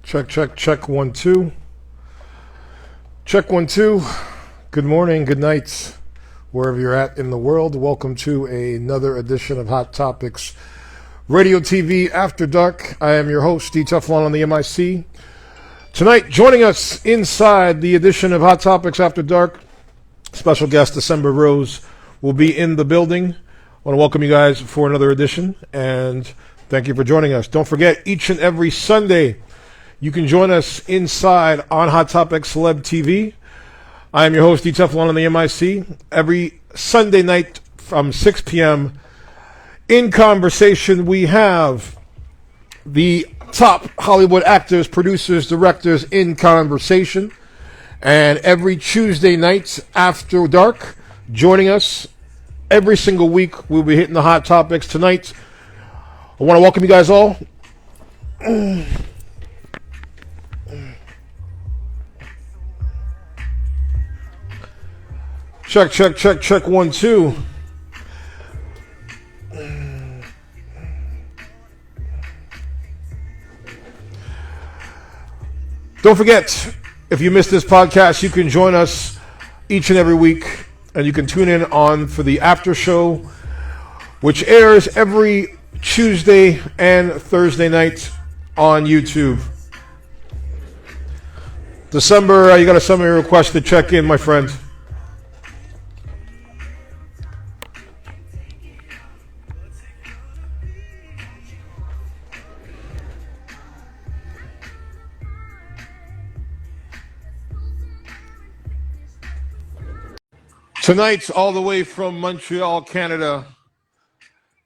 Check, check, check, 1 2. Check 1 2. Good morning, good night, wherever you're at in the world. Welcome to another edition of Hot Topics Radio TV After Dark. I am your host, DTEFLON on the MIC. Tonight, joining us inside the edition of Hot Topics After Dark, special guest December Rose will be in the building. I want to welcome you guys for another edition, and thank you for joining us. Don't forget, each and every Sunday, you can join us inside on Hot Topics Celeb TV. I am your host, DTEFLON on the MIC. Every Sunday night from 6 p.m., in conversation, we have the top Hollywood actors, producers, directors in conversation. And every Tuesday night after dark, joining us every single week, we'll be hitting the hot topics. Tonight, I want to welcome you guys all. Check, check, check, check, 1 2. Don't forget, if you missed this podcast, you can join us each and every week, and you can tune in on for the after show, which airs every Tuesday and Thursday night on YouTube. December, you got a summary request to check in, my friend. Tonight, all the way from Montreal, Canada,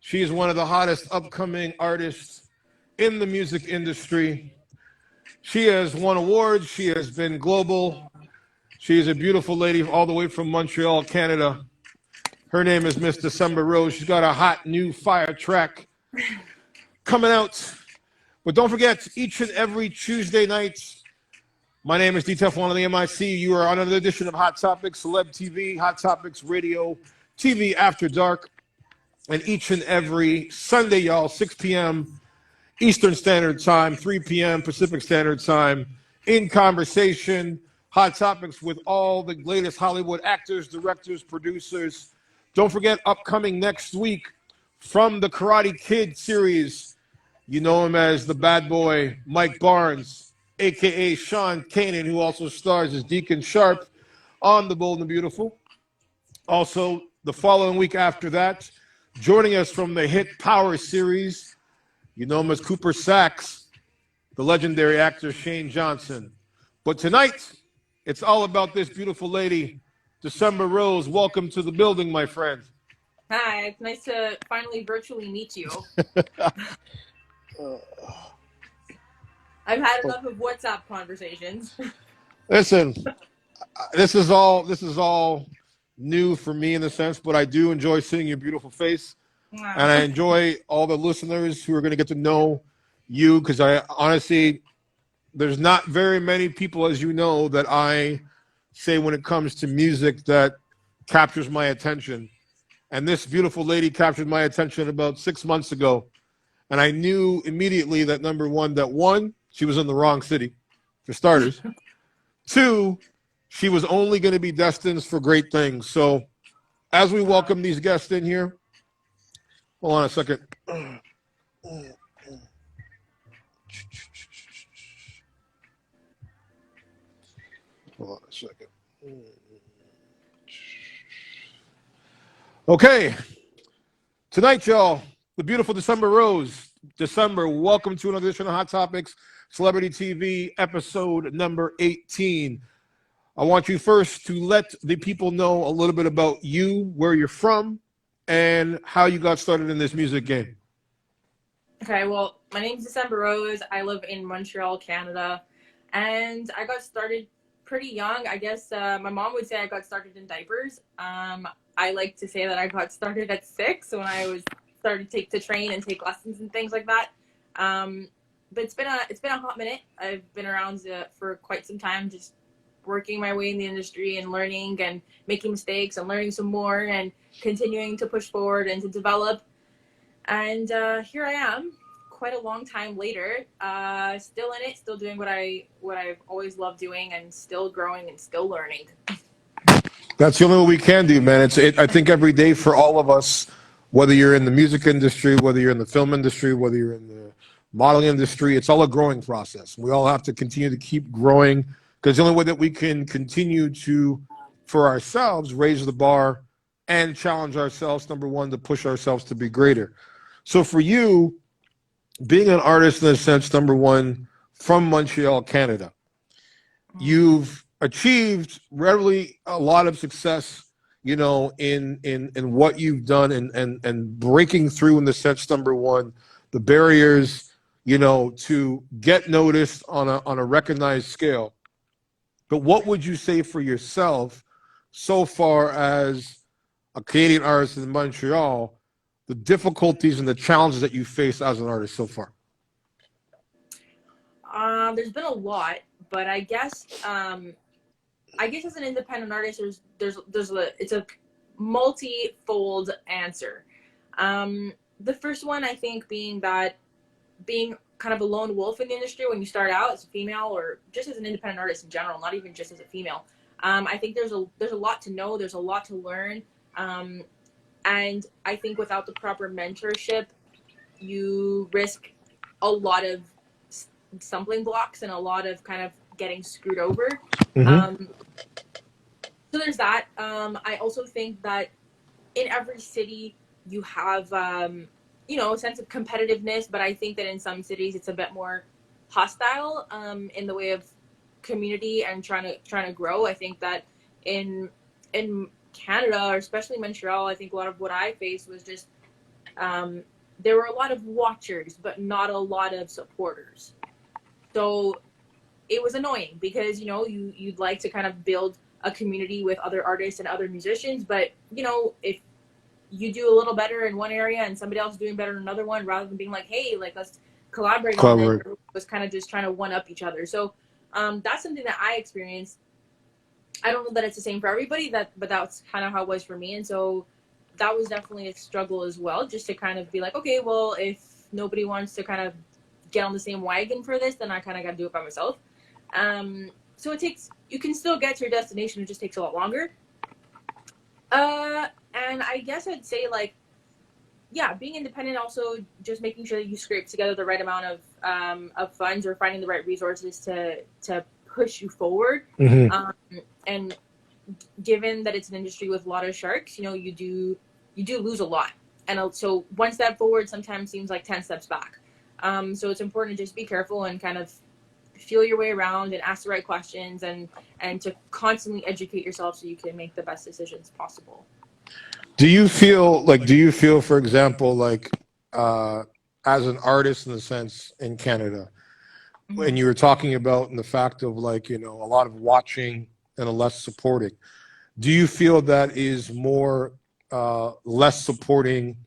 she is one of the hottest upcoming artists in the music industry. She has won awards. She has been global. She is a beautiful lady all the way from Montreal, Canada. Her name is Miss December Rose. She's got a hot new fire track coming out. But don't forget, each and every Tuesday night, my name is DTEFLON on the MIC. You are on another edition of Hot Topics Celeb TV, Hot Topics Radio TV After Dark. And each and every Sunday, y'all, 6 p.m. Eastern Standard Time, 3 p.m. Pacific Standard Time, in conversation, Hot Topics with all the latest Hollywood actors, directors, producers. Don't forget, upcoming next week from the Karate Kid series, you know him as the bad boy, Mike Barnes, a.k.a. Sean Kanan, who also stars as Deacon Sharp on The Bold and the Beautiful. Also, the following week after that, joining us from the hit Power series, you know him as Cooper Saxe, the legendary actor Shane Johnson. But tonight, it's all about this beautiful lady, December Rose. Welcome to the building, my friend. Hi, it's nice to finally virtually meet you. I've had enough of WhatsApp conversations. Listen, this is all new for me in a sense, but I do enjoy seeing your beautiful face. Wow. And I enjoy all the listeners who are going to get to know you, because I honestly, there's not very many people, as you know, that I say when it comes to music that captures my attention. And this beautiful lady captured my attention about 6 months ago. And I knew immediately that, number one, she was in the wrong city, for starters. 2, she was only going to be destined for great things. So as we welcome these guests in here, hold on a second. Hold on a second. Okay. Tonight, y'all, the beautiful December Rose. December, welcome to another edition of Hot Topics Celebrity TV, episode number 18. I want you first to let the people know a little bit about you, where you're from, and how you got started in this music game. Okay, well, my name's December Rose. I live in Montreal, Canada, and I got started pretty young. I guess my mom would say I got started in diapers. I like to say that I got started at 6 when I was started to train and take lessons and things like that. But it's been a hot minute. I've been around for quite some time, just working my way in the industry and learning and making mistakes and learning some more and continuing to push forward and to develop. And here I am, quite a long time later, still in it, still doing what I've always loved doing, and still growing and still learning. That's the only way we can do, man. I think every day for all of us, whether you're in the music industry, whether you're in the film industry, whether you're in the modeling industry, it's all a growing process. We all have to continue to keep growing, because the only way that we can continue to, for ourselves, raise the bar and challenge ourselves, number one, to push ourselves to be greater. So for you, being an artist in a sense, number one, from Montreal, Canada, you've achieved really a lot of success, you know, in what you've done, and breaking through, in the sense, number one, the barriers, you know, to get noticed on a recognized scale. But what would you say for yourself so far as a Canadian artist in Montreal, the difficulties and the challenges that you face as an artist so far? There's been a lot, but I guess as an independent artist, it's a multi-fold answer. The first one, I think, being kind of a lone wolf in the industry when you start out as a female, or just as an independent artist in general, not even just as a female. I think there's a lot to know, there's a lot to learn, and I think without the proper mentorship, you risk a lot of stumbling blocks and a lot of kind of getting screwed over. So there's that. I also think that in every city you have you know, a sense of competitiveness, but I think that in some cities it's a bit more hostile in the way of community and trying to grow. I think that in Canada, or especially Montreal, I think a lot of what I faced was just there were a lot of watchers, but not a lot of supporters. So it was annoying, because, you know, you'd like to kind of build a community with other artists and other musicians, but, you know, if you do a little better in one area and somebody else is doing better in another one, rather than being like, hey, like, let's collaborate on this, it was kind of just trying to one up each other. So that's something that I experienced. I don't know that it's the same for everybody, but that's kind of how it was for me. And so that was definitely a struggle as well, just to kind of be like, okay, well, if nobody wants to kind of get on the same wagon for this, then I kind of got to do it by myself. So you can still get to your destination, it just takes a lot longer. And I guess I'd say, like, yeah, being independent, also just making sure that you scrape together the right amount of funds, or finding the right resources to push you forward. And given that it's an industry with a lot of sharks, you know, you do lose a lot. And so one step forward sometimes seems like 10 steps back. So it's important to just be careful and kind of feel your way around and ask the right questions, and to constantly educate yourself so you can make the best decisions possible. Do you feel, for example, like as an artist, in the sense, in Canada, when you were talking about, in the fact of, like, you know, a lot of watching and a less supporting, do you feel that is more less supporting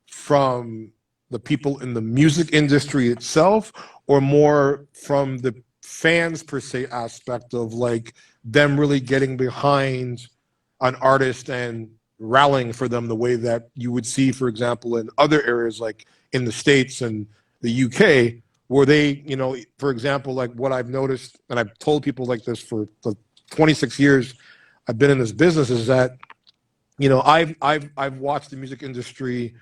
from the people in the music industry itself, or more from the fans per se aspect of, like, them really getting behind an artist and rallying for them the way that you would see, for example, in other areas, like in the States and the UK, where they, you know, for example, like what I've noticed, and I've told people like this for the 26 years I've been in this business, is that, you know, I've watched the music industry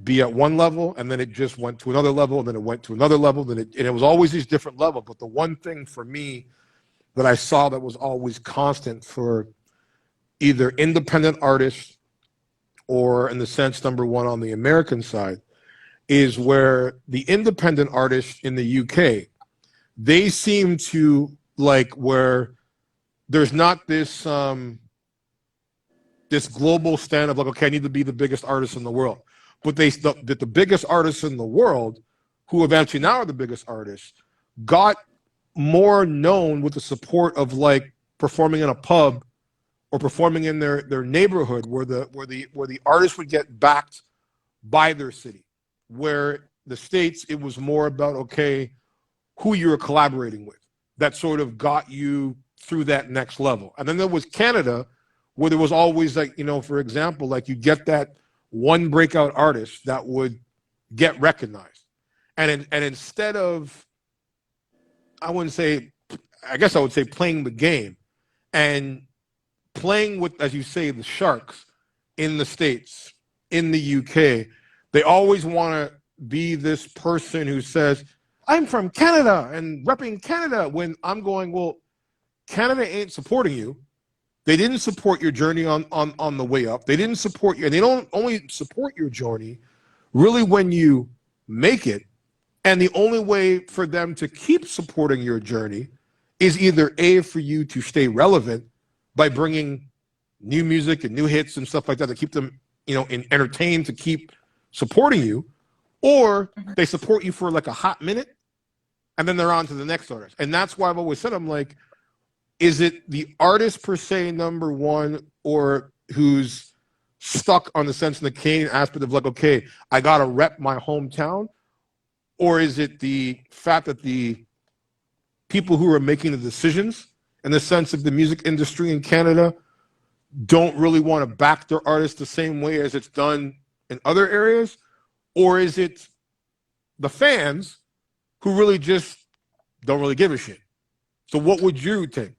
be at one level, and then it just went to another level, and then it went to another level, and it was always these different levels. But the one thing for me that I saw that was always constant for either independent artists, or, in the sense, number one, on the American side, is where the independent artists in the UK, they seem to, like, where there's not this this global stand of, like, okay, I need to be the biggest artist in the world. But the biggest artists in the world, who eventually now are the biggest artists, got more known with the support of, like, performing in a pub or performing in their neighborhood, where the artist would get backed by their city. Where the States, it was more about, okay, who you were collaborating with, that sort of got you through that next level. And then there was Canada, where there was always, like, you know, for example, like, you get that one breakout artist that would get recognized. And instead of, I wouldn't say, I guess I would say playing the game and playing with, as you say, the sharks in the States, in the UK, they always want to be this person who says, I'm from Canada and repping Canada, when I'm going, well, Canada ain't supporting you. They didn't support your journey on the way up. They didn't support you. And they don't only support your journey really when you make it. And the only way for them to keep supporting your journey is either A, for you to stay relevant by bringing new music and new hits and stuff like that to keep them, entertained, to keep supporting you, or they support you for like a hot minute and then they're on to the next artist. And that's why I've always said, I'm like, is it the artist per se, number one, or who's stuck on the sense in the Canadian aspect of like, okay, I got to rep my hometown? Or is it the fact that the people who are making the decisions in the sense of the music industry in Canada don't really want to back their artists the same way as it's done in other areas? Or is it the fans who really just don't really give a shit? So what would you think?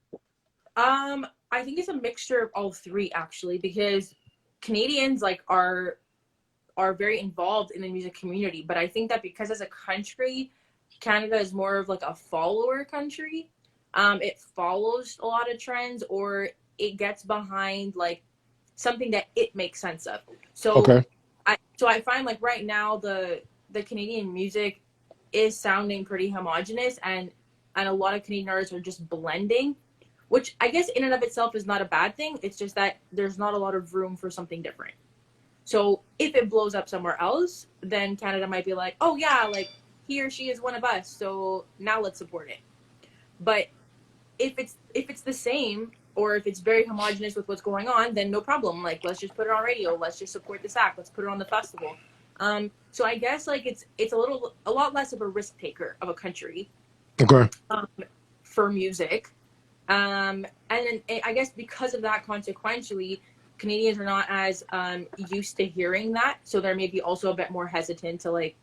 I think it's a mixture of all three, actually, because Canadians are very involved in the music community, but I think that because as a country, Canada is more of like a follower country. It follows a lot of trends, or it gets behind like something that it makes sense of. So okay. I find like right now the Canadian music is sounding pretty homogenous, and a lot of Canadian artists are just blending, which I guess in and of itself is not a bad thing. It's just that there's not a lot of room for something different. So if it blows up somewhere else, then Canada might be like, oh yeah, like he or she is one of us, so now let's support it. But if it's the same, or if it's very homogenous with what's going on, then no problem. Like, let's just put it on radio. Let's just support this act. Let's put it on the festival. So I guess like it's a lot less of a risk taker of a country. Okay. For music. And then I guess because of that, consequentially, Canadians are not as used to hearing that, so they're maybe also a bit more hesitant to like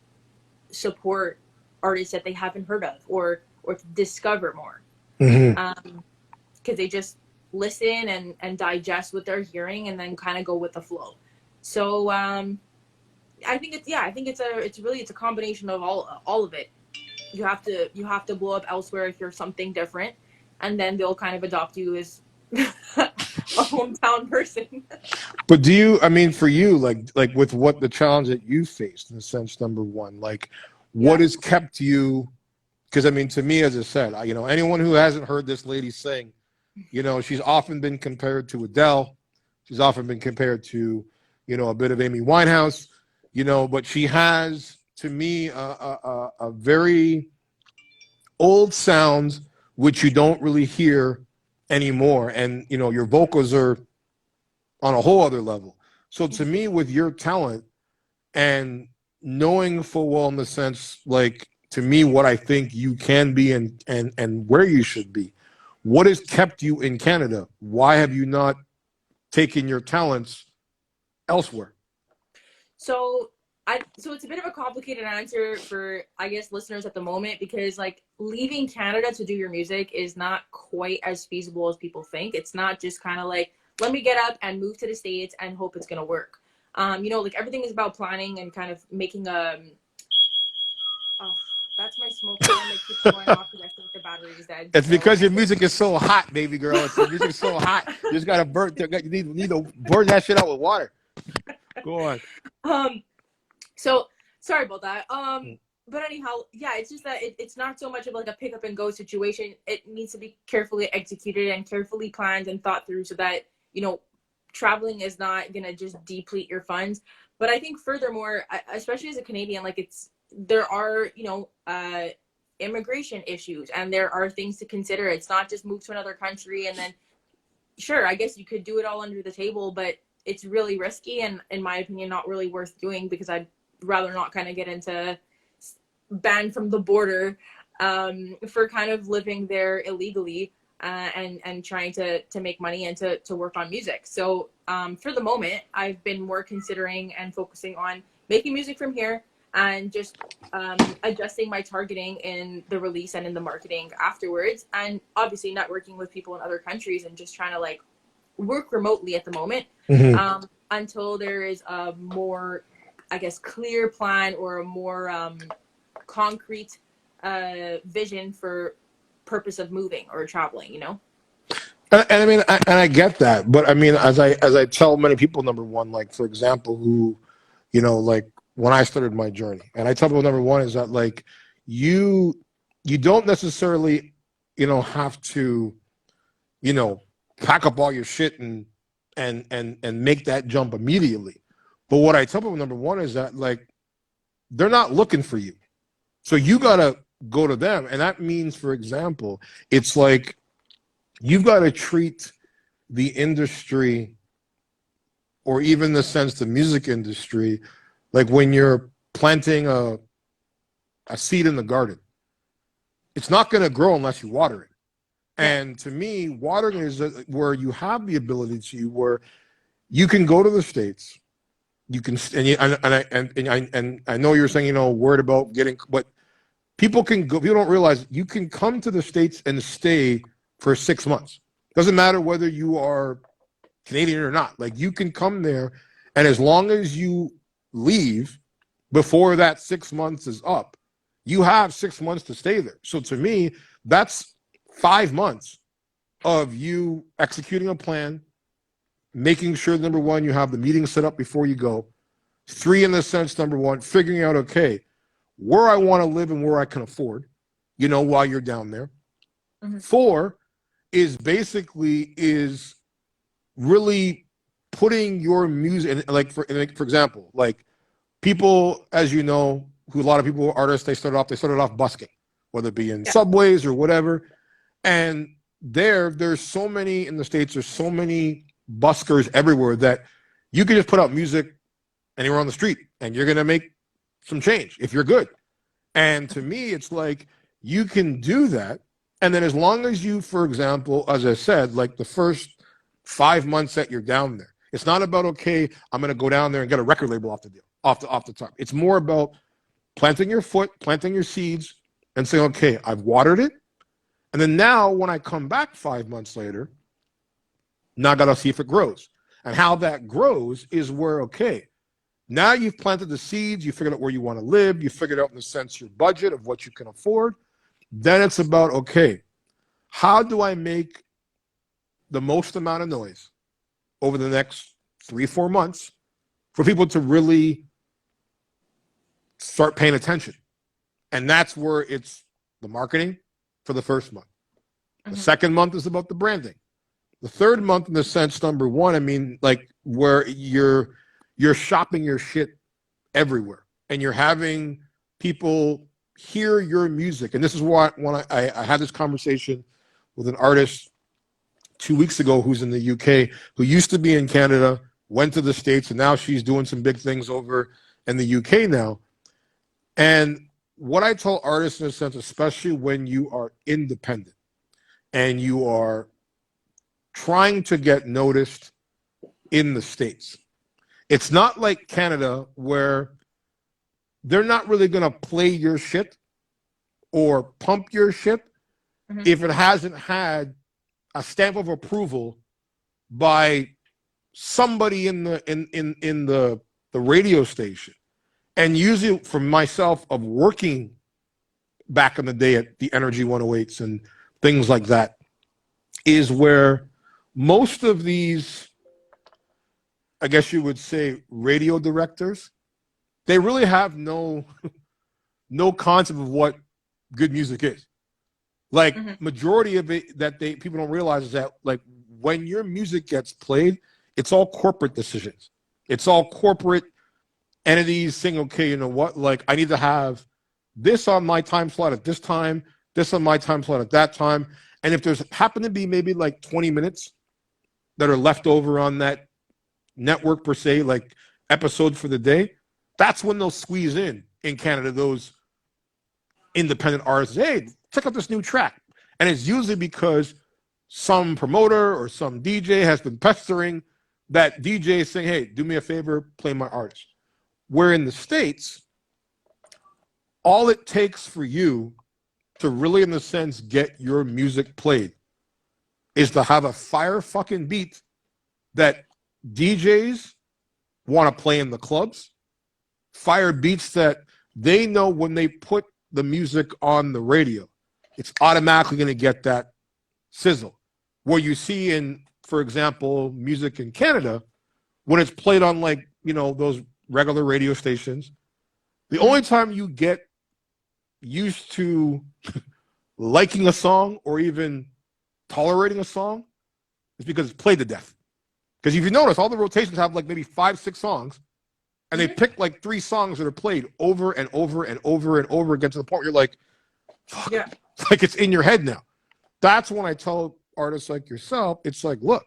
support artists that they haven't heard of, or to discover more, because they just listen and digest what they're hearing and then kind of go with the flow. So I think it's a combination of all of it. You have to blow up elsewhere if you're something different, and then they'll kind of adopt you as a hometown person. But do you, I mean, for you, like with what the challenge that you faced, in a sense, number one, like what has kept you? Because I mean, to me, as I said, anyone who hasn't heard this lady sing, she's often been compared to Adele. She's often been compared to, a bit of Amy Winehouse, but she has, to me, a very old sound, which you don't really hear anymore. And, your vocals are on a whole other level. So to me, with your talent and knowing full well, in the sense, like, to me, what I think you can be and where you should be, what has kept you in Canada? Why have you not taken your talents elsewhere? So it's a bit of a complicated answer for, I guess, listeners at the moment, because like leaving Canada to do your music is not quite as feasible as people think. It's not just kind of like, let me get up and move to the States and hope it's going to work. Like everything is about planning and kind of making oh, that's my smoke alarm that keeps going off because I think the battery is dead. It's because your music is so hot, baby girl. Your music is so hot. You just got to burn. You need to burn that shit out with water. Go on. So sorry about that. But anyhow, yeah, it's just that it's not so much of like a pick up and go situation. It needs to be carefully executed and carefully planned and thought through so that, traveling is not going to just deplete your funds. But I think furthermore, especially as a Canadian, like there are, immigration issues and there are things to consider. It's not just move to another country and then, sure, I guess you could do it all under the table, but it's really risky and, in my opinion, not really worth doing, because I'd rather not kind of get into banned from the border for kind of living there illegally and trying to make money and to work on music. So for the moment, I've been more considering and focusing on making music from here and just adjusting my targeting in the release and in the marketing afterwards. And obviously networking with people in other countries and just trying to like work remotely at the moment, until there is a more, I guess, clear plan or a more concrete vision for purpose of moving or traveling, you know? And I mean, and I get that, but I mean, as I tell many people, number one, like for example, who, like when I started my journey, and I tell people number one is that like you you don't necessarily, have to, pack up all your shit and make that jump immediately. But what I tell people number one is that like they're not looking for you, so you gotta go to them, and that means, for example, it's like you've got to treat the industry, or even the sense the music industry, like when you're planting a seed in the garden. It's not going to grow unless you water it. And to me, watering is where you have the ability to, where you can go to the States, you can, and I know you're saying, worried about getting, but people can go, people don't realize you can come to the States and stay for 6 months. Doesn't matter whether you are Canadian or not. Like you can come there, and as long as you leave before that 6 months is up, you have 6 months to stay there. So to me, that's 5 months of you executing a plan, making sure, number one, you have the meeting set up before you go. 3, in the sense, number one, figuring out, okay, where I want to live and where I can afford, while you're down there. 4 is basically really putting your music, and like for example, like people, as you know, who a lot of people, artists, they started off busking, whether it be in subways or whatever. And there's so many in the States, there's so many buskers everywhere that you can just put out music anywhere on the street and you're going to make some change if you're good. And to me, it's like you can do that. And then as long as you, for example, as I said, like the first 5 months that you're down there, it's not about, okay, I'm going to go down there and get a record label off the deal, off the top. It's more about planting your foot, planting your seeds, and saying, okay, I've watered it. And then now when I come back 5 months later, now I got to see if it grows. And how that grows is where, okay, now you've planted the seeds, you figured out where you want to live, you figured out, in the sense, your budget of what you can afford. Then it's about, okay, how do I make the most amount of noise over the next 3-4 months for people to really start paying attention? And that's where it's the marketing for the first month. The second month is about the branding. The third month, in the sense, number one, I mean, like where you're shopping your shit everywhere and you're having people hear your music. And this is why when I had this conversation with an artist 2 weeks ago who's in the UK, who used to be in Canada, went to the States, and now she's doing some big things over in the UK now. And what I tell artists, in a sense, especially when you are independent and you are trying to get noticed in the States, it's not like Canada where they're not really going to play your shit or pump your shit if it hasn't had a stamp of approval by somebody in the radio station. And usually, for myself, of working back in the day at the Energy 108s and things like that, is where most of these, I guess you would say, radio directors, they really have no concept of what good music is. Like majority of it that people don't realize is that, like, when your music gets played, it's all corporate decisions. It's all corporate entities saying, okay, you know what, like I need to have this on my time slot at this time, this on my time slot at that time. And if there's happen to be maybe like 20 minutes that are left over on that network per se, like episode for the day, that's when they'll squeeze in Canada, those independent artists. Hey, check out this new track. And it's usually because some promoter or some DJ has been pestering that DJ saying, hey, do me a favor, play my artist. Where in the States, all it takes for you to really, in the sense, get your music played is to have a fire fucking beat that DJs want to play in the clubs, fire beats that they know when they put the music on the radio, it's automatically going to get that sizzle. Where you see in, for example, music in Canada, when it's played on like, you know, those regular radio stations, the only time you get used to liking a song or even tolerating a song is because it's played to death. Because if you notice, all the rotations have like maybe 5-6 songs, and they pick like 3 songs that are played over and over and over and over again to the point where you're like, fuck, Yeah. it's like it's in your head now. That's when I tell artists like yourself, it's like, look,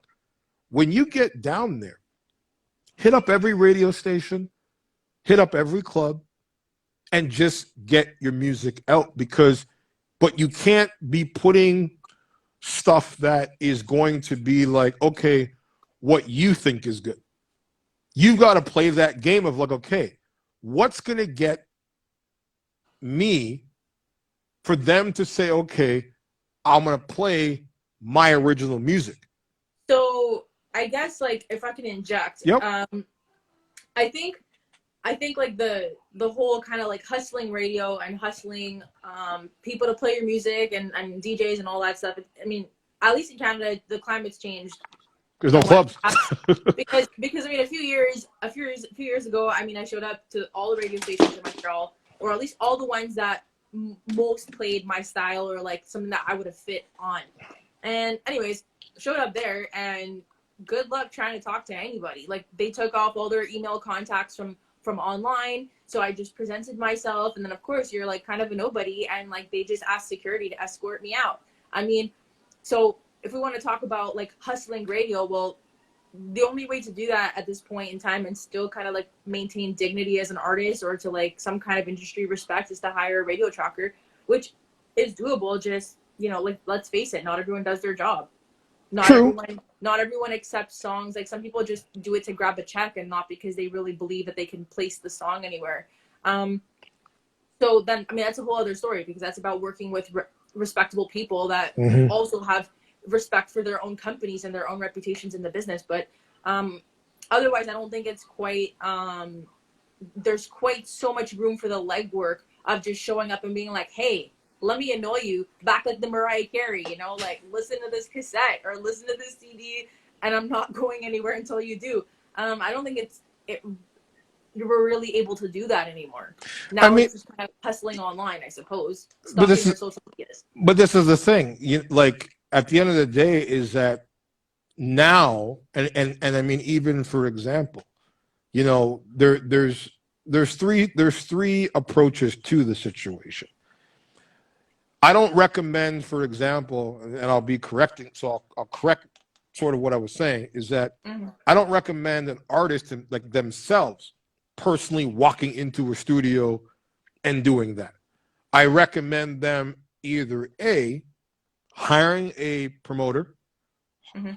when you get down there, hit up every radio station, hit up every club, and just get your music out. But you can't be putting stuff that is going to be like, okay, what you think is good. You've got to play that game of like, okay, what's going to get me for them to say, okay, I'm going to play my original music. So I guess like if I can inject, Yep. I think like the whole kind of like hustling radio and hustling people to play your music and DJs and all that stuff. I mean, at least in Canada, the climate's changed. There's no clubs. because I mean a few years ago, I mean I showed up to all the radio stations in Montreal, or at least all the ones that most played my style or like something that I would have fit on. And anyways, showed up there and good luck trying to talk to anybody. Like they took off all their email contacts from online. So I just presented myself, and then of course you're like kind of a nobody, and like they just asked security to escort me out. I mean, so if we want to talk about like hustling radio, well, the only way to do that at this point in time and still kind of like maintain dignity as an artist or to like some kind of industry respect is to hire a radio tracker, which is doable. Just, you know, like let's face it, not everyone does their job. Not everyone accepts songs. Like some people just do it to grab a check and not because they really believe that they can place the song anywhere. So then, I mean, that's a whole other story because that's about working with respectable people that also have respect for their own companies and their own reputations in the business. But otherwise, I don't think it's quite, there's quite so much room for the legwork of just showing up and being like, hey, let me annoy you, back like the Mariah Carey, you know, like listen to this cassette or listen to this CD, and I'm not going anywhere until you do. I don't think we're really able to do that anymore. Now, I mean, it's just kind of hustling online, I suppose. But this is the thing. Like at the end of the day, is that now, and I mean, even for example, you know, there's three approaches to the situation. I don't recommend, for example, and I'll be correcting, so I'll correct sort of what I was saying, is that I don't recommend an artist like themselves personally walking into a studio and doing that. I recommend them either A, hiring a promoter,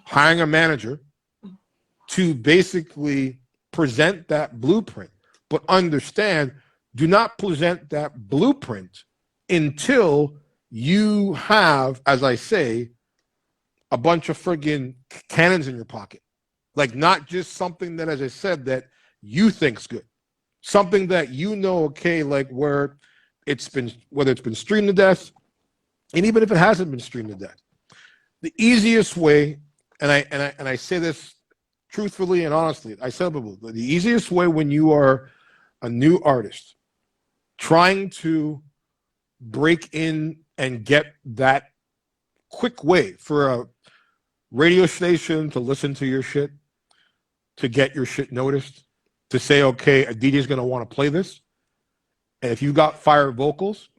hiring a manager to basically present that blueprint, but understand, do not present that blueprint until you have, as I say, a bunch of friggin' cannons in your pocket. Like not just something that, as I said, that you think's good. Something that you know, okay, like whether it's been streamed to death, and even if it hasn't been streamed to death. The easiest way, and I say this truthfully and honestly, I say the easiest way when you are a new artist trying to break in and get that quick way for a radio station to listen to your shit, to get your shit noticed, to say, okay, a DJ is going to want to play this. And if you got fire vocals,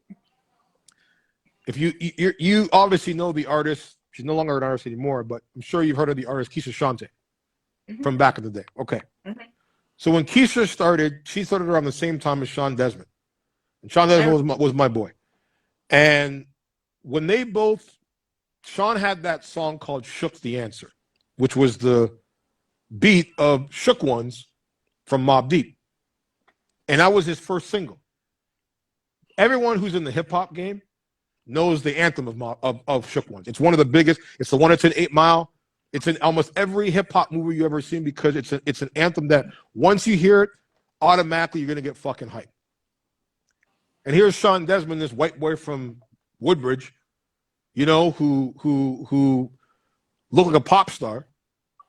if you obviously know the artist, she's no longer an artist anymore, but I'm sure you've heard of the artist Keisha Shante from back in the day. Okay. So when Keisha started, she started around the same time as Sean Desmond. And Sean Desmond was my boy. And when they both, Sean had that song called Shook's the Answer, which was the beat of Shook Ones from Mobb Deep. And that was his first single. everyone who's in the hip hop game knows the anthem of Shook Ones. It's one of the biggest. It's the one that's in 8 Mile. It's in almost every hip hop movie you've ever seen because it's an anthem that once you hear it, automatically you're gonna get fucking hyped. And here's Sean Desmond, this white boy from Woodbridge, you know, who looked like a pop star.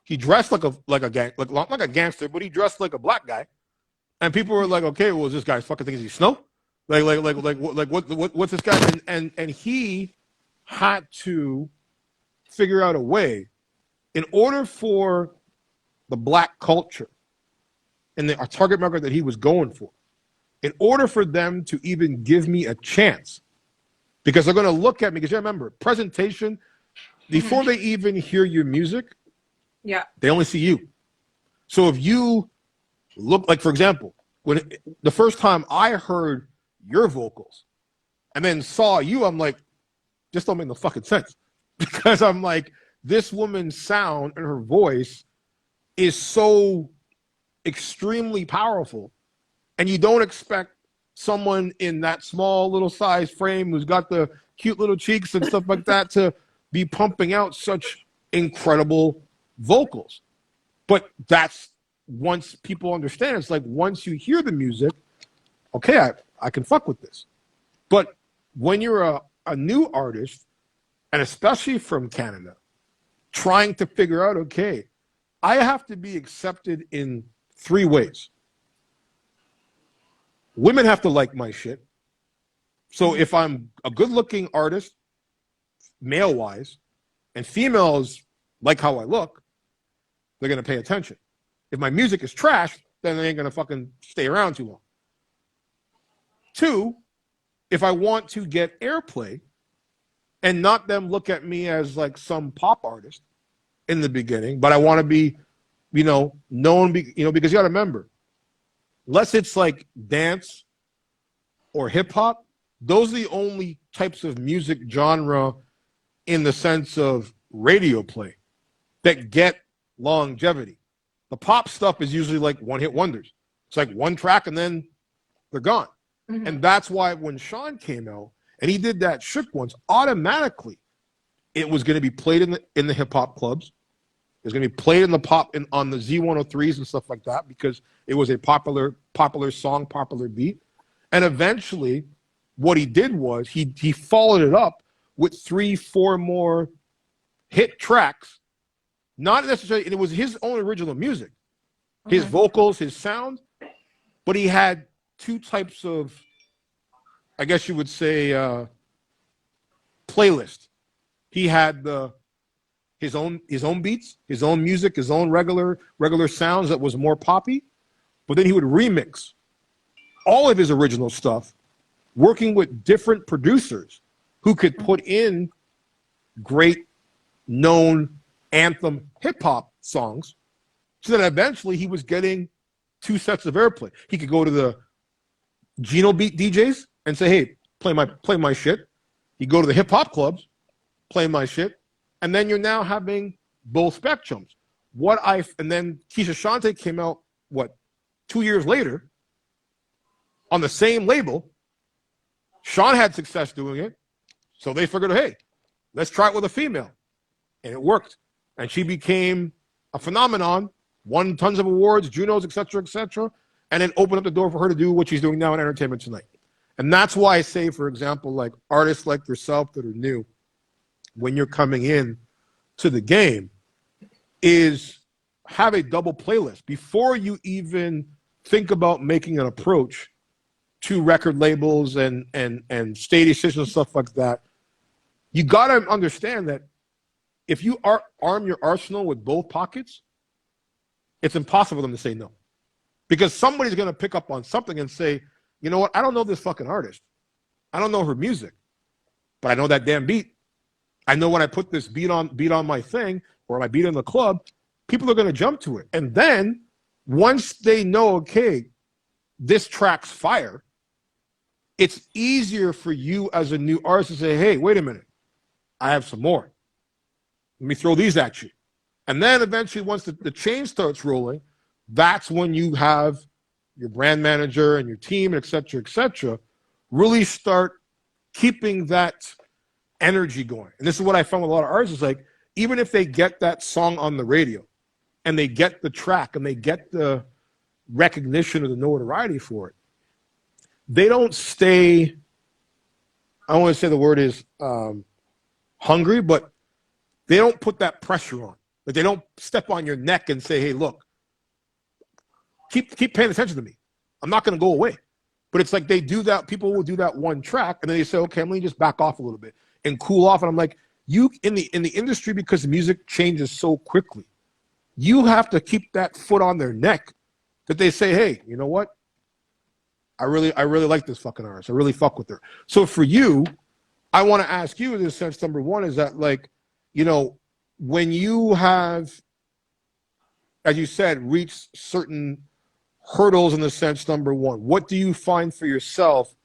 He dressed like a gangster, but he dressed like a black guy. And people were like, okay, well, is this guy fucking thinking he's Snow? What's this guy? And he had to figure out a way in order for the black culture and the target market that he was going for, in order for them to even give me a chance, because they're going to look at me, because you remember, presentation, before they even hear your music, yeah, they only see you. So if you look, like, for example, when the first time I heard your vocals and then saw you, I'm like, just don't make no fucking sense. Because I'm like, this woman's sound and her voice is so extremely powerful. And you don't expect someone in that small little size frame who's got the cute little cheeks and stuff like that to be pumping out such incredible vocals. But that's, once people understand, it's like once you hear the music, okay, I can fuck with this. But when you're a new artist, and especially from Canada, trying to figure out, okay, I have to be accepted in 3 ways. Women have to like my shit. So if I'm a good-looking artist, male-wise, and females like how I look, they're going to pay attention. If my music is trash, then they ain't going to fucking stay around too long. 2, if I want to get airplay and not them look at me as like some pop artist in the beginning, but I want to be, you know, known, you know, because you got to remember, unless it's like dance or hip hop, those are the only types of music genre in the sense of radio play that get longevity. The pop stuff is usually like one-hit wonders. It's like one track and then they're gone. Mm-hmm. And that's why when Sean came out and he did that Shook Ones, automatically it was going to be played in the hip hop clubs. It was going to be played in the pop on the Z103s and stuff like that because it was a popular song, popular beat. And eventually, what he did was he followed it up with 3-4 more hit tracks. Not necessarily, it was his own original music, his vocals, his sound, but he had 2 types of, I guess you would say, playlist. He had his own beats, his own music, his own regular sounds that was more poppy, but then he would remix all of his original stuff, working with different producers who could put in great known anthem hip hop songs, so that eventually he was getting 2 sets of airplay. He could go to the Geno beat DJs and say, "Hey, play my shit." You go to the hip hop clubs, play my shit, and then you're now having both spectrums. And then Keisha Shante came out 2 years later on the same label. Sean had success doing it, so they figured, hey, let's try it with a female, and it worked. And she became a phenomenon, won tons of awards, Junos, et cetera, and then opened up the door for her to do what she's doing now in Entertainment Tonight. And that's why I say, for example, like artists like yourself that are new, when you're coming in to the game, is have a double playlist before you even think about making an approach to record labels and state decisions and stuff like that. You got to understand that if you arm your arsenal with both pockets, it's impossible for them to say no. Because somebody's going to pick up on something and say, you know what, I don't know this fucking artist. I don't know her music, but I know that damn beat. I know when I put this beat on my thing or my beat in the club, people are going to jump to it. And then once they know, okay, this track's fire, it's easier for you as a new artist to say, hey, wait a minute, I have some more. Let me throw these at you. And then eventually, once the chain starts rolling, that's when you have your brand manager and your team, et cetera, really start keeping that energy going. And this is what I found with a lot of artists is like, even if they get that song on the radio and they get the track and they get the recognition or the notoriety for it, they don't stay, I don't want to say the word is hungry, but they don't put that pressure on. Like they don't step on your neck and say, hey, look, keep paying attention to me. I'm not going to go away. But it's like they do that. People will do that one track, and then they say, okay, let me just back off a little bit and cool off. And I'm like, you in the industry, because the music changes so quickly, you have to keep that foot on their neck that they say, hey, you know what? I really like this fucking artist. I really fuck with her. So for you, I want to ask you in this sense, number one, is that like, you know, when you have, as you said, reached certain hurdles in the sense, number one, what do you find for yourself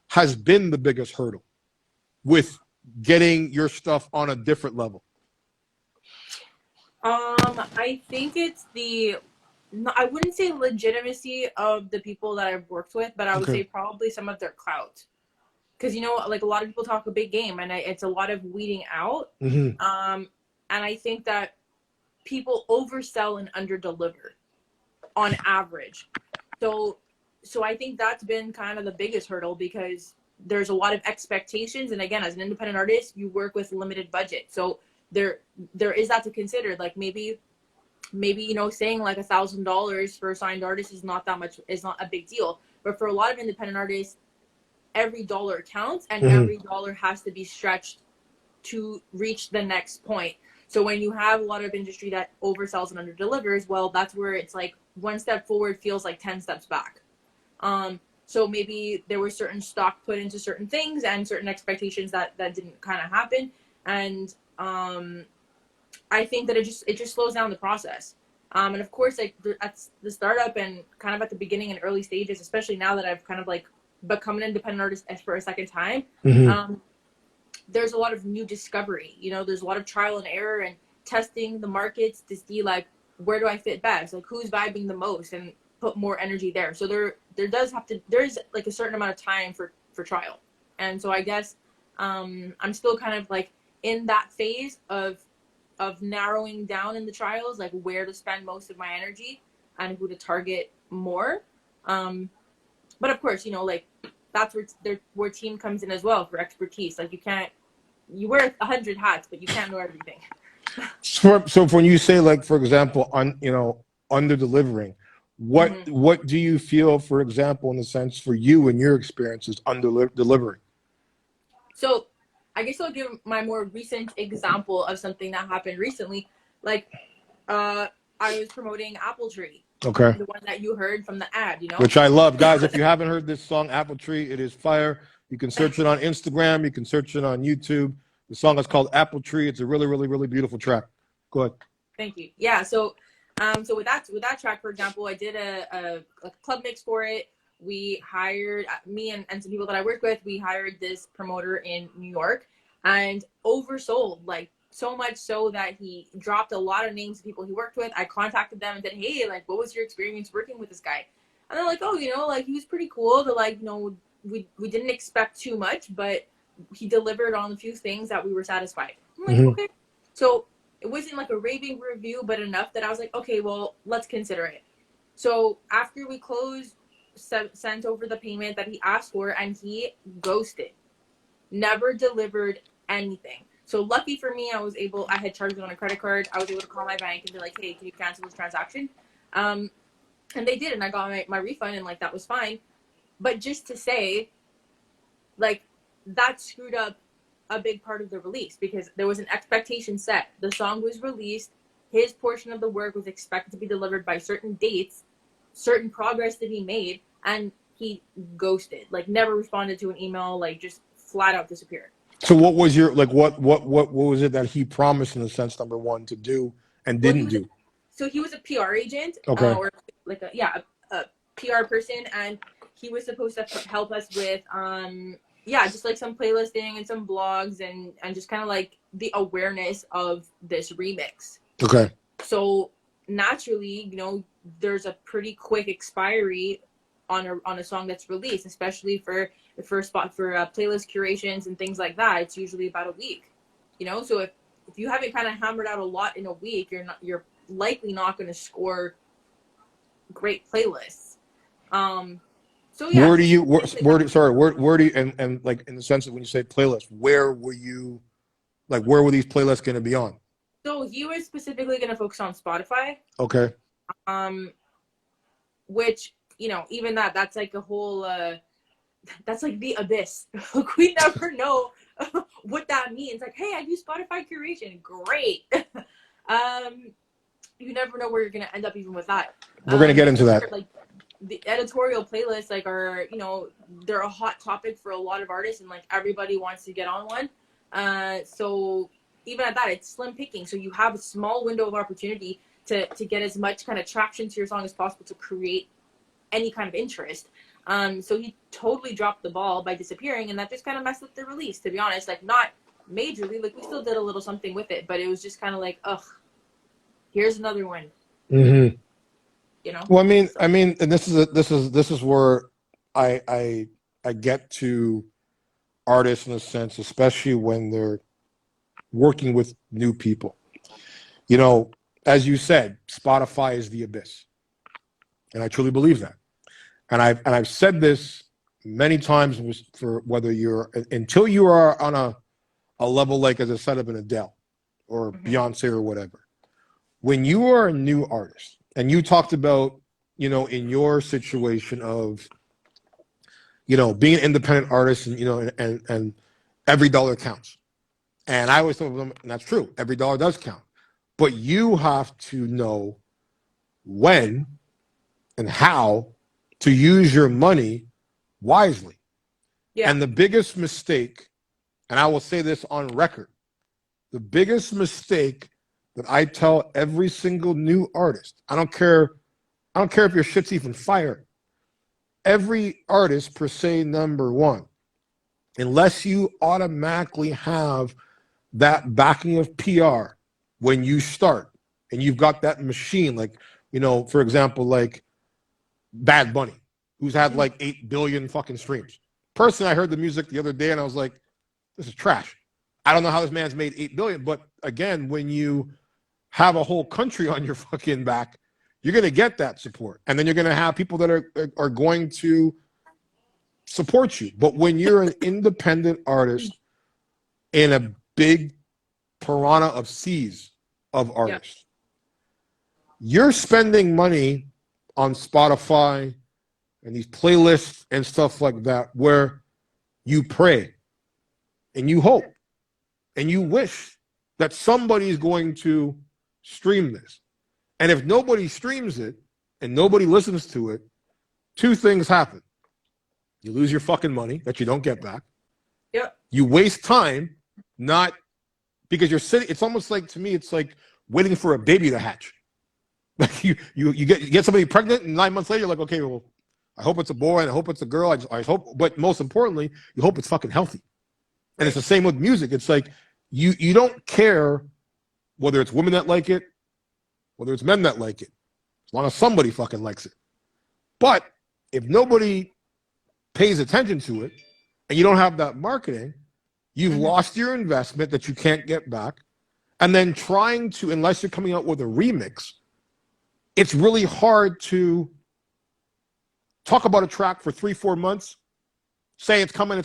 has been the biggest hurdle with getting your stuff on a different level? I think it's I wouldn't say legitimacy of the people that I've worked with, but I would say probably some of their clout. Because, you know, like a lot of people talk a big game, and it's a lot of weeding out. And I think that people oversell and underdeliver on average. So I think that's been kind of the biggest hurdle, because there's a lot of expectations. And again, as an independent artist, you work with limited budget. So there is that to consider. Like maybe, you know, saying like $1,000 for a signed artist is not that much, is not a big deal. But for a lot of independent artists, every dollar counts, and every dollar has to be stretched to reach the next point. So when you have a lot of industry that oversells and underdelivers, well, that's where it's like one step forward feels like 10 steps back. So maybe there was certain stock put into certain things and certain expectations that didn't kind of happen. And I think that it just slows down the process. And of course, like at the startup and kind of at the beginning and early stages, especially now that I've kind of like become an independent artist for a second time, there's a lot of new discovery. You know, there's a lot of trial and error and testing the markets to see like, where do I fit best? Like who's vibing the most, and put more energy there. So there's like a certain amount of time for trial. And so I guess I'm still kind of like in that phase of narrowing down in the trials, like where to spend most of my energy and who to target more. But of course, you know, like that's where team comes in as well for expertise. Like you wear 100 hats, but you can't know everything. So when you say, like, for example, under delivering, what do you feel, for example, in the sense for you and your experiences under delivering? So I guess I'll give my more recent example of something that happened recently. Like, I was promoting Apple Tree. Okay. The one that you heard from the ad, you know? Which I love. Guys, if you haven't heard this song, Apple Tree, it is fire. You can search it on Instagram. You can search it on YouTube. The song is called Apple Tree. It's a really, really, really beautiful track. Go ahead. Thank you. Yeah, so with that track, for example, I did a club mix for it. We hired, me and some people that I work with, we hired this promoter in New York and oversold, like so much so that he dropped a lot of names of people he worked with. I contacted them and said, hey, like, what was your experience working with this guy? And they're like, oh, you know, like he was pretty cool. They're like, you know, we didn't expect too much, but he delivered on a few things that we were satisfied. I'm like, okay. So it wasn't like a raving review, but enough that I was like, okay, well, let's consider it. So after we closed, sent over the payment that he asked for, and he ghosted, never delivered anything. So lucky for me, I had charged it on a credit card. I was able to call my bank and be like, hey, can you cancel this transaction? And they did, and I got my refund, and like that was fine. But just to say, like, that screwed up a big part of the release, because there was an expectation set. The song was released, his portion of the work was expected to be delivered by certain dates, certain progress that he made, and he ghosted, like never responded to an email, like just flat out disappeared. So what was your, like, what was it that he promised, in a sense, number one, to do and didn't do? So he was a PR agent, okay, or like a PR person, and he was supposed to help us with just like some playlisting and some blogs and just kind of like the awareness of this remix. Okay. So naturally, you know, there's a pretty quick expiry on a song that's released, especially for for playlist curations and things like that, it's usually about a week. You know, so if you haven't kind of hammered out a lot in a week, you're likely not going to score great playlists. So yeah. Where do you and like in the sense of when you say playlist, where were these playlists going to be on? So he was specifically going to focus on Spotify. Okay. Which, you know, even that's like a whole that's like the abyss. We never know what that means. Like, hey, I do Spotify curation. Great. You never know where you're going to end up even with that. We're going to get into that. Like, the editorial playlists, like, are, you know, they're a hot topic for a lot of artists, and like everybody wants to get on one. So even at that, it's slim picking. So you have a small window of opportunity to get as much kind of traction to your song as possible to create any kind of interest. So he totally dropped the ball by disappearing, and that just kind of messed up the release, to be honest. Like, not majorly, like we still did a little something with it, but it was just kind of like, ugh, here's another one. Mm-hmm. You know? Well, I mean, and this is where I get to artists in a sense, especially when they're working with new people. You know, as you said, Spotify is the abyss, and I truly believe that. And I've said this many times for whether until you are on a level like, as I said, of an Adele or Beyonce or whatever. When you are a new artist, and you talked about, you know, in your situation of, you know, being an independent artist, and, you know, and every dollar counts. And I always tell them, and that's true, every dollar does count. But you have to know when and how to use your money wisely. Yeah. And the biggest mistake, and I will say this on record, the biggest mistake that I tell every single new artist, I don't care if your shit's even fire, every artist per se, number one, unless you automatically have that backing of PR when you start, and you've got that machine, like, you know, for example, like Bad Bunny, who's had like 8 billion fucking streams. Personally, I heard the music the other day and I was like, this is trash. I don't know how this man's made 8 billion, but again, when you have a whole country on your fucking back, you're going to get that support. And then you're going to have people that are going to support you. But when you're an independent artist in a big piranha of seas of artists, you're spending money on Spotify and these playlists and stuff like that, where you pray and you hope and you wish that somebody is going to stream this. And if nobody streams it and nobody listens to it, two things happen. You lose your fucking money that you don't get back. Yep. You waste time, not because you're sitting. It's almost like, to me, it's like waiting for a baby to hatch. Like you get somebody pregnant, and 9 months later, you're like, okay, well, I hope it's a boy and I hope it's a girl. I hope, but most importantly, you hope it's fucking healthy. And it's the same with music. It's like you don't care whether it's women that like it, whether it's men that like it, as long as somebody fucking likes it. But if nobody pays attention to it and you don't have that marketing, you've lost your investment that you can't get back. And then trying to, unless you're coming out with a remix, it's really hard to talk about a track for 3-4 months, say it's coming,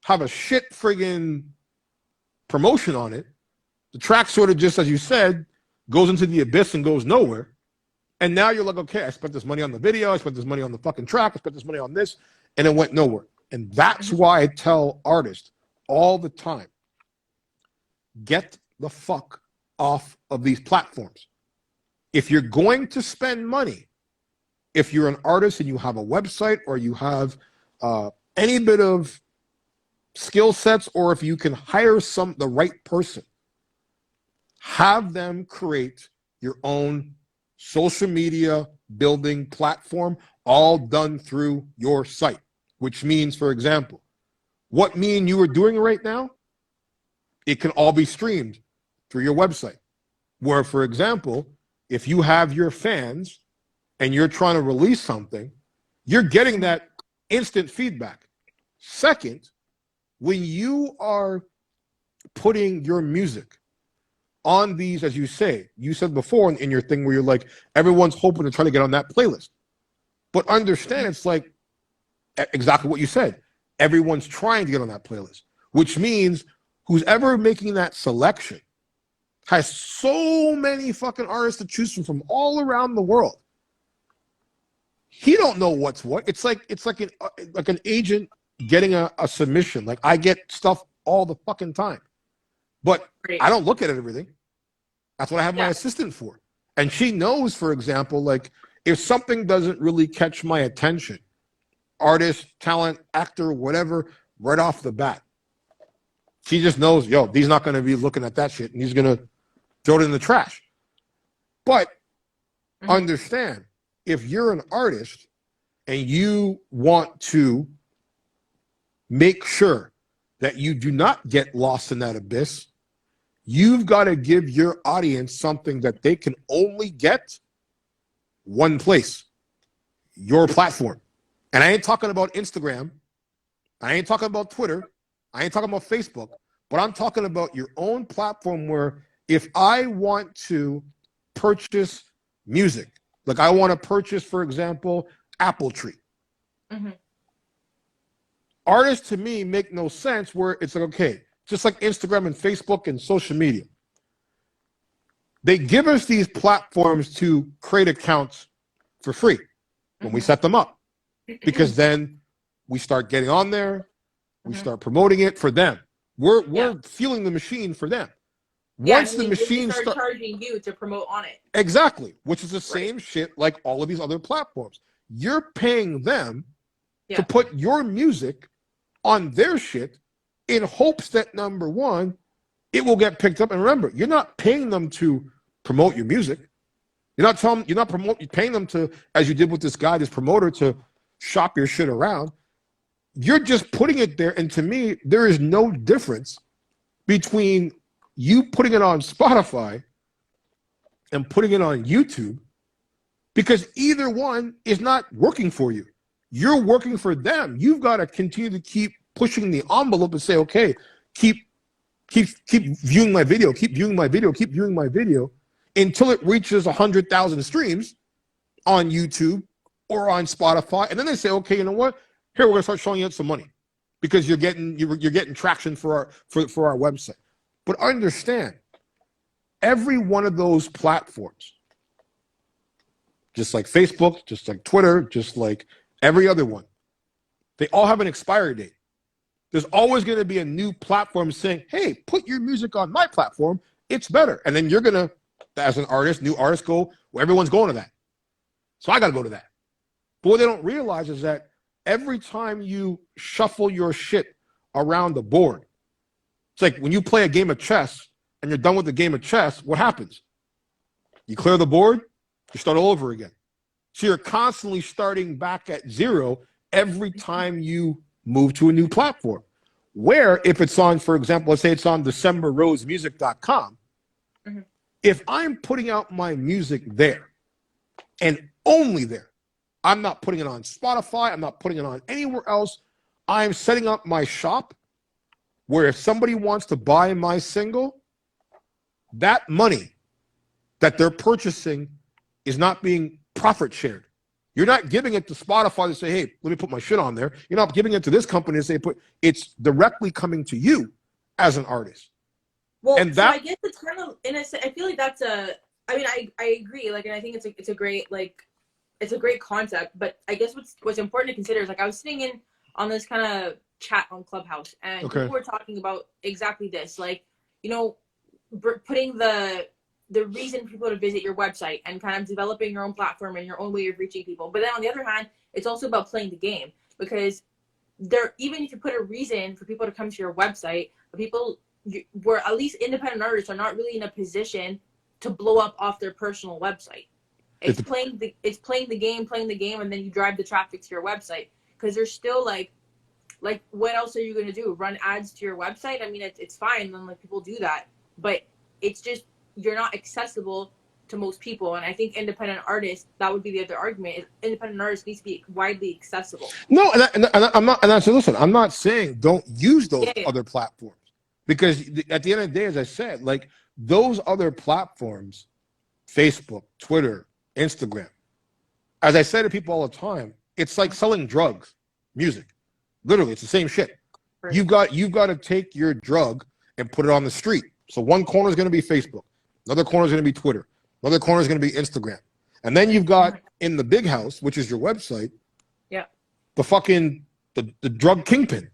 have a shit friggin' promotion on it. The track sort of just, as you said, goes into the abyss and goes nowhere. And now you're like, okay, I spent this money on the video, I spent this money on the fucking track, I spent this money on this, and it went nowhere. And that's why I tell artists all the time, get the fuck off of these platforms. If you're going to spend money, if you're an artist and you have a website or you have any bit of skill sets, or if you can hire the right person, have them create your own social media building platform, all done through your site. Which means, for example, what me and you are doing right now, it can all be streamed through your website. Where, for example, if you have your fans and you're trying to release something, you're getting that instant feedback. Second, when you are putting your music on these, as you say, you said before in your thing where you're like, everyone's hoping to try to get on that playlist. But understand, it's like exactly what you said. Everyone's trying to get on that playlist, which means who's ever making that selection has so many fucking artists to choose from all around the world. He don't know what's what. It's like an agent getting a submission. Like I get stuff all the fucking time, but I don't look at it everything. That's what I have my assistant for. And she knows, for example, like if something doesn't really catch my attention, artist, talent, actor, whatever, right off the bat, she just knows, yo, he's not going to be looking at that shit and he's going to throw it in the trash. But understand, if you're an artist and you want to make sure that you do not get lost in that abyss, you've got to give your audience something that they can only get one place, your platform. And I ain't talking about Instagram. I ain't talking about Twitter. I ain't talking about Facebook. But I'm talking about your own platform where if I want to purchase music, like I want to purchase, for example, Apple Tree. Artists to me make no sense where it's like, okay, just like Instagram and Facebook and social media. They give us these platforms to create accounts for free when we set them up. Because then we start getting on there, we start promoting it for them. We're fueling the machine for them. Once the machine starts charging you to promote on it. Exactly, which is the same shit like all of these other platforms. You're paying them to put your music on their shit in hopes that, number one, it will get picked up. And remember, you're not paying them to promote your music. You're paying them to, as you did with this guy, this promoter, to shop your shit around. You're just putting it there. And to me, there is no difference between you putting it on Spotify and putting it on YouTube, because either one is not working for you. You're working for them. You've got to continue to keep pushing the envelope and say, okay, keep viewing my video, keep viewing my video, keep viewing my video until it reaches 100,000 streams on YouTube or on Spotify. And then they say, okay, you know what? Here, we're gonna start showing you some money because you're getting traction for our website. But understand, every one of those platforms, just like Facebook, just like Twitter, just like every other one, they all have an expiry date. There's always going to be a new platform saying, hey, put your music on my platform. It's better. And then you're going to, as an artist, new artists go, well, everyone's going to that. So I got to go to that. But what they don't realize is that every time you shuffle your shit around the board, it's like when you play a game of chess and you're done with the game of chess, what happens? You clear the board, you start all over again. So you're constantly starting back at zero every time you move to a new platform. Where if it's on, for example, let's say it's on DecemberRoseMusic.com, if I'm putting out my music there and only there, I'm not putting it on Spotify, I'm not putting it on anywhere else, I'm setting up my shop where if somebody wants to buy my single, that money that they're purchasing is not being profit shared. You're not giving it to Spotify to say, hey, let me put my shit on there. You're not giving it to this company to say, it's directly coming to you as an artist. Well, and that, so I guess it's kind of, in a sense, I feel like that's I agree. Like, and I think it's a great, like, it's a great concept. But I guess what's important to consider is, like, I was sitting in on this kind of chat on Clubhouse, and people were talking about exactly this, like, you know, putting the reason for people to visit your website and kind of developing your own platform and your own way of reaching people. But then on the other hand, it's also about playing the game, because even if you put a reason for people to come to your website, where at least independent artists are not really in a position to blow up off their personal website. It's playing the game, and then you drive the traffic to your website, because there's still like what else are you going to do? Run ads to your website? I mean, it's fine, and like people do that, but it's just, you're not accessible to most people. And I think independent artists, that would be the other argument, is independent artists needs to be widely accessible. No, and I'm not. And I said, listen, I'm not saying don't use those Yeah. other platforms, because at the end of the day, as I said, like those other platforms, Facebook, Twitter, Instagram, as I say to people all the time, it's like selling drugs, music. Literally, it's the same shit. Right. You've got to take your drug and put it on the street. So one corner is going to be Facebook, another corner is going to be Twitter, another corner is going to be Instagram, and then you've got in the big house, which is your website, Yeah. the fucking the drug kingpin.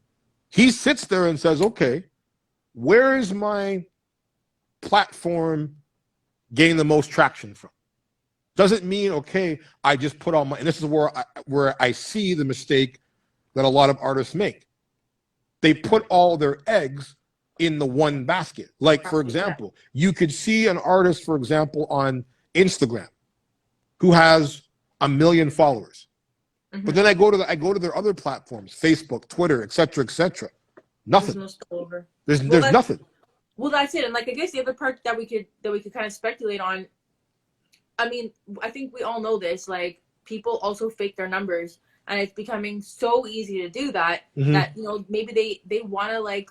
He sits there and says, okay, where is my platform getting the most traction from? Doesn't mean, okay, I just put on my, and this is where I see the mistake that a lot of artists make. They put all their eggs in the one basket. Like, for example, you could see an artist, for example, on Instagram who has 1 million followers. But then I go to their other platforms, Facebook, Twitter, etc., etc. Nothing. There's no spillover. There's nothing. Well, that's it. And like, I guess the other part that we could kind of speculate on, I mean, I think we all know this, like people also fake their numbers, and it's becoming so easy to do that, that, you know, maybe they want to like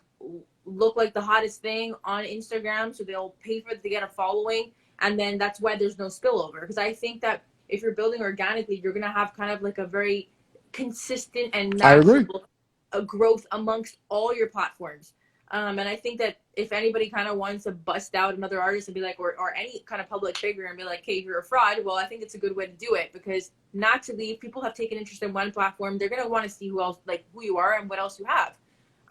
look like the hottest thing on Instagram, so they'll pay for it to get a following, and then that's why there's no spillover. Because I think that if you're building organically, you're gonna have kind of like a very consistent and natural growth amongst all your platforms. And I think that if anybody kind of wants to bust out another artist and be like, or any kind of public figure and be like, hey, you're a fraud, well, I think it's a good way to do it, because naturally, if people have taken interest in one platform, they're going to want to see who else, like who you are and what else you have.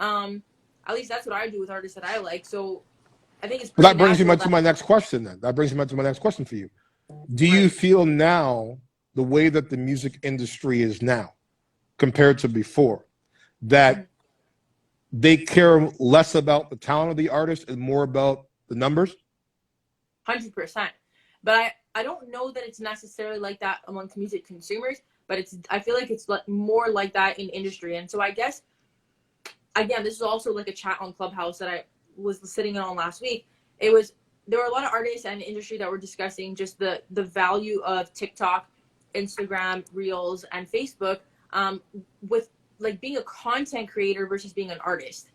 At least that's what I do with artists that I like. So I think it's pretty that brings me to my next question then. That brings me to my next question for you. Do you feel now, the way that the music industry is now compared to before, that they care less about the talent of the artist and more about the numbers? 100%. But I don't know that it's necessarily like that amongst music consumers, but I feel like it's more like that in industry. And so I guess, again, this is also like a chat on Clubhouse that I was sitting in on last week. There were a lot of artists and industry that were discussing just the value of TikTok, Instagram, Reels, and Facebook, with like being a content creator versus being an artist.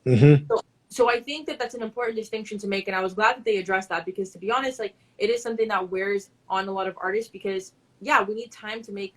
So I think that that's an important distinction to make, and I was glad that they addressed that, because to be honest, like it is something that wears on a lot of artists, because yeah, we need time to make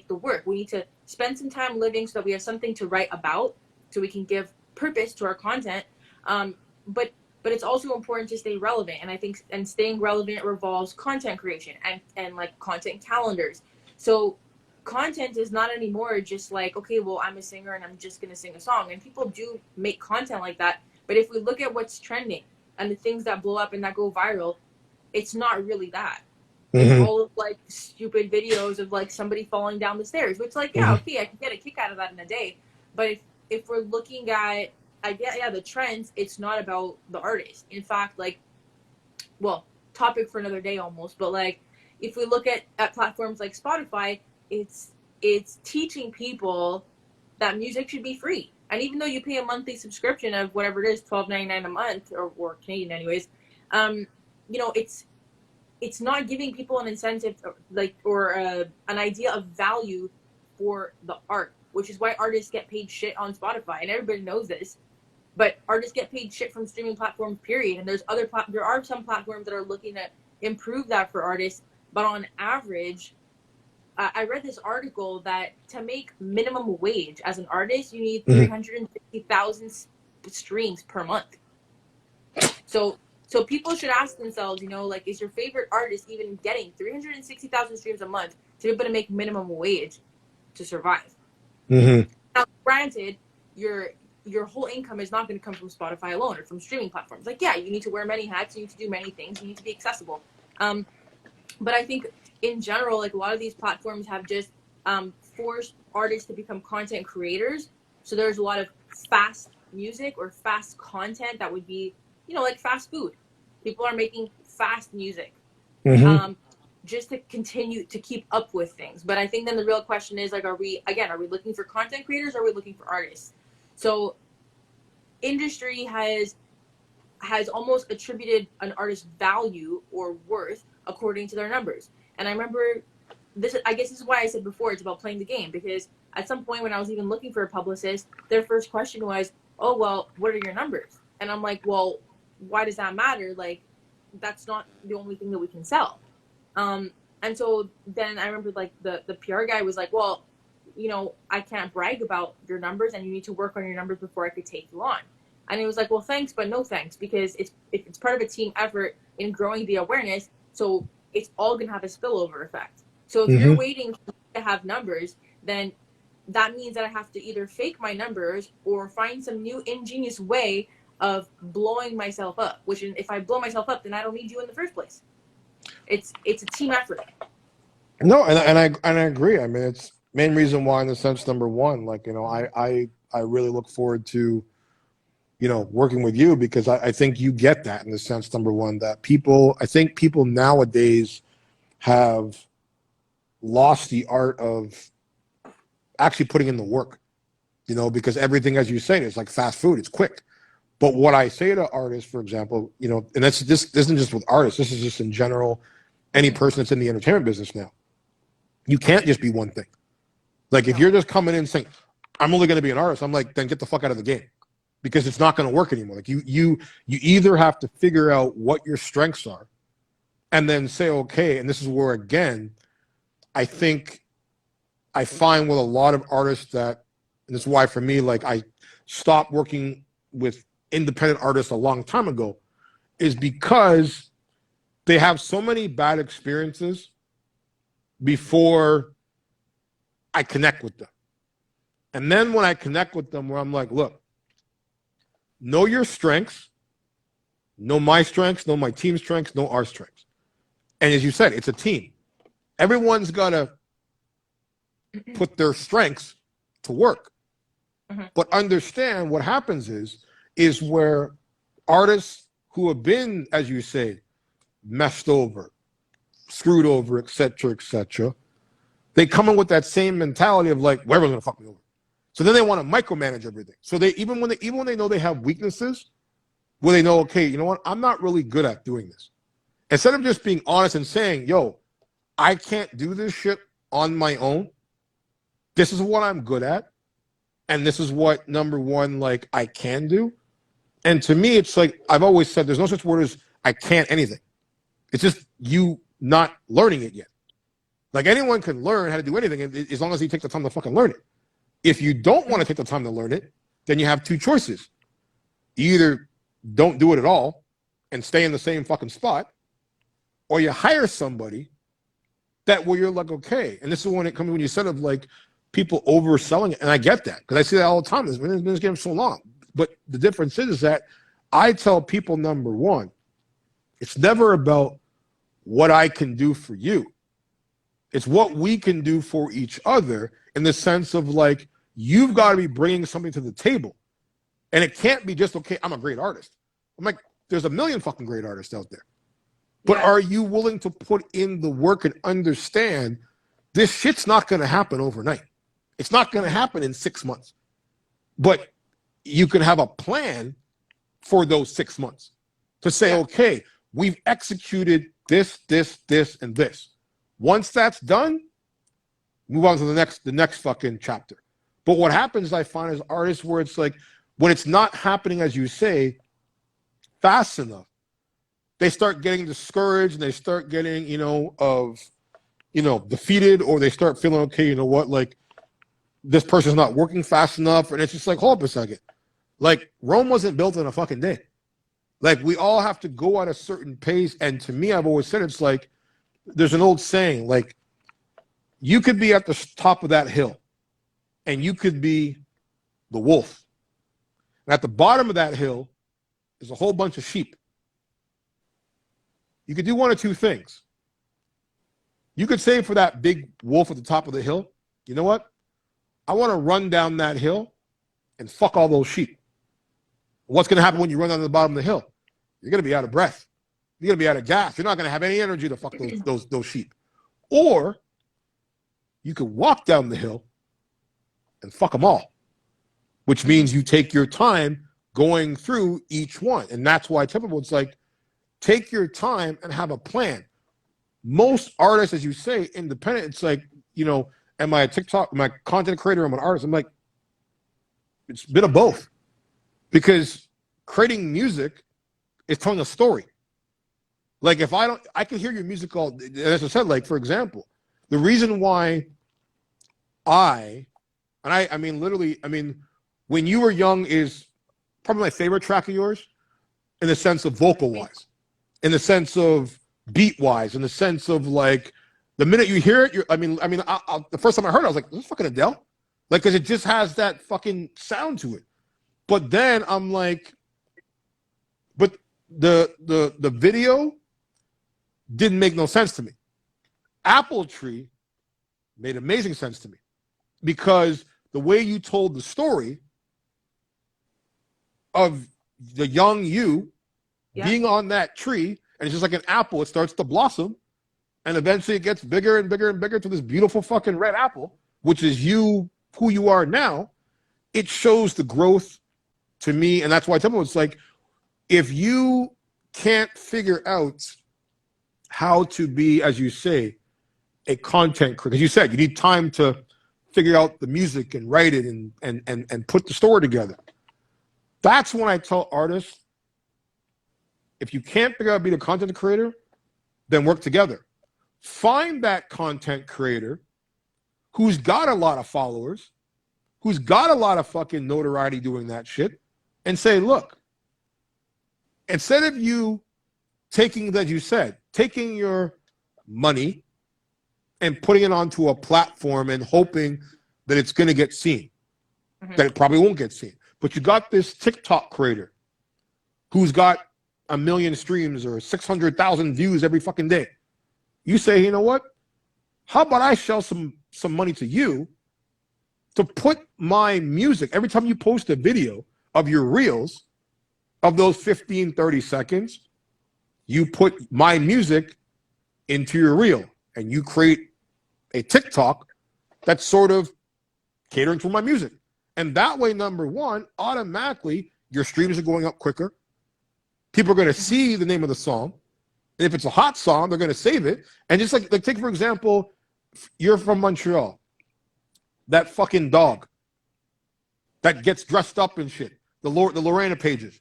the work. We need to spend some time living so that we have something to write about, so we can give purpose to our content. But it's also important to stay relevant, and I think staying relevant revolves content creation and like content calendars. So content is not anymore just like, okay, well, I'm a singer and I'm just going to sing a song. And people do make content like that. But if we look at what's trending and the things that blow up and that go viral, it's not really that. It's all of like stupid videos of like somebody falling down the stairs, which like, yeah, okay, I can get a kick out of that in a day. But if we're looking at, the trends, it's not about the artist. In fact, like, well, topic for another day almost, but like, if we look at platforms like Spotify, it's teaching people that music should be free. And even though you pay a monthly subscription of whatever it is, $12.99 a month, or Canadian anyways, you know, it's not giving people an incentive or an idea of value for the art, which is why artists get paid shit on Spotify, and everybody knows this. But artists get paid shit from streaming platforms, period. And there are some platforms that are looking to improve that for artists, but on average, I read this article that to make minimum wage as an artist, you need 350,000 streams per month. So people should ask themselves, you know, like, is your favorite artist even getting 360,000 streams a month to be able to make minimum wage to survive? Now, granted, your whole income is not going to come from Spotify alone or from streaming platforms. Like, yeah, you need to wear many hats, you need to do many things, you need to be accessible. But I think in general, like a lot of these platforms have just forced artists to become content creators. So there's a lot of fast music or fast content that would be, you know, like fast food. People are making fast music just to continue to keep up with things. But I think then the real question is, like, are we looking for content creators or are we looking for artists? So industry has almost attributed an artist's value or worth according to their numbers. And I remember this. I guess this is why I said before it's about playing the game, because at some point when I was even looking for a publicist, their first question was, "Oh well, what are your numbers?" And I'm like, "Well, why does that matter? Like, that's not the only thing that we can sell." And so then I remember like the PR guy was like, "Well, you know, I can't brag about your numbers, and you need to work on your numbers before I could take you on." And he was like, "Well, thanks, but no thanks, because it's part of a team effort in growing the awareness. So it's all gonna have a spillover effect. So if you're waiting to have numbers, then that means that I have to either fake my numbers or find some new ingenious way of blowing myself up. Which, if I blow myself up, then I don't need you in the first place. It's a team effort." No, and I agree. I mean, it's main reason why, in the sense, number one, like, you know, I really look forward to, you know, working with you, because I think you get that, in the sense, number one, that I think people nowadays have lost the art of actually putting in the work, you know, because everything, as you say, is like fast food. It's quick. But what I say to artists, for example, you know, and this isn't just with artists, this is just in general, any person that's in the entertainment business now. You can't just be one thing. Like, if you're just coming in saying, "I'm only going to be an artist," I'm like, then get the fuck out of the game, because it's not going to work anymore. Like, you either have to figure out what your strengths are, and then say, okay, and this is where, again, I think I find with a lot of artists that, and this is why for me, like, I stopped working with independent artists a long time ago, is because they have so many bad experiences before I connect with them. And then when I connect with them, where I'm like, look, know your strengths, know my strengths, know my team's strengths, know our strengths. And as you said, it's a team. Everyone's got to put their strengths to work. But understand what happens is where artists who have been, as you say, messed over, screwed over, etc., they come in with that same mentality of like, well, everyone's gonna fuck me over. So then they want to micromanage everything. So they even when they know they have weaknesses, where they know, okay, you know what, I'm not really good at doing this. Instead of just being honest and saying, yo, I can't do this shit on my own. This is what I'm good at, and this is what, number one, like, I can do. And to me, it's like I've always said, there's no such word as I can't anything. It's just you not learning it yet. Like, anyone can learn how to do anything as long as you take the time to fucking learn it. If you don't want to take the time to learn it, then you have two choices. You either don't do it at all and stay in the same fucking spot, or you hire somebody that where you're like, okay. And this is when it comes, when you said of like people overselling it, and I get that, because I see that all the time. It's been this game so long. But the difference is that I tell people, number one, it's never about what I can do for you. It's what we can do for each other, in the sense of like, you've got to be bringing something to the table. And it can't be just, okay, I'm a great artist. I'm like, there's a million fucking great artists out there. But are you willing to put in the work and understand this shit's not going to happen overnight? It's not going to happen in 6 months. But you can have a plan for those 6 months to say, okay, we've executed this, and this. Once that's done, move on to the next fucking chapter. But what happens, I find, as artists, where it's like, when it's not happening, as you say, fast enough, they start getting discouraged, and they start getting, defeated, or they start feeling, okay, you know what, like, this person's not working fast enough. And it's just like, hold up a second. Like, Rome wasn't built in a fucking day. Like, we all have to go at a certain pace. And to me, I've always said, it's like, there's an old saying, like, you could be at the top of that hill and you could be the wolf. And at the bottom of that hill is a whole bunch of sheep. You could do one of two things. You could say for that big wolf at the top of the hill, you know what? I want to run down that hill and fuck all those sheep. What's going to happen when you run down to the bottom of the hill? You're going to be out of breath. You're going to be out of gas. You're not going to have any energy to fuck those sheep. Or you could walk down the hill and fuck them all, which means you take your time going through each one. And that's why typical, it's like, take your time and have a plan. most artists, as you say, independent, it's like, am I a TikTok, am I a content creator, am I an artist? I'm like, it's a bit of both. Because creating music is telling a story. Like if I can hear your music all, as I said, like for example, the reason why I mean, literally, When You Were Young is probably my favorite track of yours in the sense of vocal wise, in the sense of beat wise, in the sense of like, the minute you hear it, the first time I heard it, I was like, this is fucking Adele. Like, cause it just has that fucking sound to it. But then I'm like, but the video didn't make no sense to me. Apple Tree made amazing sense to me because the way you told the story of the young you being on that tree, and it's just like an apple, it starts to blossom, and eventually it gets bigger and bigger and bigger to this beautiful fucking red apple, which is you, who you are now. It shows the growth to me, and that's why I tell people, it's like, if you can't figure out how to be, as you say, a content creator, because you said you need time to figure out the music and write it and put the story together. That's when I tell artists, if you can't figure out how to be the content creator, then work together. Find that content creator who's got a lot of followers, who's got a lot of fucking notoriety doing that shit, and say, look, instead of you taking, as you said, taking your money and putting it onto a platform and hoping that it's going to get seen, that it probably won't get seen. But you got this TikTok creator who's got 1 million streams or 600,000 views every fucking day. You say, you know what? How about I shell some money to you to put my music, every time you post a video of your reels, of those 15, 30 seconds, you put my music into your reel and you create a TikTok that's sort of catering to my music. And that way, number one, automatically your streams are going up quicker. People are going to see the name of the song. And if it's a hot song, they're going to save it. And just like take, for example, you're from Montreal. That fucking dog that gets dressed up and shit. The Lorena Pages.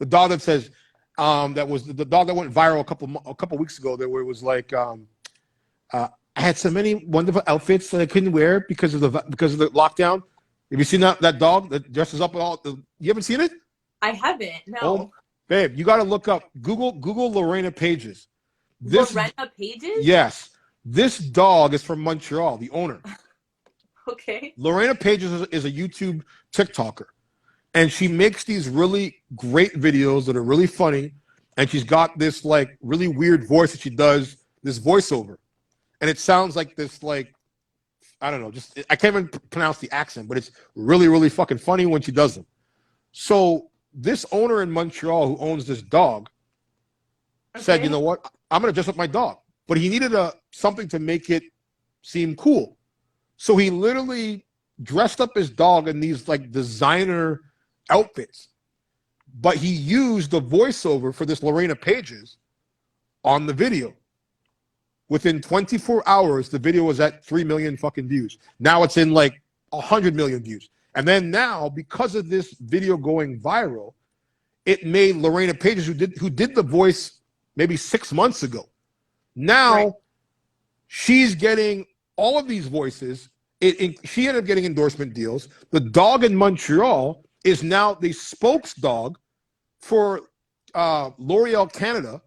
The dog that says, that was the dog that went viral a couple weeks ago, that where it was like, I had so many wonderful outfits that I couldn't wear because of the lockdown. Have you seen that dog that dresses up with all you haven't seen it? I haven't, no. Oh, babe, you got to look up, Google Lorena Pages. Lorena Pages? Yes. This dog is from Montreal, the owner. Okay. Lorena Pages is a YouTube TikToker. And she makes these really great videos that are really funny. And she's got this like really weird voice that she does, this voiceover. And it sounds like this, like, I don't know, just, I can't even pronounce the accent, but it's really, really fucking funny when she does them. So this owner in Montreal who owns this dog said, you know what, I'm going to dress up my dog. But he needed something to make it seem cool. So he literally dressed up his dog in these like designer outfits. But he used the voiceover for this Lorena Pages on the video. Within 24 hours, the video was at 3 million fucking views. Now it's in like 100 million views. And then now, because of this video going viral, it made Lorena Pages, who did the voice maybe 6 months ago. Now she's getting all of these voices. She ended up getting endorsement deals. The dog in Montreal is now the spokes dog for L'Oreal Canada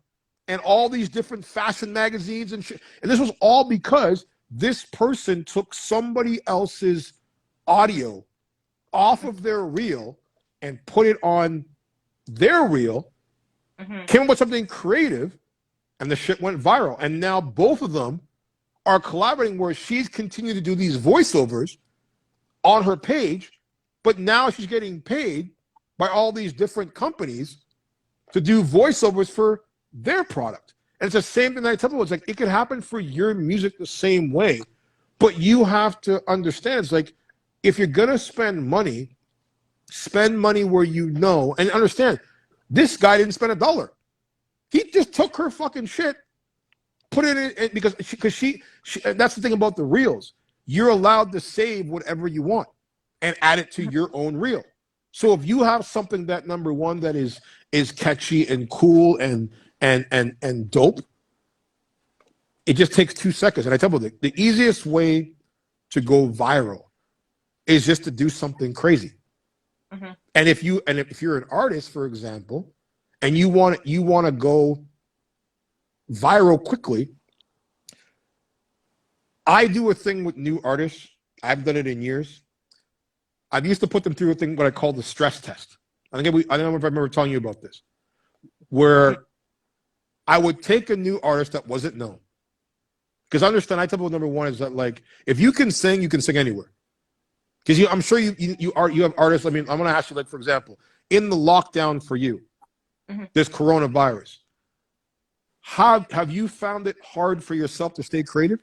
and all these different fashion magazines and shit. And this was all because this person took somebody else's audio off of their reel and put it on their reel, came up with something creative, and the shit went viral. And now both of them are collaborating where she's continued to do these voiceovers on her page, but now she's getting paid by all these different companies to do voiceovers for their product. And it's the same thing that I tell people. It's like, it could happen for your music the same way, but you have to understand, it's like, if you're going to spend money where you know, and understand, this guy didn't spend $1. He just took her fucking shit, put it in because she that's the thing about the reels. You're allowed to save whatever you want and add it to your own reel. So if you have something that number one that is catchy and cool and dope, it just takes 2 seconds. And I tell people the easiest way to go viral is just to do something crazy. Mm-hmm. And if you're an artist, for example, and you want to go viral quickly, I do a thing with new artists. I've done it in years. I've used to put them through a thing what I call the stress test. I don't know if I remember telling you about this, where I would take a new artist that wasn't known. Because understand, I tell people number one is that like if you can sing anywhere. Because I'm sure you have artists. I mean, I'm going to ask you, like, for example, in the lockdown for you, this coronavirus, have you found it hard for yourself to stay creative?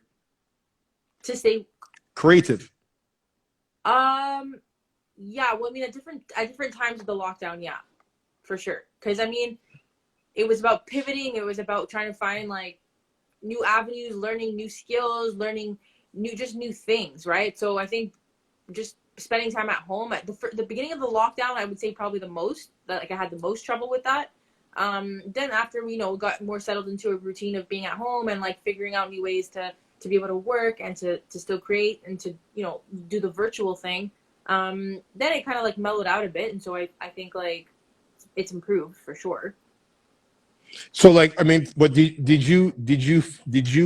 To stay creative? Yeah. Well, I mean, at different times of the lockdown, yeah, for sure. Because I mean, it was about pivoting. It was about trying to find like new avenues, learning new skills, learning new things, right? So I think just spending time at home at the beginning of the lockdown, I would say probably the most that like I had the most trouble with that. Then after we got more settled into a routine of being at home and like figuring out new ways to be able to work and to still create and to do the virtual thing, then it kind of like mellowed out a bit, and so I think like it's improved for sure. So like, I mean, but did you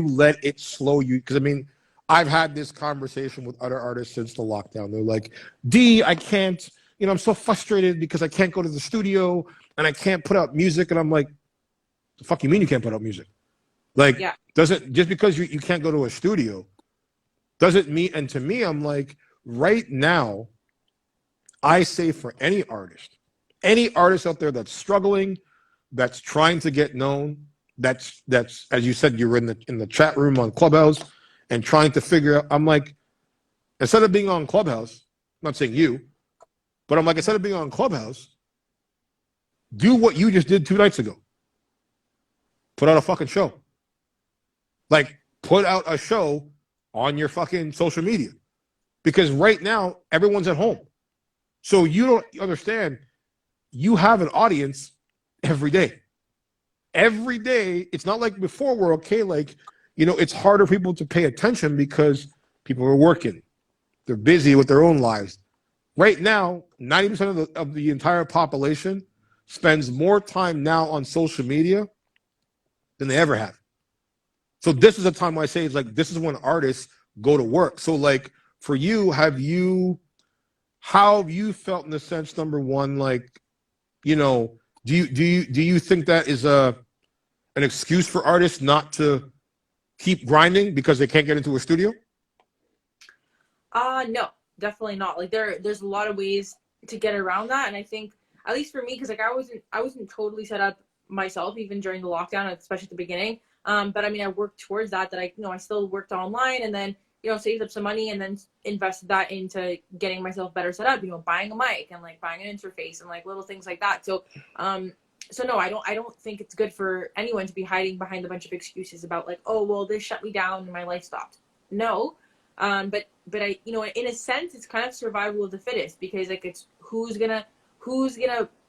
let it slow you? Because I mean, I've had this conversation with other artists since the lockdown. They're like, D, I can't, I'm so frustrated because I can't go to the studio and I can't put out music. And I'm like, the fuck you mean you can't put out music? Like, yeah. Doesn't just because you can't go to a studio doesn't mean, and to me, I'm like, right now, I say for any artist out there that's struggling, that's trying to get known, that's as you said, you're in the chat room on Clubhouse and trying to figure out, I'm like, instead of being on Clubhouse, I'm not saying you, but I'm like, instead of being on Clubhouse, do what you just did 2 nights ago. Put out a fucking show. Like, put out a show on your fucking social media. Because right now, everyone's at home. So you don't understand, you have an audience every day. Every day, it's not like before where, okay, like, it's harder for people to pay attention because people are working. They're busy with their own lives. Right now, 90% of the entire population spends more time now on social media than they ever have. So this is a time where I say it's like, this is when artists go to work. So like for you, how have you felt in the sense, number one, like, do you think that is an excuse for artists not to keep grinding because they can't get into a studio? No, definitely not. Like there's a lot of ways to get around that. And I think, at least for me, because like I wasn't totally set up myself, even during the lockdown, especially at the beginning. But I mean, I worked towards that I still worked online and then, saved up some money and then invested that into getting myself better set up, buying a mic and like buying an interface and like little things like that. So, so no, I don't think it's good for anyone to be hiding behind a bunch of excuses about like, oh, well, this shut me down and my life stopped. No. But I, in a sense, it's kind of survival of the fittest, because like it's who's gonna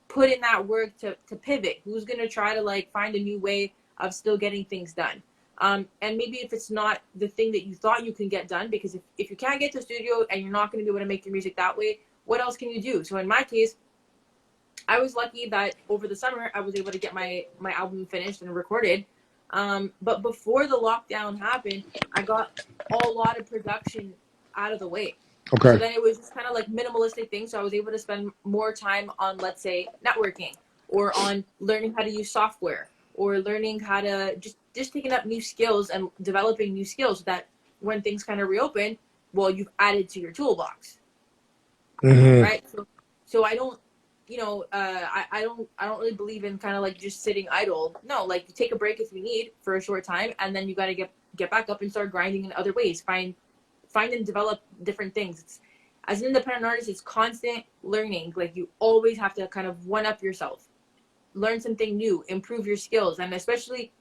put in that work to pivot, who's gonna try to like find a new way of still getting things done. And maybe if it's not the thing that you thought you can get done, because if you can't get to the studio and you're not going to be able to make your music that way, what else can you do? So in my case, I was lucky that over the summer I was able to get my album finished and recorded. But before the lockdown happened, I got a lot of production out of the way. Okay. So then it was just kind of like minimalistic things. So I was able to spend more time on, let's say, networking, or on learning how to use software, or learning how to just taking up new skills and developing new skills, so that when things kind of reopen, well, you've added to your toolbox. Mm-hmm. Right? So I don't, I don't really believe in kind of like just sitting idle. No, like you take a break if you need for a short time, and then you got to get back up and start grinding in other ways. Find and develop different things. As an independent artist, it's constant learning. Like you always have to kind of one up yourself, learn something new, improve your skills. And especially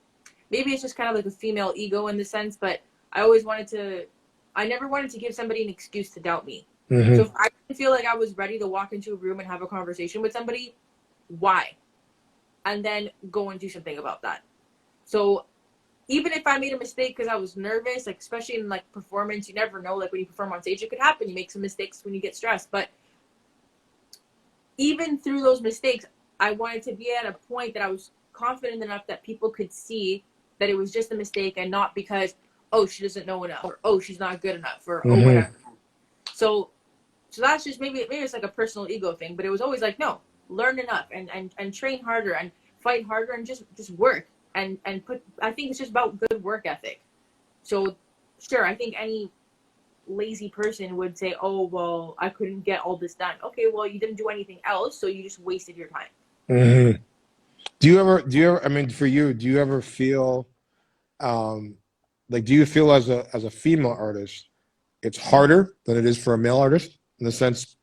maybe it's just kind of like a female ego in the sense, but I never wanted to give somebody an excuse to doubt me. So if I didn't feel like I was ready to walk into a room and have a conversation with somebody, why? And then go and do something about that. So even if I made a mistake because I was nervous, like especially in like performance, you never know. Like when you perform on stage, it could happen. You make some mistakes when you get stressed. But even through those mistakes, I wanted to be at a point that I was confident enough that people could see that it was just a mistake and not because, oh, she doesn't know enough, or oh, she's not good enough, or oh, whatever. So that's just maybe it's like a personal ego thing, but it was always like, no, learn enough and train harder and fight harder and just work and put. I think it's just about good work ethic. So sure, I think any lazy person would say, oh, well, I couldn't get all this done. Okay, well, you didn't do anything else, so you just wasted your time. Do you ever, I mean, for you, do you ever feel, like, do you feel as a female artist, it's harder than it is for a male artist in the sense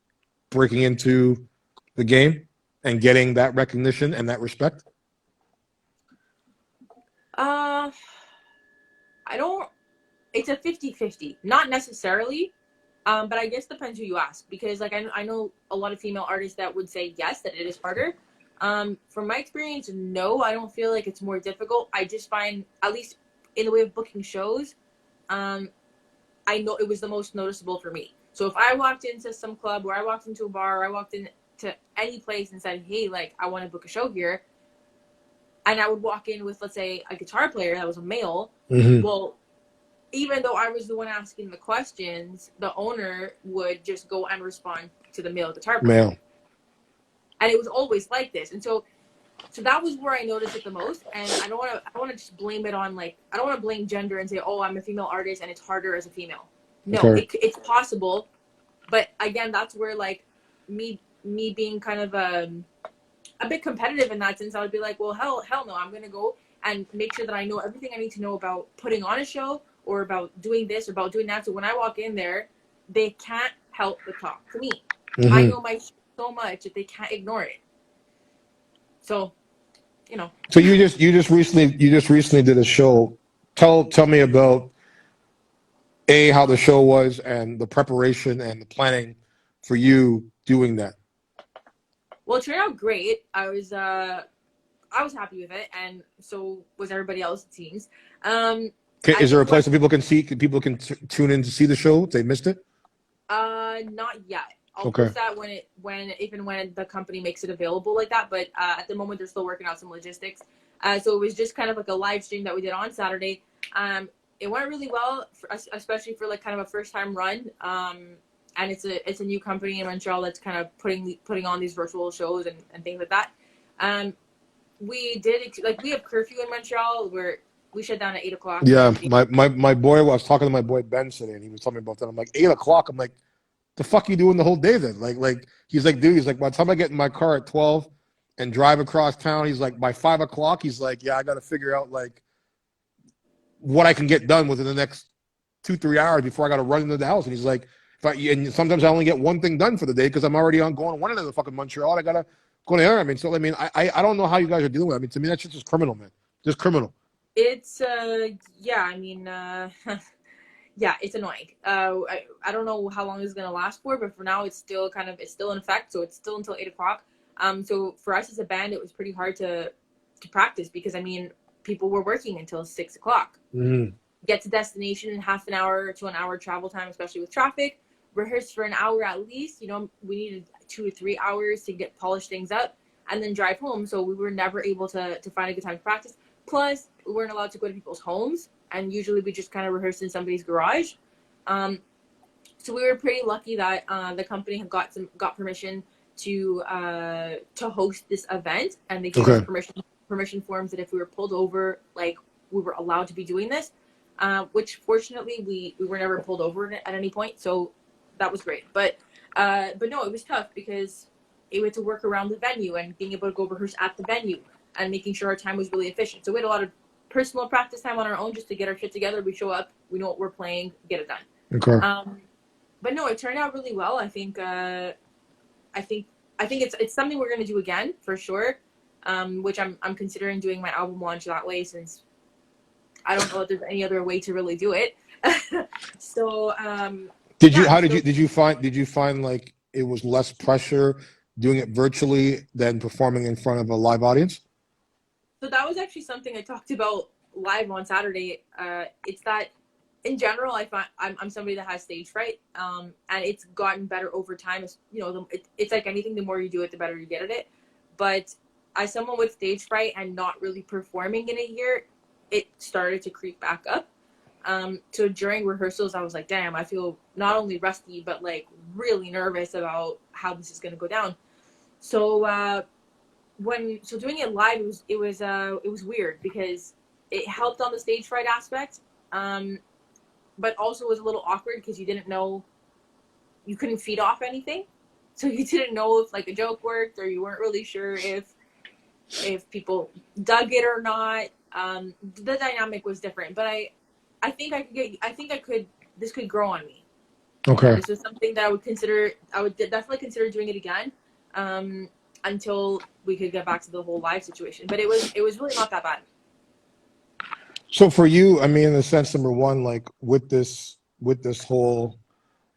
breaking into the game and getting that recognition and that respect? I don't, it's a 50-50, not necessarily. But I guess depends who you ask, because like I know a lot of female artists that would say yes, that it is harder. From my experience, no, I don't feel like it's more difficult. I just find, at least in the way of booking shows, I know it was the most noticeable for me. So if I walked into some club, or I walked into a bar, or I walked into any place and said, hey, like I want to book a show here, and I would walk in with, let's say, a guitar player that was a male, well, even though I was the one asking the questions, the owner would just go and respond to the male guitar player. Male. And it was always like this. And so that was where I noticed it the most. And I don't want to just blame it on, like, I don't want to blame gender and say, oh, I'm a female artist and it's harder as a female. No, okay. It's possible. But again, that's where, like, me being kind of a bit competitive in that sense, I would be like, well, hell no, I'm going to go and make sure that I know everything I need to know about putting on a show, or about doing this, or about doing that. So when I walk in there, they can't help but talk to me. I know my so much that they can't ignore it. So, you know. So you just recently did a show. Tell me about how the show was and the preparation and the planning for you doing that. Well, it turned out great. I was happy with it, and so was everybody else, it seems. Is there a place that people can tune in to see the show if they missed it? Not yet. I'll post that when the company makes it available like that. But at the moment, they're still working out some logistics. So it was just kind of like a live stream that we did on Saturday. It went really well, especially for like kind of a first time run. And it's a new company in Montreal that's kind of putting on these virtual shows and things like that. We have curfew in Montreal where we shut down at 8 o'clock. Yeah, my boy, I was talking to my boy Ben today, and he was telling me about that. I'm like, 8 o'clock. I'm like, the fuck you doing the whole day then? Like he's like, dude, he's like, by the time I get in my car at 12 and drive across town, he's like, by 5 o'clock, he's like, yeah, I got to figure out like what I can get done within the next 2-3 hours before I got to run into the house. And he's like, and sometimes I only get one thing done for the day because I'm already on going one into the fucking Montreal. I gotta go there. I mean, so I mean, I don't know how you guys are dealing with it. I mean, to me, that's just criminal, man. Just criminal. It's yeah, I mean, yeah, it's annoying. I don't know how long this is gonna last for, but for now it's still in effect, so it's still until 8 o'clock. So for us as a band, it was pretty hard to practice because I mean, people were working until 6 o'clock. Get to destination in half an hour to an hour travel time, especially with traffic. Rehearse for an hour at least. You know, we needed 2 or 3 hours to polish things up, and then drive home. So we were never able to find a good time to practice. Plus, we weren't allowed to go to people's homes, and usually we just kind of rehearsed in somebody's garage. So we were pretty lucky that the company had got permission to host this event, and they gave us permission forms that if we were pulled over, like we were allowed to be doing this. Which fortunately we were never pulled over at any point, so that was great. But no, it was tough because we had to work around the venue and being able to go rehearse at the venue and making sure our time was really efficient. So we had a lot of personal practice time on our own just to get our shit together. We show up, we know what we're playing, get it done. Okay. But no, it turned out really well. I think it's something we're gonna do again for sure. Which I'm considering doing my album launch that way, since I don't know if there's any other way to really do it. So Did you? yeah, How so did you find like it was less pressure doing it virtually than performing in front of a live audience? so that was actually something I talked about live on Saturday. It's that in general, I find I'm somebody that has stage fright, and it's gotten better over time. It's, you know, it's like anything. The more you do it, the better you get at it. But as someone with stage fright and not really performing in a year, it started to creep back up. So during rehearsals, I was like, damn, I feel not only rusty, but like really nervous about how this is going to go down. So doing it live, it was weird because it helped on the stage fright aspect, but also was a little awkward because you didn't know, you couldn't feed off anything, so you didn't know if like a joke worked, or you weren't really sure if people dug it or not. The dynamic was different, but I think I could, this could grow on me. Okay. This was something that I would definitely consider doing it again, until we could get back to the whole live situation. But it was really not that bad. So for you, I mean, in the sense, number one, like with this whole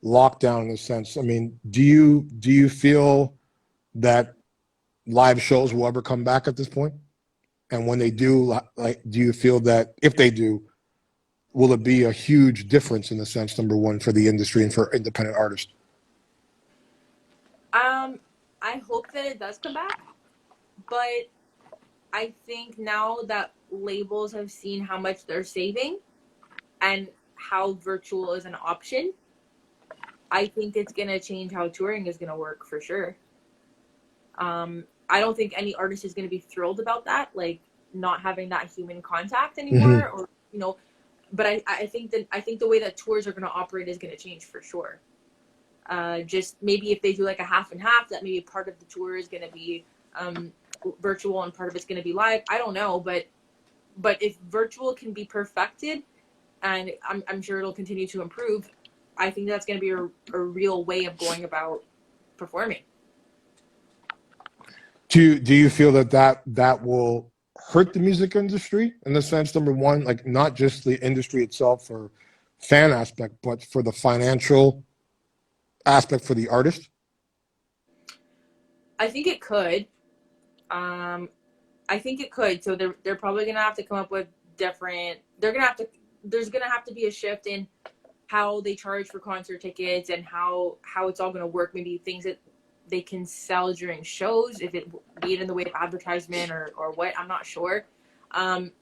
lockdown, in a sense, I mean, do you feel that live shows will ever come back at this point? And when they do, like, do you feel that if they do, will it be a huge difference in the sense, number one, for the industry and for independent artists? I hope that it does come back, but I think now that labels have seen how much they're saving and how virtual is an option, I think it's gonna change how touring is gonna work for sure. I don't think any artist is gonna be thrilled about that, like not having that human contact anymore, or you know. But I think the way that tours are gonna operate is gonna change for sure. Just maybe if they do like a half and half, that maybe part of the tour is gonna be virtual and part of it's gonna be live. I don't know, but if virtual can be perfected, and I'm sure it'll continue to improve, I think that's going to be a real way of going about performing. Do you feel that that will hurt the music industry in the sense, number one, like not just the industry itself or fan aspect, but for the financial aspect for the artist? I think it could. I think it could. So they're probably going to have to come up with different. They're going to have to. There's going to have to be a shift in how they charge for concert tickets and how it's all going to work. Maybe things that they can sell during shows, if it be it in the way of advertisement or what, I'm not sure. But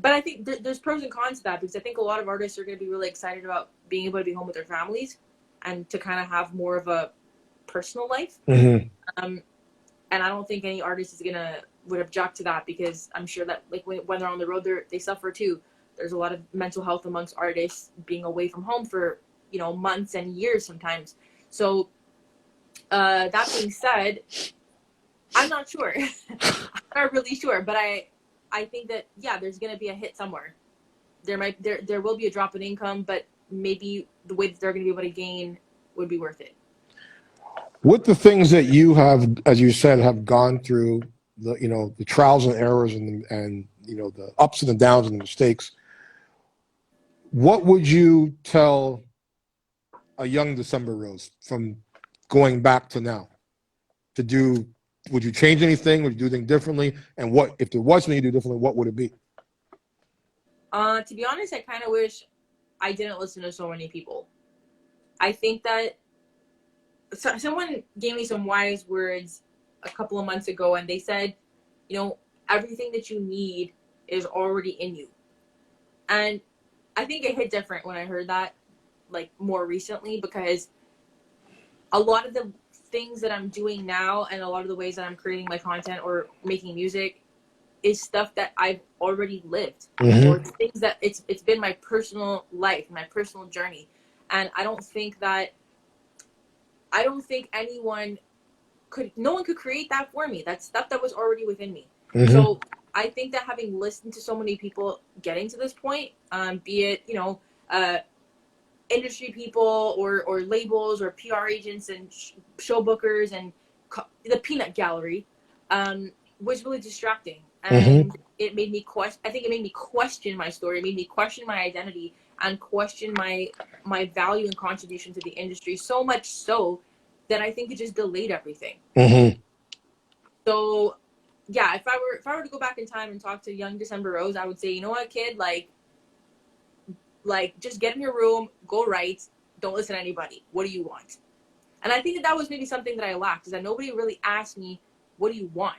I think there's pros and cons to that, because I think a lot of artists are going to be really excited about being able to be home with their families and to kind of have more of a personal life. And I don't think any artist would object to that, because I'm sure that like when they're on the road, they suffer too. There's a lot of mental health amongst artists being away from home for, you know, months and years sometimes. So that being said, I'm not sure. I'm not really sure, but I think that, yeah, there's going to be a hit somewhere. There will be a drop in income, but maybe the way that they're going to be able to gain would be worth it. With the things that you have, as you said, have gone through, the trials and errors and the ups and the downs and the mistakes, what would you tell a young December Rose from going back to now to do? Would you change anything? Would you do things differently? And what, if there was something you do differently, what would it be? To be honest, I kind of wish I didn't listen to so many people. I think that someone gave me some wise words a couple of months ago, and they said, everything that you need is already in you. And I think it hit different when I heard that, like, more recently, because a lot of the things that I'm doing now and a lot of the ways that I'm creating my content or making music is stuff that I've already lived, or things that it's been my personal life, my personal journey. And I don't think no one could create that for me. That's stuff that was already within me. So I think that having listened to so many people getting to this point, be it, industry people or labels or PR agents and show bookers and the peanut gallery, was really distracting. and it made me question. I think it made me question my story. It made me question my identity and question my value and contribution to the industry. So much so that I think it just delayed everything. So, yeah, if I were to go back in time and talk to young December Rose, I would say, you know what, kid, like just get in your room, go write, don't listen to anybody. What do you want? And I think that was maybe something that I lacked, is that nobody really asked me, what do you want?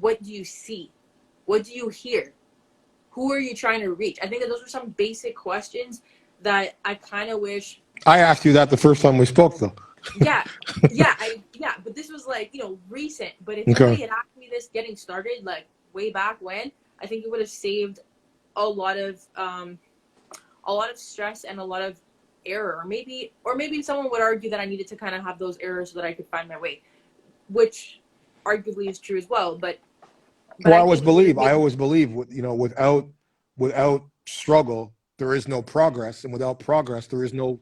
What do you see? What do you hear? Who are you trying to reach? I think that those were some basic questions that I kind of wish. I asked you that the first time we spoke, though. Yeah, but this was like, recent. But if somebody had asked me this getting started, like way back when, I think it would have saved a lot of stress and a lot of error. Or maybe someone would argue that I needed to kind of have those errors so that I could find my way, which arguably is true as well. But well, I always believe, without struggle, there is no progress, and without progress, there is no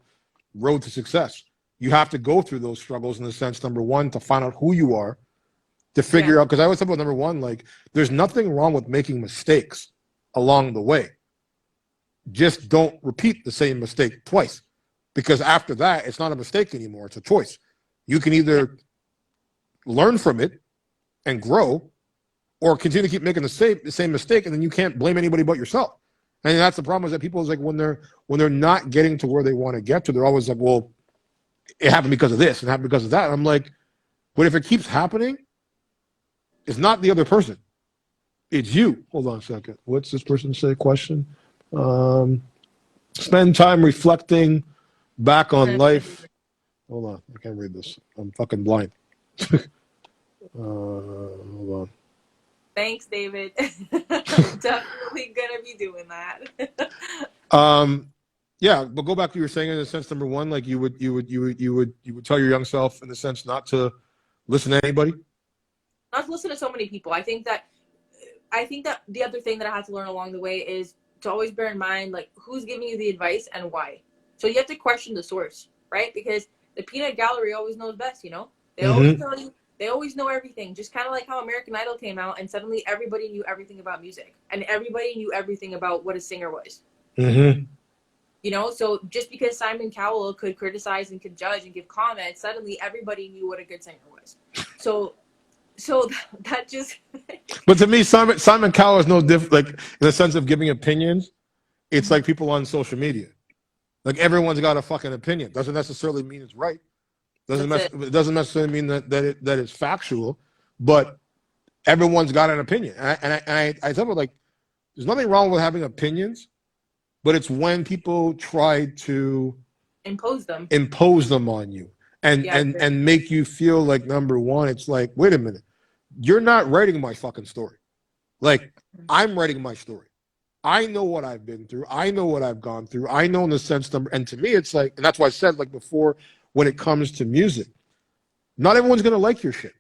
road to success. You have to go through those struggles in the sense, number one, to find out who you are, to figure out, because I always talk about number one, like, there's nothing wrong with making mistakes along the way. Just don't repeat the same mistake twice, because after that, it's not a mistake anymore. It's a choice. You can either learn from it and grow, or continue to keep making the same mistake, and then you can't blame anybody but yourself. And that's the problem, is that people is like, when they're not getting to where they want to get to, they're always like, well, it happened because of this, and happened because of that. And I'm like, but if it keeps happening, it's not the other person. It's you. Hold on a second. What's this person say? Question? Spend time reflecting back on life. Hold on. I can't read this. I'm fucking blind. Hold on. Thanks, David. Definitely gonna be doing that. Yeah, but go back to what you were saying in the sense, number one, like you would tell your young self in the sense not to listen to anybody. Not to listen to so many people. I think that the other thing that I had to learn along the way is to always bear in mind, like, who's giving you the advice and why. So you have to question the source, right? Because the peanut gallery always knows best, They always tell you, they always know everything. Just kind of like how American Idol came out and suddenly everybody knew everything about music. And everybody knew everything about what a singer was. So just because Simon Cowell could criticize and could judge and give comments, suddenly everybody knew what a good singer was. So that just. But to me, Simon Cowell is no different. Like, in the sense of giving opinions, it's like people on social media. Like, everyone's got a fucking opinion. Doesn't necessarily mean it's right. It doesn't necessarily mean that it's factual, but everyone's got an opinion. And I tell them, like, there's nothing wrong with having opinions, but it's when people try to impose them on you and make you feel like, number one, it's like, wait a minute, you're not writing my fucking story. Like, I'm writing my story. I know what I've been through. I know what I've gone through. I know in the sense, and to me, it's like, and that's why I said, like, before, when it comes to music, not everyone's gonna like your shit.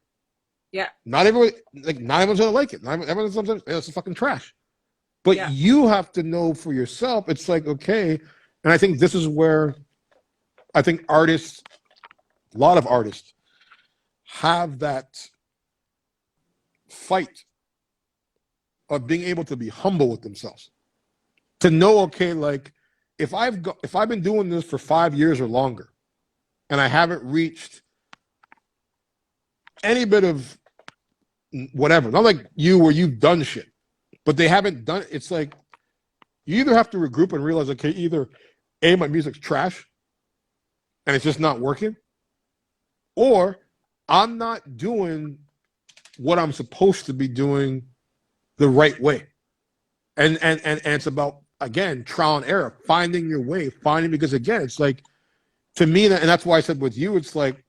Yeah. Not everyone's gonna like it. Not everyone's sometimes it's fucking trash. But you have to know for yourself. It's like, okay, and I think this is where I think artists, a lot of artists, have that fight of being able to be humble with themselves, to know, okay, like, if I've been doing this for 5 years or longer, and I haven't reached any bit of whatever, not like you where you've done shit, but they haven't done it. It's like, you either have to regroup and realize, okay, either A, my music's trash and it's just not working, or I'm not doing what I'm supposed to be doing the right way. And it's about, again, trial and error, finding your way, because again, it's like, to me, and that's why I said with you, it's like,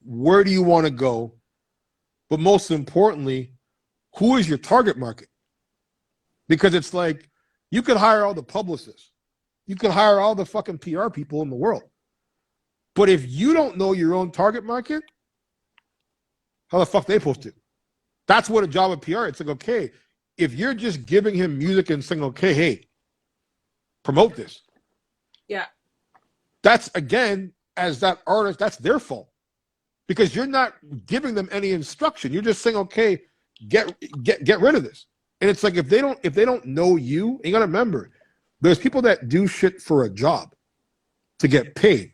where do you want to go? But most importantly, who is your target market? Because it's like, you could hire all the publicists. You could hire all the fucking PR people in the world. But if you don't know your own target market, how the fuck they supposed to? That's what a job of PR, it's like, okay, if you're just giving him music and saying, okay, hey, promote this. Yeah. That's, again, as that artist, that's their fault. Because you're not giving them any instruction. You're just saying, okay, get rid of this. And it's like if they don't know you gotta remember, there's people that do shit for a job to get paid.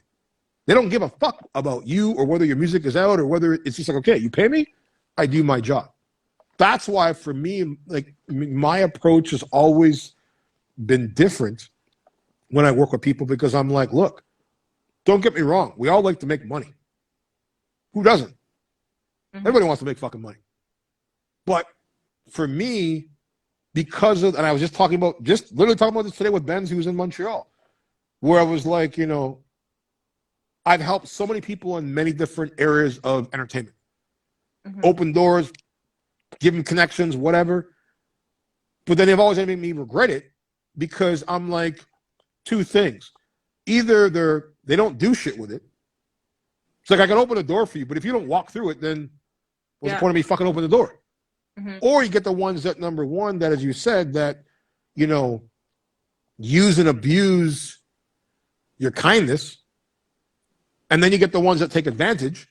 They don't give a fuck about you or whether your music is out or whether it's just like, okay, you pay me, I do my job. That's why for me, like my approach has always been different when I work with people, because I'm like, look, don't get me wrong, we all like to make money. Who doesn't? Everybody wants to make fucking money. But for me, because of, and I was just literally talking about this today with Benz, who's in Montreal, where I was like, I've helped so many people in many different areas of entertainment. Open doors, give them connections, whatever. But then they've always made me regret it, because I'm like, two things. Either they don't do shit with it. It's like I can open a door for you, but if you don't walk through it, then what's the point of me fucking opening the door? Or you get the ones that, number one, that, as you said, that, use and abuse your kindness. And then you get the ones that take advantage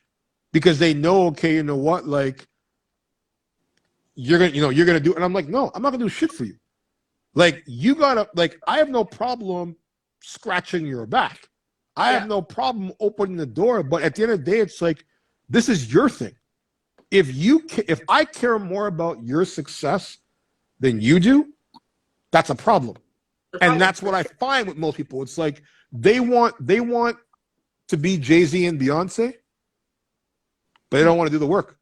because they know, okay, you know what, like, you're gonna do it. And I'm like, no, I'm not gonna do shit for you. Like, you gotta, like, I have no problem scratching your back. I have no problem opening the door. But at the end of the day, it's like, this is your thing. If I care more about your success than you do, that's a problem. And that's what I find with most people. It's like they want to be Jay-Z and Beyonce, but they don't want to do the work.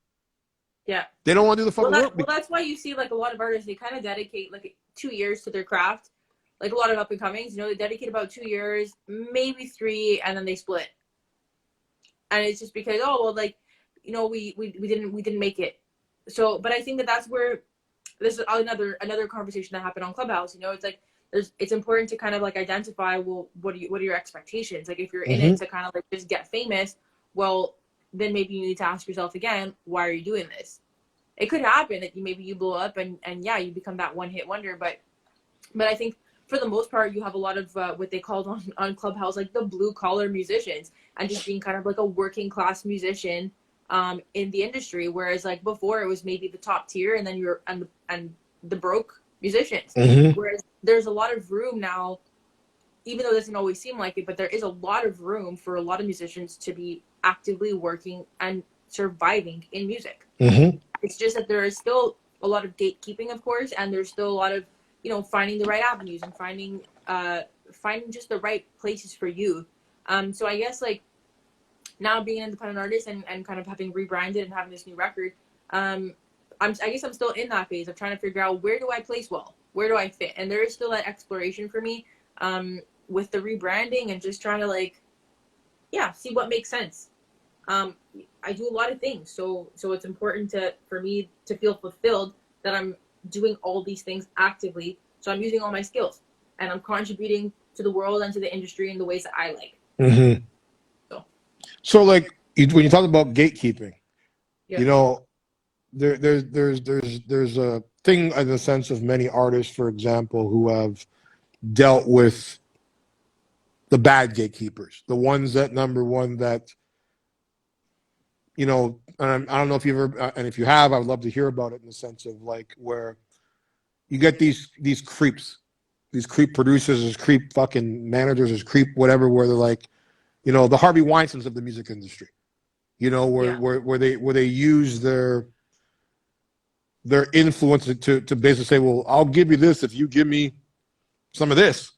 Yeah. They don't want to do the fucking work. Well, that's why you see, like, a lot of artists, they kind of dedicate, like, 2 years to their craft. Like, a lot of up-and-comings, they dedicate about 2 years, maybe 3, and then they split. And it's just because, like, we didn't make it. So, but I think that's where this is another conversation that happened on Clubhouse. It's like it's important to kind of like identify, well, what are your expectations? Like, if you're in it to kind of like just get famous, well, then maybe you need to ask yourself again, why are you doing this? It could happen that maybe you blow up and you become that one-hit wonder, but I think for the most part, you have a lot of what they called on Clubhouse, like the blue-collar musicians, and just being kind of like a working-class musician in the industry, whereas like before it was maybe the top tier and then you're and the broke musicians. Whereas there's a lot of room now, even though it doesn't always seem like it, but there is a lot of room for a lot of musicians to be actively working and surviving in music. It's just that there is still a lot of gatekeeping, of course, and there's still a lot of finding the right avenues and finding just the right places for you. So I guess like now being an independent artist and kind of having rebranded and having this new record, I guess I'm still in that phase of trying to figure out, where do I place well? Where do I fit? And there is still that exploration for me with the rebranding and just trying to see what makes sense. I do a lot of things, so it's important for me to feel fulfilled that I'm doing all these things actively. So I'm using all my skills and I'm contributing to the world and to the industry in the ways that I like. So like when you talk about gatekeeping, there's a thing in the sense of many artists, for example, who have dealt with the bad gatekeepers, the ones that, number one, that and I don't know if you've ever, and if you have, I would love to hear about it, in the sense of like where you get these creeps, these creep producers, these creep fucking managers, these creep whatever, where they're like, the Harvey Weinsteins of the music industry, where they use their influence to basically say, well, I'll give you this if you give me some of this.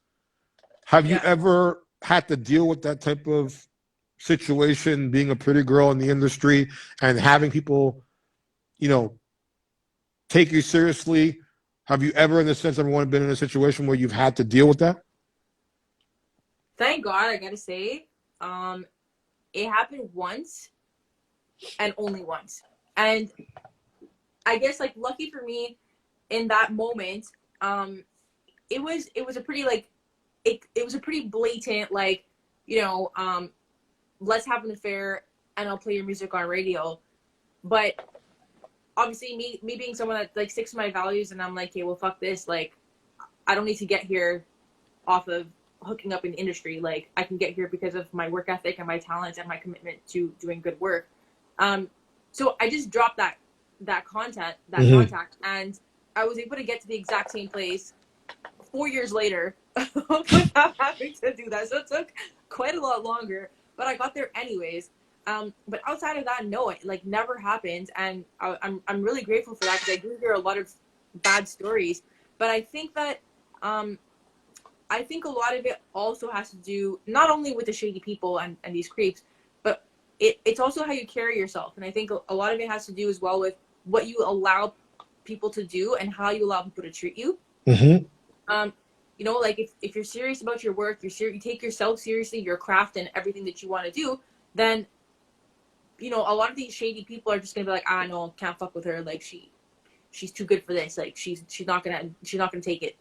Have you ever had to deal with that type of situation, being a pretty girl in the industry and having people, take you seriously? Have you ever, in the sense, everyone been in a situation where you've had to deal with that? Thank God, I gotta say, it happened once and only once. And I guess like lucky for me in that moment, it was a pretty like it was a pretty blatant like, let's have an affair and I'll play your music on radio. But obviously me being someone that like sticks to my values, and I'm like, hey, well, fuck this. Like, I don't need to get here off of hooking up in the industry. Like, I can get here because of my work ethic and my talent and my commitment to doing good work. So I just dropped that that contact, and I was able to get to the exact same place 4 years later without having to do that. So it took quite a lot longer, but I got there anyways. But outside of that, no, it like never happened, and I'm really grateful for that, because I do hear a lot of bad stories. But I think that I think a lot of it also has to do not only with the shady people and these creeps, but it's also how you carry yourself. And I think a lot of it has to do as well with what you allow people to do and how you allow people to treat you. You know, like if you're serious about your work, you take yourself seriously, your craft and everything that you want to do, then, you know, a lot of these shady people are just gonna be like, ah, no, can't fuck with her. Like she's too good for this. Like she's not gonna take it.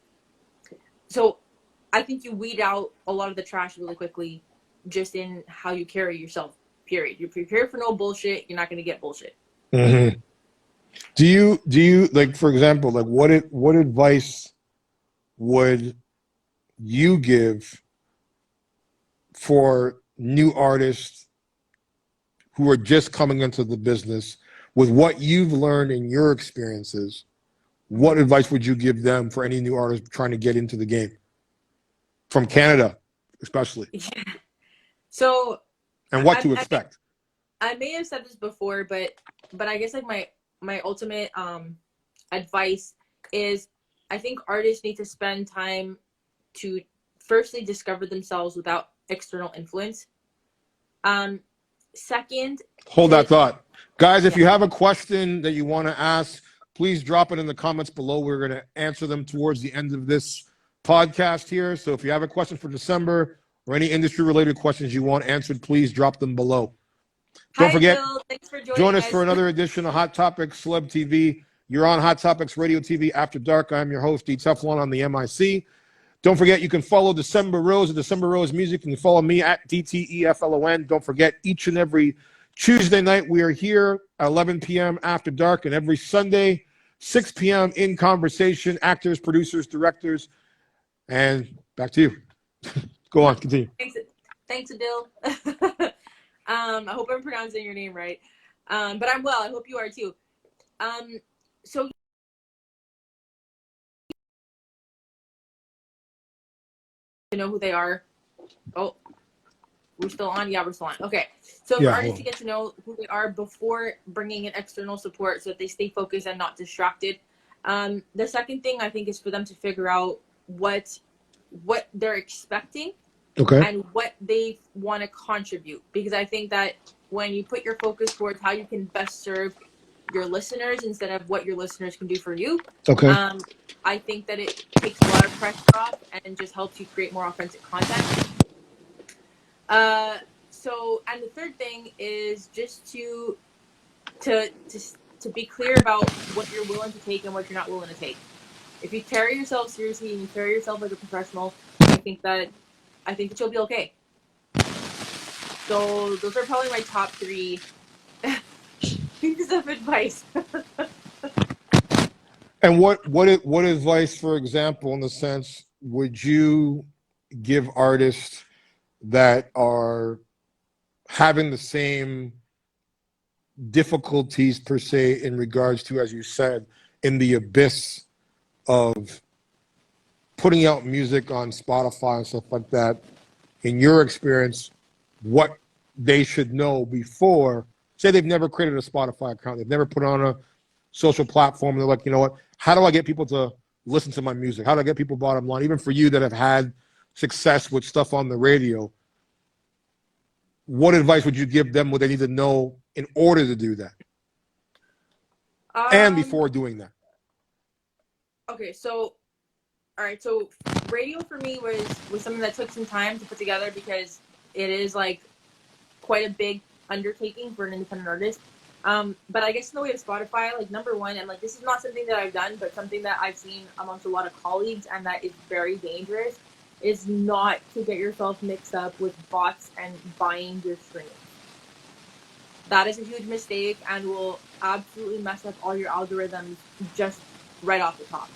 So I think you weed out a lot of the trash really quickly, just in how you carry yourself. Period. You're prepared for no bullshit. You're not gonna get bullshit. Do you like, for example, like what advice would you give for new artists who are just coming into the business with what you've learned in your experiences? What advice would you give them for any new artist trying to get into the game from Canada, especially? Yeah. So, and what to expect? I may have said this before, but I guess like my ultimate advice is, I think artists need to spend time to firstly discover themselves without external influence. Second, hold that thought, guys. If you have a question that you want to ask, please drop it in the comments below. We're going to answer them towards the end of this podcast here. So if you have a question for December or any industry related questions you want answered, please drop them below. Don't forget, Bill. Thanks for joining join us for another edition of Hot Topics Celeb TV. You're on Hot Topics Radio TV After Dark. I'm your host, DTEFLON on the MIC. Don't forget, you can follow December Rose at December Rose Music. You can follow me at DTEFLON. Don't forget, each and every Tuesday night, we are here at 11 p.m. After Dark, and every Sunday, 6 p.m. in conversation, actors, producers, directors. And back to you. Go on, continue. Thanks, Adil. I hope I'm pronouncing your name right. But I'm well. I hope you are too. So to know who they are. Oh, we're still on? Yeah, we're still on. Okay. So for artists to get to know who they are before bringing in external support so that they stay focused and not distracted. The second thing I think is for them to figure out what they're expecting, and what they want to contribute. Because I think that when you put your focus towards how you can best serve your listeners instead of what your listeners can do for you, I think that it takes a lot of pressure off and just helps you create more authentic content. So, and the third thing is just to be clear about what you're willing to take and what you're not willing to take. If you carry yourself seriously and you carry yourself like a professional, I think that you'll be okay. So those are probably my top 3 pieces of advice. And what advice, for example, in the sense, would you give artists that are having the same difficulties per se in regards to, as you said, in the abyss of putting out music on Spotify and stuff like that, in your experience, what they should know before, say they've never created a Spotify account, they've never put on a social platform, and they're like, you know what, how do I get people to listen to my music? How do I get people bottom line? Even for you that have had success with stuff on the radio, what advice would you give them what they need to know in order to do that? And before doing that? Okay, so all right, so radio for me was something that took some time to put together because it is like quite a big undertaking for an independent artist. But I guess in the way of Spotify, like number one, and like this is not something that I've done, but something that I've seen amongst a lot of colleagues and that is very dangerous, is not to get yourself mixed up with bots and buying your streams. That is a huge mistake and will absolutely mess up all your algorithms just right off the top.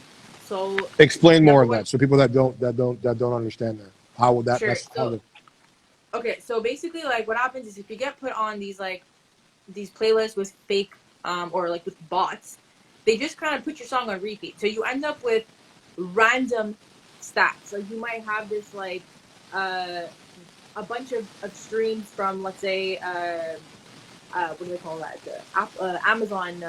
So explain more of that, so people that don't understand that. How would that? Sure. That's okay, so basically, like what happens is if you get put on these playlists with fake or like with bots, they just kind of put your song on repeat. So you end up with random stats. Like you might have this like a bunch of streams from, let's say, what do they call that? Amazon.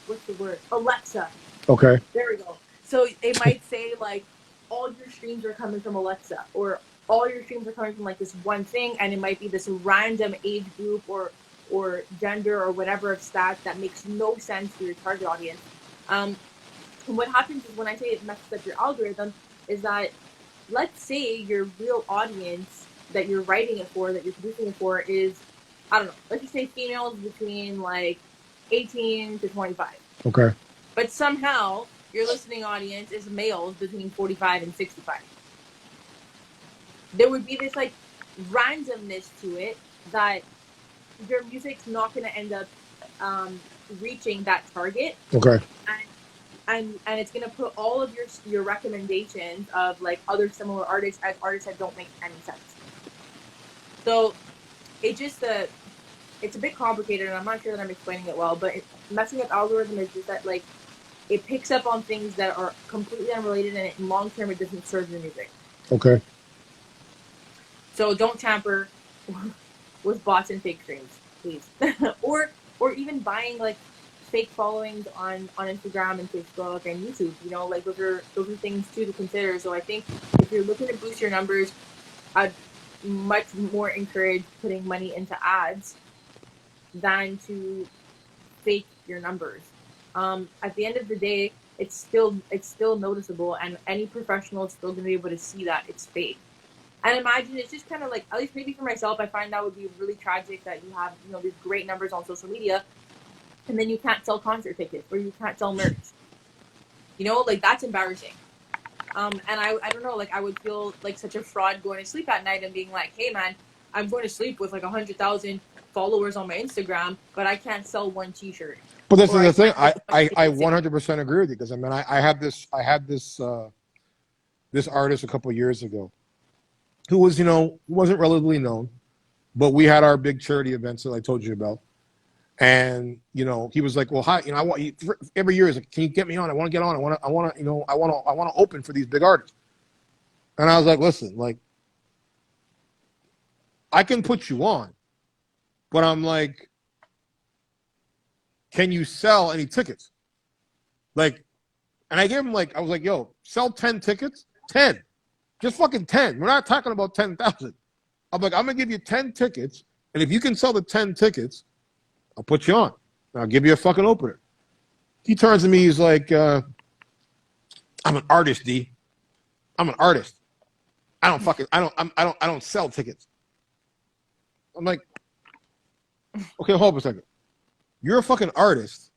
What's the word? Alexa. Okay. There we go. So it might say like all your streams are coming from Alexa, or all your streams are coming from like this one thing, and it might be this random age group or gender or whatever of stats that makes no sense to your target audience. What happens is when I say it messes up your algorithm is that, let's say your real audience that you're writing it for, that you're producing it for, is, I don't know, let's just say females between like 18 to 25. Okay. But somehow your listening audience is males between 45 and 65. There would be this like randomness to it that your music's not going to end up reaching that target. Okay. And it's going to put all of your recommendations of like other similar artists as artists that don't make any sense. So it just it's a bit complicated, and I'm not sure that I'm explaining it well, but messing up algorithm is just that like it picks up on things that are completely unrelated, and in long term it doesn't serve your music. Okay. So don't tamper with bots and fake streams, please. or even buying like fake followings on Instagram and Facebook and YouTube. You know, like those are things too to consider. So I think if you're looking to boost your numbers, I'd much more encourage putting money into ads than to fake your numbers. At the end of the day, it's still noticeable, and any professional is still going to be able to see that it's fake. And imagine it's just kind of like, at least maybe for myself, I find that would be really tragic that you have, you know, these great numbers on social media, and then you can't sell concert tickets or you can't sell merch. You know, like that's embarrassing. And I don't know, like I would feel like such a fraud going to sleep at night and being like, hey man, I'm going to sleep with like 100,000 followers on my Instagram, but I can't sell one T-shirt. But this is the thing. I 100% agree with you, because I mean I had this this artist a couple of years ago who was, you know, wasn't relatively known, but we had our big charity events that I told you about. And, you know, he was like, well, hi, you know, I want you every year is like, can you get me on? I want to get on. I want to open for these big artists. And I was like, listen, like, I can put you on, but I'm like, can you sell any tickets? Like, and I gave him like, I was like, yo, sell 10 tickets, 10, just fucking 10. We're not talking about 10,000. I'm like, I'm gonna give you 10 tickets, and if you can sell the 10 tickets, I'll put you on. I'll give you a fucking opener. He turns to me, he's like, I'm an artist, D. I'm an artist. I don't sell tickets. I'm like, okay, hold up a second. You're a fucking artist,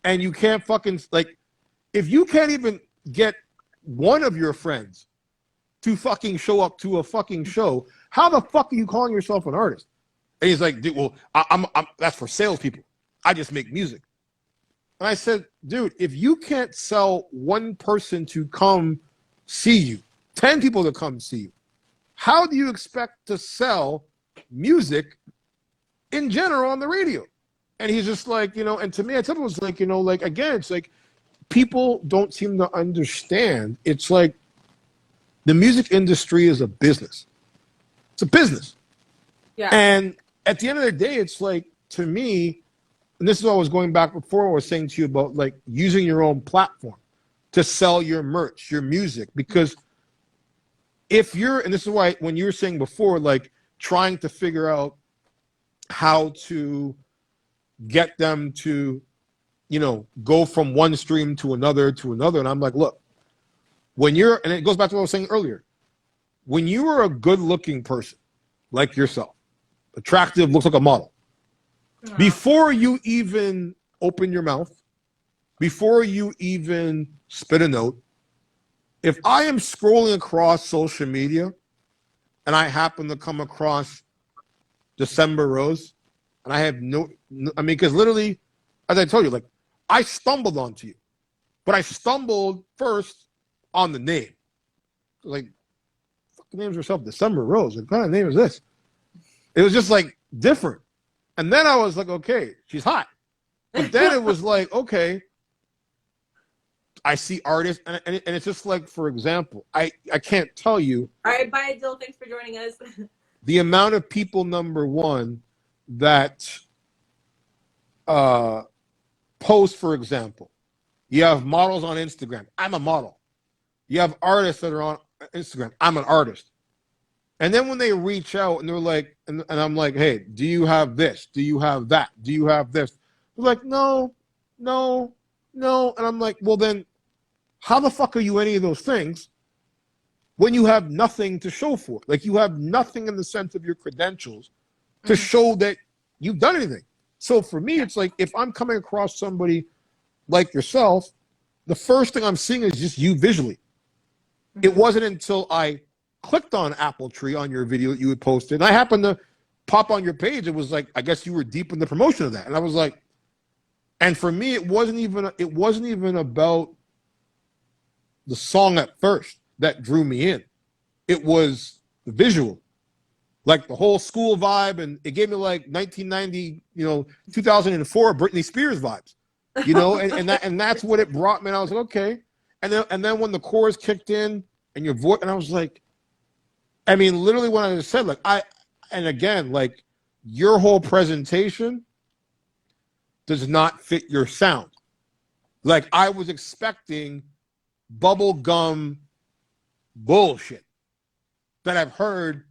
and you can't fucking, like, if you can't even get one of your friends to fucking show up to a fucking show, how the fuck are you calling yourself an artist? And he's like, dude, well, I'm that's for salespeople. I just make music. And I said, dude, if you can't sell one person to come see you, 10 people to come see you, how do you expect to sell music in general on the radio? And he's just like, you know, and to me, I thought it was like, you know, like, again, it's like people don't seem to understand. It's like the music industry is a business. It's a business. Yeah. And at the end of the day, it's like, to me, and this is what I was going back before I was saying to you about like using your own platform to sell your merch, your music, because if you're, and this is why when you were saying before, like trying to figure out how to get them to, you know, go from one stream to another, and I'm like, look, when you're, and it goes back to what I was saying earlier, when you are a good looking person like yourself, attractive, looks like a model, before you even open your mouth, before you even spit a note, if I am scrolling across social media and I happen to come across December Rose, and I have no I mean, because literally, as I told you, like, I stumbled onto you, but I stumbled first on the name. Like, fucking names herself December Rose. Like, what kind of name is this? It was just like different. And then I was like, okay, she's hot. But then it was like, okay, I see artists, and it's just like, for example, I can't tell you. All right, bye, Dill. Thanks for joining us. The amount of people, number one, that post, for example, you have models on Instagram. I'm a model. You have artists that are on Instagram. I'm an artist. And then when they reach out and they're like, and I'm like, hey, do you have this? Do you have that? Do you have this? They're like, no. And I'm like, well, then how the fuck are you any of those things when you have nothing to show for it? Like, you have nothing in the sense of your credentials to show that you've done anything. So for me, it's like, if I'm coming across somebody like yourself, the first thing I'm seeing is just you visually. It wasn't until I clicked on Apple Tree on your video that you had posted, and I happened to pop on your page. It was like, I guess you were deep in the promotion of that. And I was like, and for me, it wasn't even about the song at first that drew me in. It was the visual, like the whole school vibe, and it gave me like 1990, 2004 Britney Spears vibes, and that's what it brought me. And I was like, okay. And then when the chorus kicked in and your voice, and I was like, I mean, literally what I just said, like and again, like, your whole presentation does not fit your sound. Like, I was expecting bubblegum bullshit that I've heard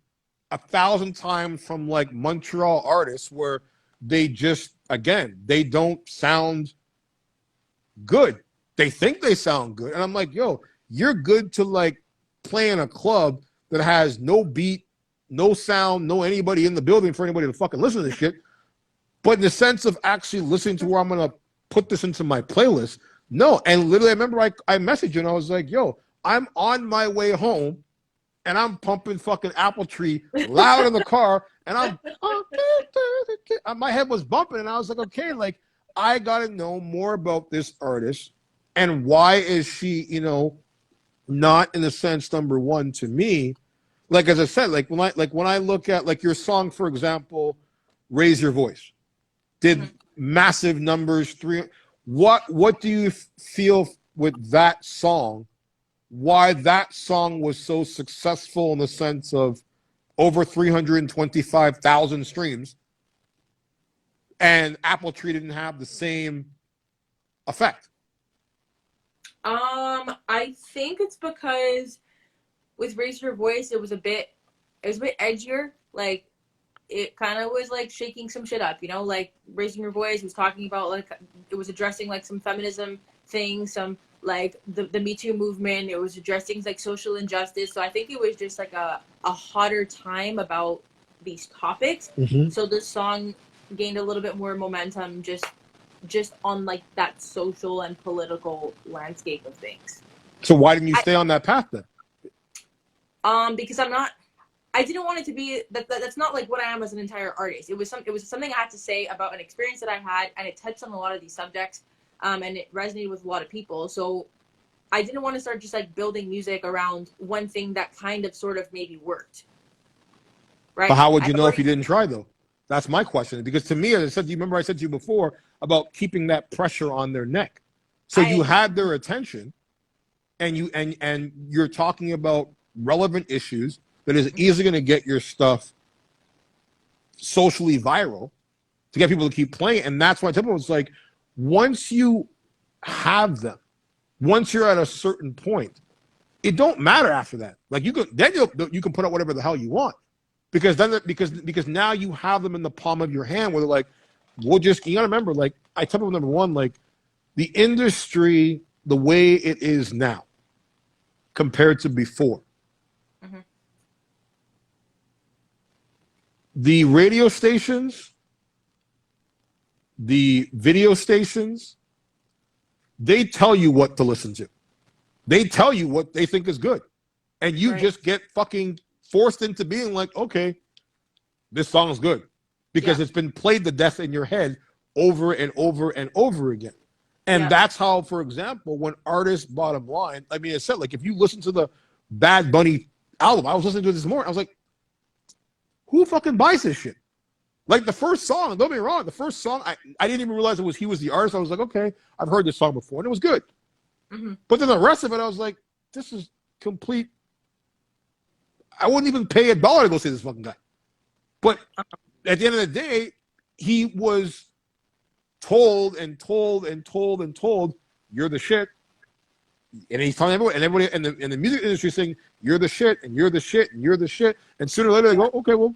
1,000 times from like Montreal artists, where they just, again, they don't sound good. They think they sound good. And I'm like, yo, you're good to like play in a club that has no beat, no sound, no anybody in the building for anybody to fucking listen to this shit. But in the sense of actually listening to where I'm going to put this into my playlist, no. And literally, I remember I messaged you and I was like, yo, I'm on my way home and I'm pumping fucking Apple Tree loud in the car, and my head was bumping, and I was like, okay, like, I got to know more about this artist, and why is she, not in the sense, number one, to me, like, as I said, like when I look at like your song, for example, Raise Your Voice, did massive numbers, what do you feel with that song? Why that song was so successful in the sense of over 325,000 streams, and Apple Tree didn't have the same effect? I think it's because with Raise Your Voice, it was a bit edgier. Like, it kind of was like shaking some shit up, like Raising Your Voice was talking about, like, it was addressing like some feminism things, some like the Me Too movement. It was addressing like social injustice. So I think it was just like a hotter time about these topics. So this song gained a little bit more momentum just on like that social and political landscape of things. So why didn't you stay on that path then? Because I didn't want it to be that's not like what I am as an entire artist. It was something I had to say about an experience that I had, and it touched on a lot of these subjects, and it resonated with a lot of people. So I didn't want to start just like building music around one thing that kind of sort of maybe worked. Right? But how would you know if you didn't try, though? That's my question. Because to me, as I said, you remember I said to you before about keeping that pressure on their neck. So you had their attention, and you're talking about relevant issues that is easily going to get your stuff socially viral to get people to keep playing. And that's why I tell people, it's like, once you have them, once you're at a certain point, it don't matter after that. Like, you can put out whatever the hell you want, because now you have them in the palm of your hand, where they're like, you gotta remember, like, I tell people, number one, like, the industry, the way it is now compared to before, the radio stations, the video stations, they tell you what to listen to. They tell you what they think is good. And you just get fucking forced into being like, okay, this song is good. Because it's been played to death in your head over and over and over again. And that's how, for example, when artists, bottom line, I mean, I said, like, if you listen to the Bad Bunny album, I was listening to it this morning, I was like, who fucking buys this shit? Like the first song, don't get me wrong, the first song, I didn't even realize he was the artist. I was like, okay, I've heard this song before, and it was good. Mm-hmm. But then the rest of it, I was like, this is complete. I wouldn't even pay $1 to go see this fucking guy. But at the end of the day, he was told and told and told and told, you're the shit. And he's telling everyone, and everybody in the music industry saying, you're the shit, and you're the shit, and you're the shit. And sooner or later they go, okay, well,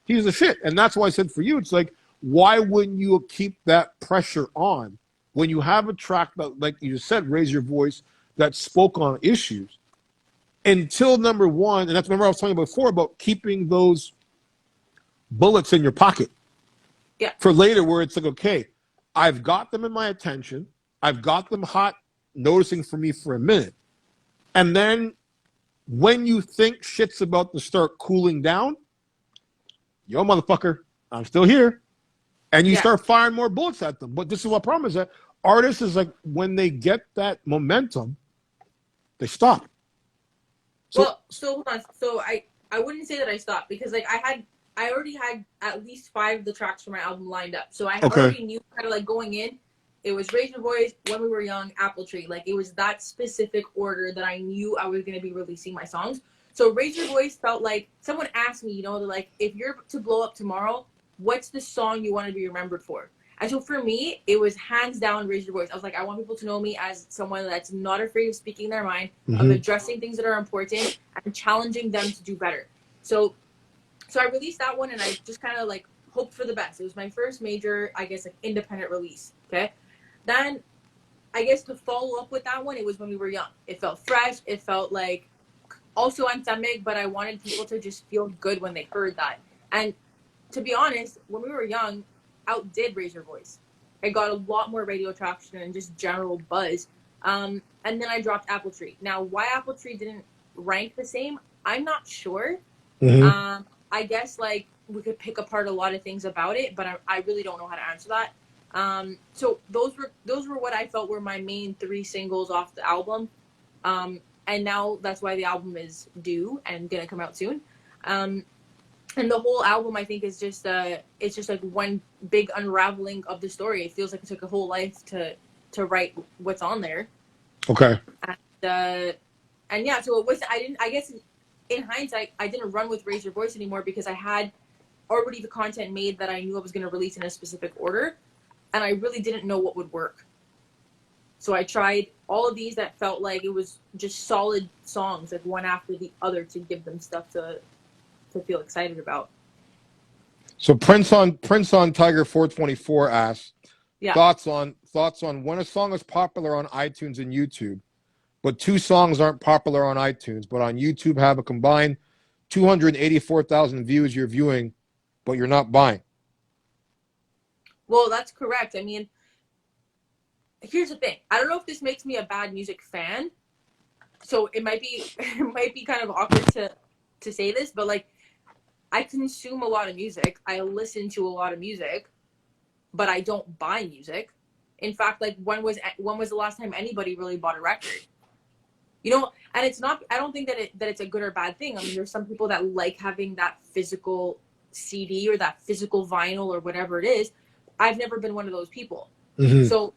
he's the shit. And that's why I said for you, it's like, why wouldn't you keep that pressure on when you have a track that, like you just said, Raise Your Voice, that spoke on issues until number one, and that's remember I was telling you before about keeping those bullets in your pocket. Yeah. For later where it's like, okay, I've got them in my attention. I've got them hot noticing for me for a minute. And then when you think shit's about to start cooling down, yo, motherfucker, I'm still here. And you start firing more bullets at them. But this is what problem is that artists is like when they get that momentum, they stop. So hold on. So I wouldn't say that I stopped because like I already had at least 5 of the tracks for my album lined up. So I already knew kind of like going in, it was Raise Your Voice, When We Were Young, Apple Tree. Like it was that specific order that I knew I was going to be releasing my songs. So Raise Your Voice felt like someone asked me, you know, like if you're to blow up tomorrow, what's the song you want to be remembered for? And so for me, it was hands down Raise Your Voice. I was like, I want people to know me as someone that's not afraid of speaking their mind, of addressing things that are important and challenging them to do better. So I released that one and I just kind of like hoped for the best. It was my first major, I guess, like independent release. Okay. Then I guess to follow up with that one, it was When We Were Young. It felt fresh. It felt like also anthemic, but I wanted people to just feel good when they heard that. And to be honest, When We Were Young outdid Raise Your Voice. I got a lot more radio traction and just general buzz. And then I dropped Apple Tree. Now, why Apple Tree didn't rank the same, I'm not sure. I guess like we could pick apart a lot of things about it, but I really don't know how to answer that. So those were what I felt were my main 3 singles off the album. And now that's why the album is due and gonna come out soon. And the whole album, I think, is just it's just like one big unraveling of the story. It feels like it took a whole life to write what's on there. Okay. And yeah, so it was. I guess in hindsight, I didn't run with Raise Your Voice anymore because I had already the content made that I knew I was going to release in a specific order, and I really didn't know what would work. So I tried all of these that felt like it was just solid songs, like one after the other, to give them stuff to feel excited about. So Prince on Tiger 424 asks, thoughts on when a song is popular on iTunes and YouTube, but 2 songs aren't popular on iTunes, but on YouTube have a combined 284,000 views you're viewing, but you're not buying. Well, that's correct. I mean, here's the thing. I don't know if this makes me a bad music fan, so it might be kind of awkward to say this, but like, I consume a lot of music. I listen to a lot of music, but I don't buy music. In fact, like when was the last time anybody really bought a record? You know, and it's not. I don't think that it's a good or bad thing. I mean, there's some people that like having that physical CD or that physical vinyl or whatever it is. I've never been one of those people. So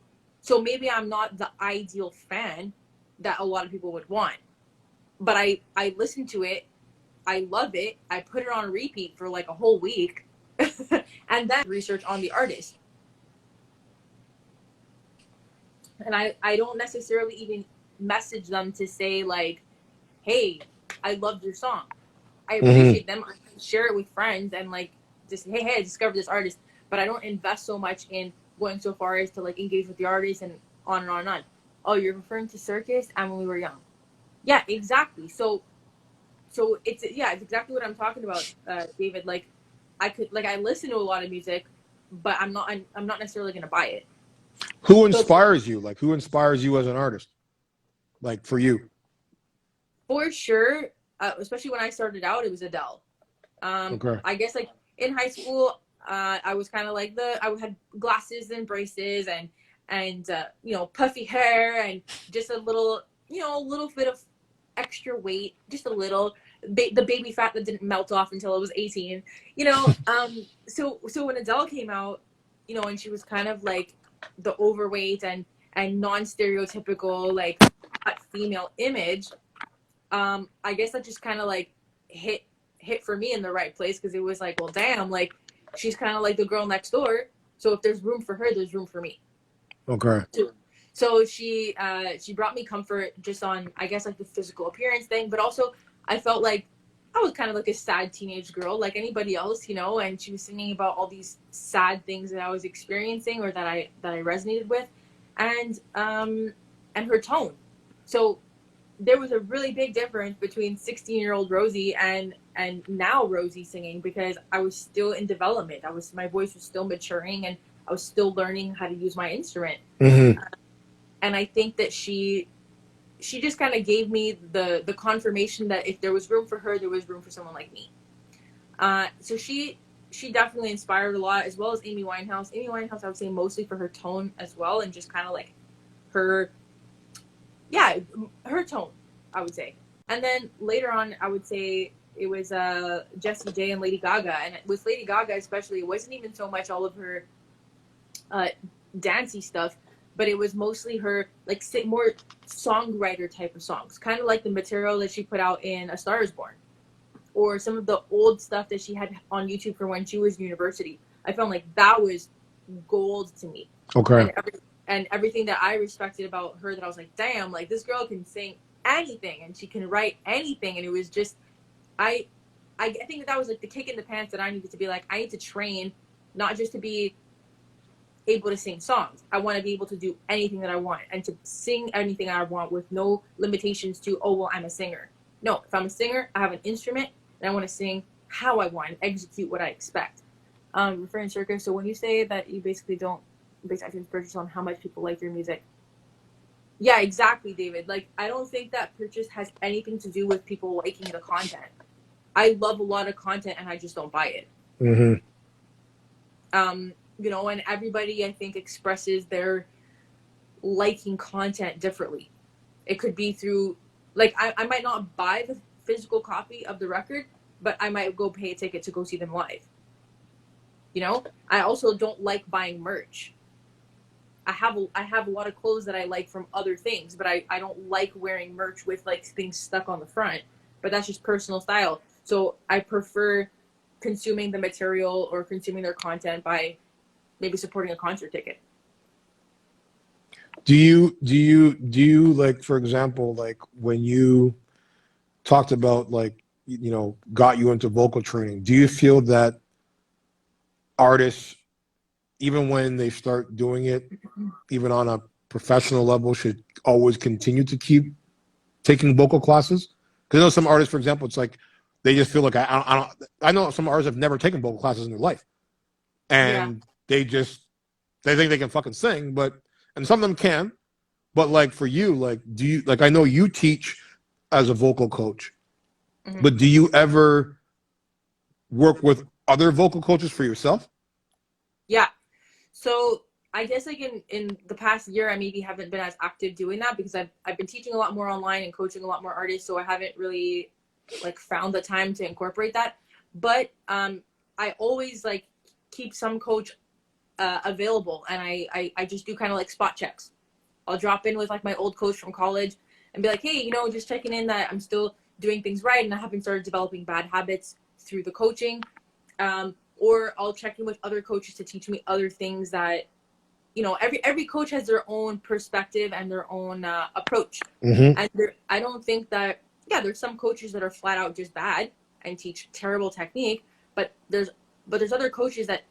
maybe I'm not the ideal fan that a lot of people would want. But I listen to it. I love it. I put it on repeat for like a whole week and then research on the artist. And I don't necessarily even message them to say like, hey, I loved your song. I appreciate them. I share it with friends and like just, hey, I discovered this artist. But I don't invest so much in going so far as to like engage with the artist and on and on and on. Oh, you're referring to Circus and When We Were Young. Yeah, exactly. So it's exactly what I'm talking about, David. Like I listen to a lot of music, but I'm not necessarily gonna buy it. Who inspires you? Like who inspires you as an artist? Like for you? For sure, especially when I started out, it was Adele. I guess like in high school, I was kind of like I had glasses and braces and puffy hair and just a little bit of extra weight, just a little, the baby fat that didn't melt off until I was 18, you know. So when Adele came out, you know, and she was kind of like the overweight and non-stereotypical like hot female image, I guess that just kind of like hit for me in the right place, because it was like, well, damn, like she's kind of like the girl next door. So if there's room for her, there's room for me. Okay. So she brought me comfort just on, I guess, like the physical appearance thing, but also I felt like I was kind of like a sad teenage girl like anybody else, you know, and she was singing about all these sad things that I was experiencing or that I resonated with, and her tone. So there was a really big difference between 16-year-old Rosie and now Rosie singing, because I was still in development. My voice was still maturing, and I was still learning how to use my instrument. Mm-hmm. And I think that she just kind of gave me the confirmation that if there was room for her, there was room for someone like me. So she definitely inspired a lot, as well as Amy Winehouse. Amy Winehouse, I would say mostly for her tone as well, and just kind of like her tone, I would say. And then later on, I would say it was Jessie J and Lady Gaga. And with Lady Gaga especially, it wasn't even so much all of her dancey stuff, but it was mostly her like more songwriter type of songs, kind of like the material that she put out in A Star Is Born, or some of the old stuff that she had on YouTube for when she was in university. I felt like that was gold to me. Okay. And everything that I respected about her, that I was like, damn, like this girl can sing anything and she can write anything. And it was just, I think that was like the kick in the pants that I needed to be like, I need to train, not just to be able to sing songs. I want to be able to do anything that I want and to sing anything I want with no limitations to, oh, well, I'm a singer. No, if I'm a singer, I have an instrument and I want to sing how I want and execute what I expect. Referring circa, so when you say that you basically don't base actions purchase on how much people like your music, yeah, exactly, David. Like, I don't think that purchase has anything to do with people liking the content. I love a lot of content and I just don't buy it. Mm-hmm. You know, and everybody, I think, expresses their liking content differently. It could be through, like, I might not buy the physical copy of the record, but I might go pay a ticket to go see them live. You know, I also don't like buying merch. I have a lot of clothes that I like from other things, but I don't like wearing merch with like things stuck on the front. But that's just personal style. So I prefer consuming the material or consuming their content by maybe supporting a concert ticket. Do you like, for example, like when you talked about like, you know, got you into vocal training, do you feel that artists, even when they start doing it, even on a professional level, should always continue to keep taking vocal classes? Because I know some artists, for example, it's like they just feel like I know some artists have never taken vocal classes in their life, and they think they can fucking sing, and some of them can, but like for you, like do you, like I know you teach as a vocal coach, but do you ever work with other vocal coaches for yourself? Yeah. So I guess like in the past year, I maybe haven't been as active doing that because I've been teaching a lot more online and coaching a lot more artists. So I haven't really like found the time to incorporate that. But I always like keep some coach available, and I just do kind of like spot checks. I'll drop in with like my old coach from college and be like, hey, you know, just checking in that I'm still doing things right and I haven't started developing bad habits through the coaching. Or I'll check in with other coaches to teach me other things that, you know, every coach has their own perspective and their own approach. And I don't think that, there's some coaches that are flat out just bad and teach terrible technique, but there's other coaches that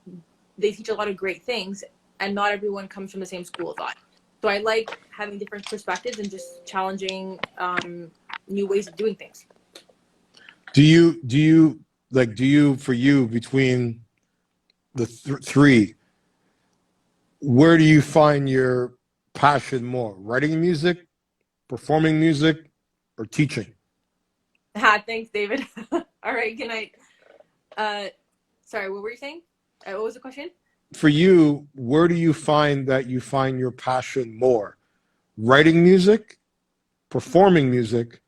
they teach a lot of great things, and not everyone comes from the same school of thought. So I like having different perspectives and just challenging new ways of doing things. Do you for you, between the three, where do you find your passion more? Writing music, performing music, or teaching? Thanks, David. All right, good night. Sorry, what were you saying? What was the question? For you, where do you find your passion more? Writing music, performing music,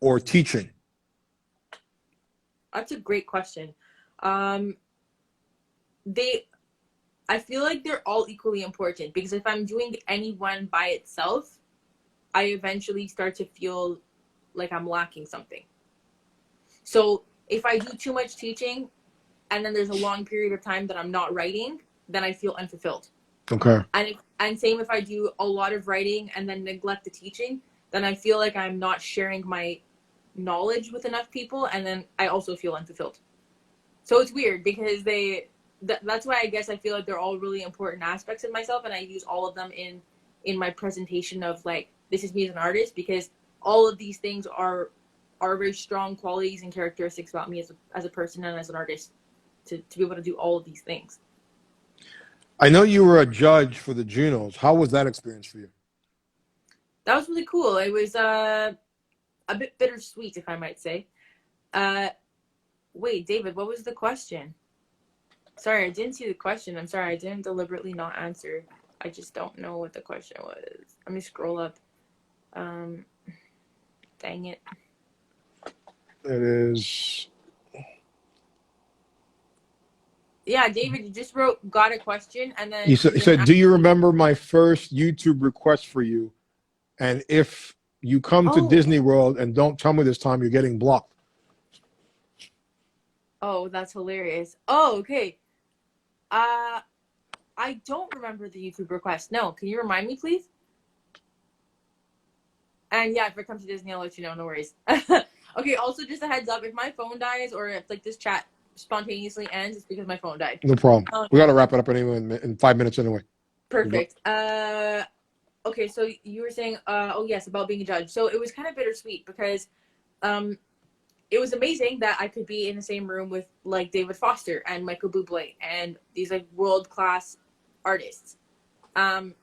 or teaching? That's a great question. I feel like they're all equally important, because if I'm doing any one by itself, I eventually start to feel like I'm lacking something. So if I do too much teaching and then there's a long period of time that I'm not writing, then I feel unfulfilled. Okay. And same if I do a lot of writing and then neglect the teaching, then I feel like I'm not sharing my knowledge with enough people, and then I also feel unfulfilled. So it's weird, because that's why I guess I feel like they're all really important aspects of myself, and I use all of them in my presentation of like, this is me as an artist, because all of these things are very strong qualities and characteristics about me as a person and as an artist, to be able to do all of these things. I know you were a judge for the Junos. How was that experience for you? That was really cool. It was a bit bittersweet, if I might say. Wait, David, what was the question? Sorry, I didn't see the question. I'm sorry, I didn't deliberately not answer. I just don't know what the question was. Let me scroll up. Dang it. It is. Yeah, David, you just wrote, got a question, and then You said, do you remember my first YouTube request for you? And if you come to Disney World and don't tell me this time, you're getting blocked. Oh, that's hilarious. Oh, okay. I don't remember the YouTube request. No, can you remind me, please? And yeah, if it comes to Disney, I'll let you know. No worries. Okay, also just a heads up, if my phone dies or if like this chat spontaneously ends, it's because my phone died. No problem. We got to wrap it up anyway in 5 minutes anyway. Perfect. Okay, so you were saying, oh yes, about being a judge. So it was kind of bittersweet, because it was amazing that I could be in the same room with like David Foster and Michael Bublé and these like world-class artists. And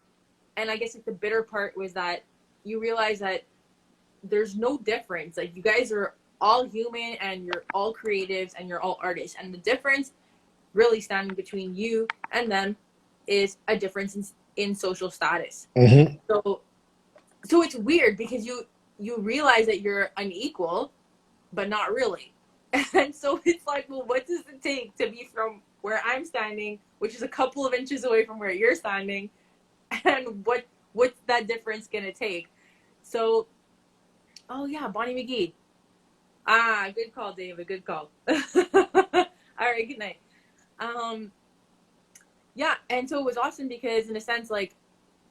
I guess like the bitter part was that you realize that there's no difference. Like, you guys are all human and you're all creatives and you're all artists. And the difference really standing between you and them is a difference in social status. Mm-hmm. So it's weird, because you realize that you're unequal, but not really. And so it's like, well, what does it take to be from where I'm standing, which is a couple of inches away from where you're standing, and what's that difference gonna take? So, oh yeah, Bonnie McGee. Good call, David. Good call. All right, good night. Yeah, and so it was awesome, because in a sense, like,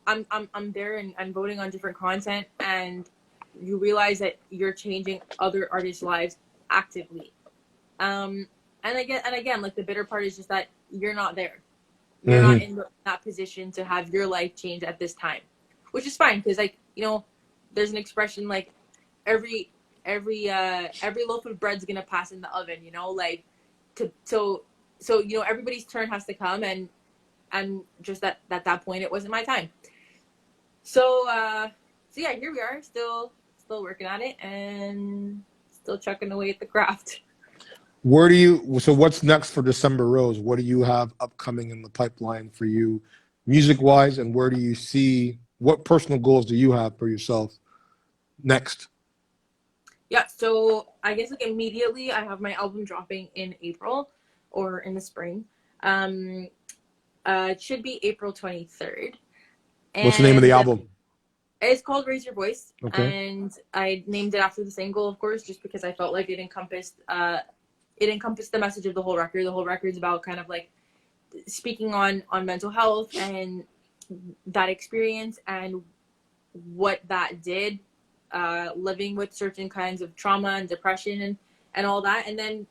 I'm there and I'm voting on different content, and you realize that you're changing other artists' lives actively. And again, like, the bitter part is just that you're not there. You're not in that position to have your life change at this time, which is fine, because, like, you know, there's an expression like every loaf of bread's gonna pass in the oven, you know, like, so you know, everybody's turn has to come, and just at that point it wasn't my time. So yeah, here we are, still working on it and still chucking away at the craft. So what's next for December Rose? What do you have upcoming in the pipeline for you music-wise, and where do you see, what personal goals do you have for yourself next? Yeah, so I guess like immediately I have my album dropping in April or in the spring. It should be April 23rd. What's the name of the album? It's called Raise Your Voice. Okay. And I named it after the single, of course, just because I felt like it encompassed the message of the whole record. The whole record's about kind of like speaking on mental health and that experience and what that did, living with certain kinds of trauma and depression and all that. And then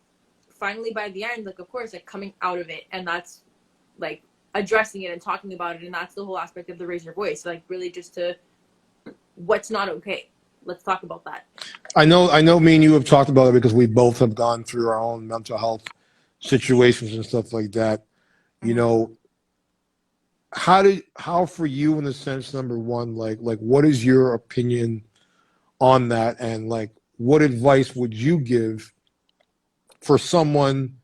finally by the end, like, of course, like, coming out of it, and that's like addressing it and talking about it. And that's the whole aspect of the Raise Your Voice, like, really just to what's not okay. Let's talk about that. I know me and you have talked about it, because we both have gone through our own mental health situations and stuff like that. You know, how for you, in the sense, number one, like what is your opinion on that, and like what advice would you give for someone,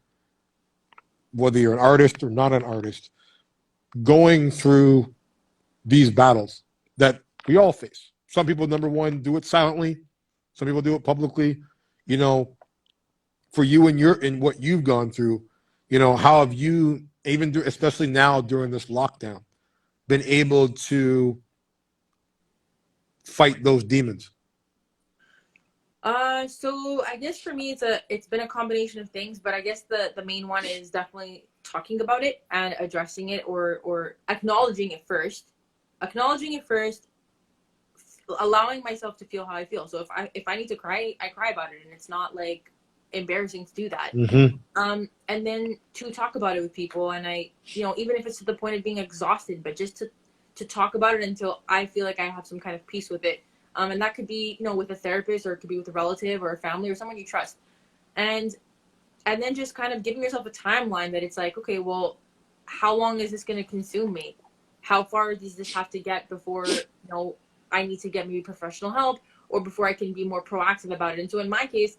whether you're an artist or not an artist, going through these battles that we all face? Some people, number one, do it silently. Some people do it publicly. You know, for you and in what you've gone through, you know, how have you, especially now during this lockdown, been able to fight those demons? So I guess for me, it's been a combination of things, but I guess the main one is definitely talking about it and addressing it, or acknowledging it first, allowing myself to feel how I feel. So if I need to cry, I cry about it, and it's not like embarrassing to do that. And then to talk about it with people, and even if it's to the point of being exhausted, but just to talk about it until I feel like I have some kind of peace with it. And that could be, with a therapist, or it could be with a relative or a family or someone you trust. And then just kind of giving yourself a timeline that it's like, okay, well, how long is this going to consume me? How far does this have to get before, I need to get maybe professional help, or before I can be more proactive about it? And so in my case,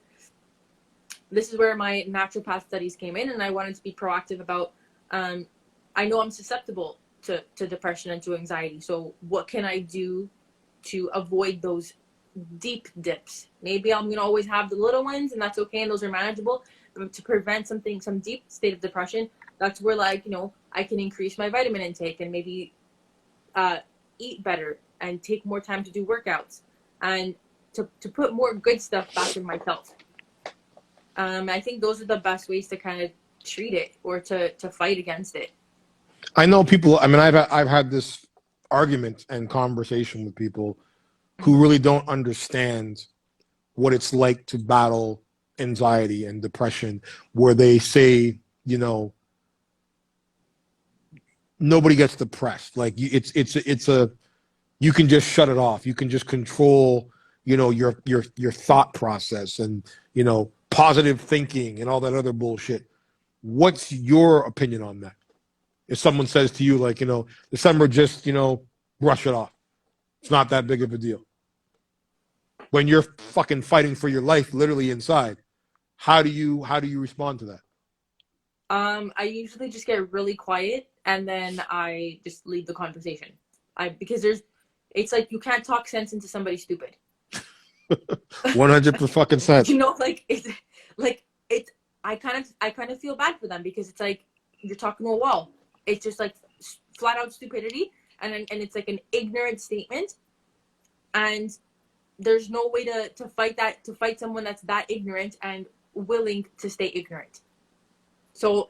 this is where my naturopath studies came in, and I wanted to be proactive about, I know I'm susceptible to depression and to anxiety. So what can I do to avoid those deep dips? Maybe I'm going to always have the little ones, and that's okay, and those are manageable. But to prevent some deep state of depression, that's where, I can increase my vitamin intake, and maybe eat better, and take more time to do workouts, and to put more good stuff back in myself. I think those are the best ways to kind of treat it, or to fight against it. I know people. I mean, I've had this argument and conversation with people who really don't understand what it's like to battle anxiety and depression, where they say, nobody gets depressed. Like it's a you can just shut it off. You can just control, your thought process, and positive thinking and all that other bullshit. What's your opinion on that? If someone says to you, like, December, just, brush it off. It's not that big of a deal. When you're fucking fighting for your life, literally inside, how do you respond to that? I usually just get really quiet, and then I just leave the conversation. Because it's like you can't talk sense into somebody stupid. 100%. I kind of feel bad for them, because it's like you're talking to a wall. It's just like flat out stupidity, and it's like an ignorant statement, and there's no way to fight someone that's that ignorant and willing to stay ignorant. So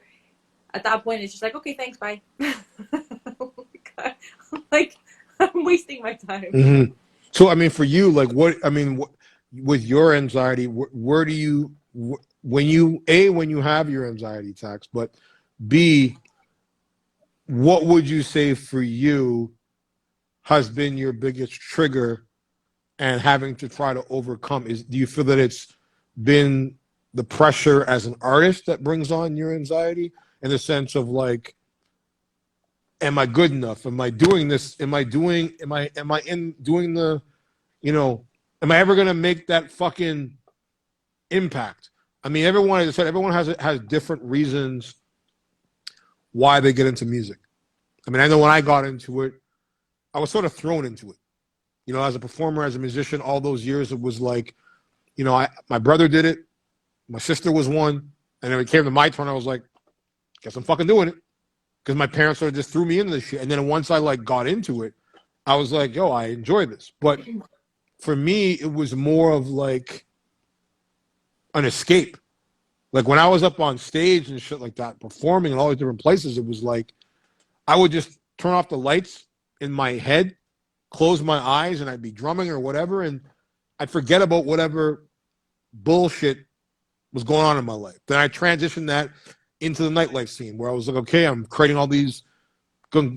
at that point, it's just like, okay, thanks, bye. Oh my God. I'm wasting my time. Mm-hmm. So I mean, for you, like, with your anxiety, where do you, when you have your anxiety attacks, but B, what would you say for you has been your biggest trigger and having to try to overcome? Do you feel that it's been the pressure as an artist that brings on your anxiety, in the sense of, like, am I good enough? Am I doing this? Am I doing the, am I ever going to make that fucking impact? I mean, everyone, as I said, everyone has different reasons why they get into music. I mean, I know when I got into it, I was sort of thrown into it. As a performer, as a musician, all those years, it was like, my brother did it, my sister was one, and then it came to my turn, I was like, guess I'm fucking doing it. Because my parents sort of just threw me into this shit. And then once I, like, got into it, I was like, yo, I enjoy this. But for me, it was more of like an escape. Like, when I was up on stage and shit like that, performing in all these different places, it was like I would just turn off the lights in my head, close my eyes, and I'd be drumming or whatever, and I'd forget about whatever bullshit was going on in my life. Then I transitioned that into the nightlife scene, where I was like, okay, I'm creating all these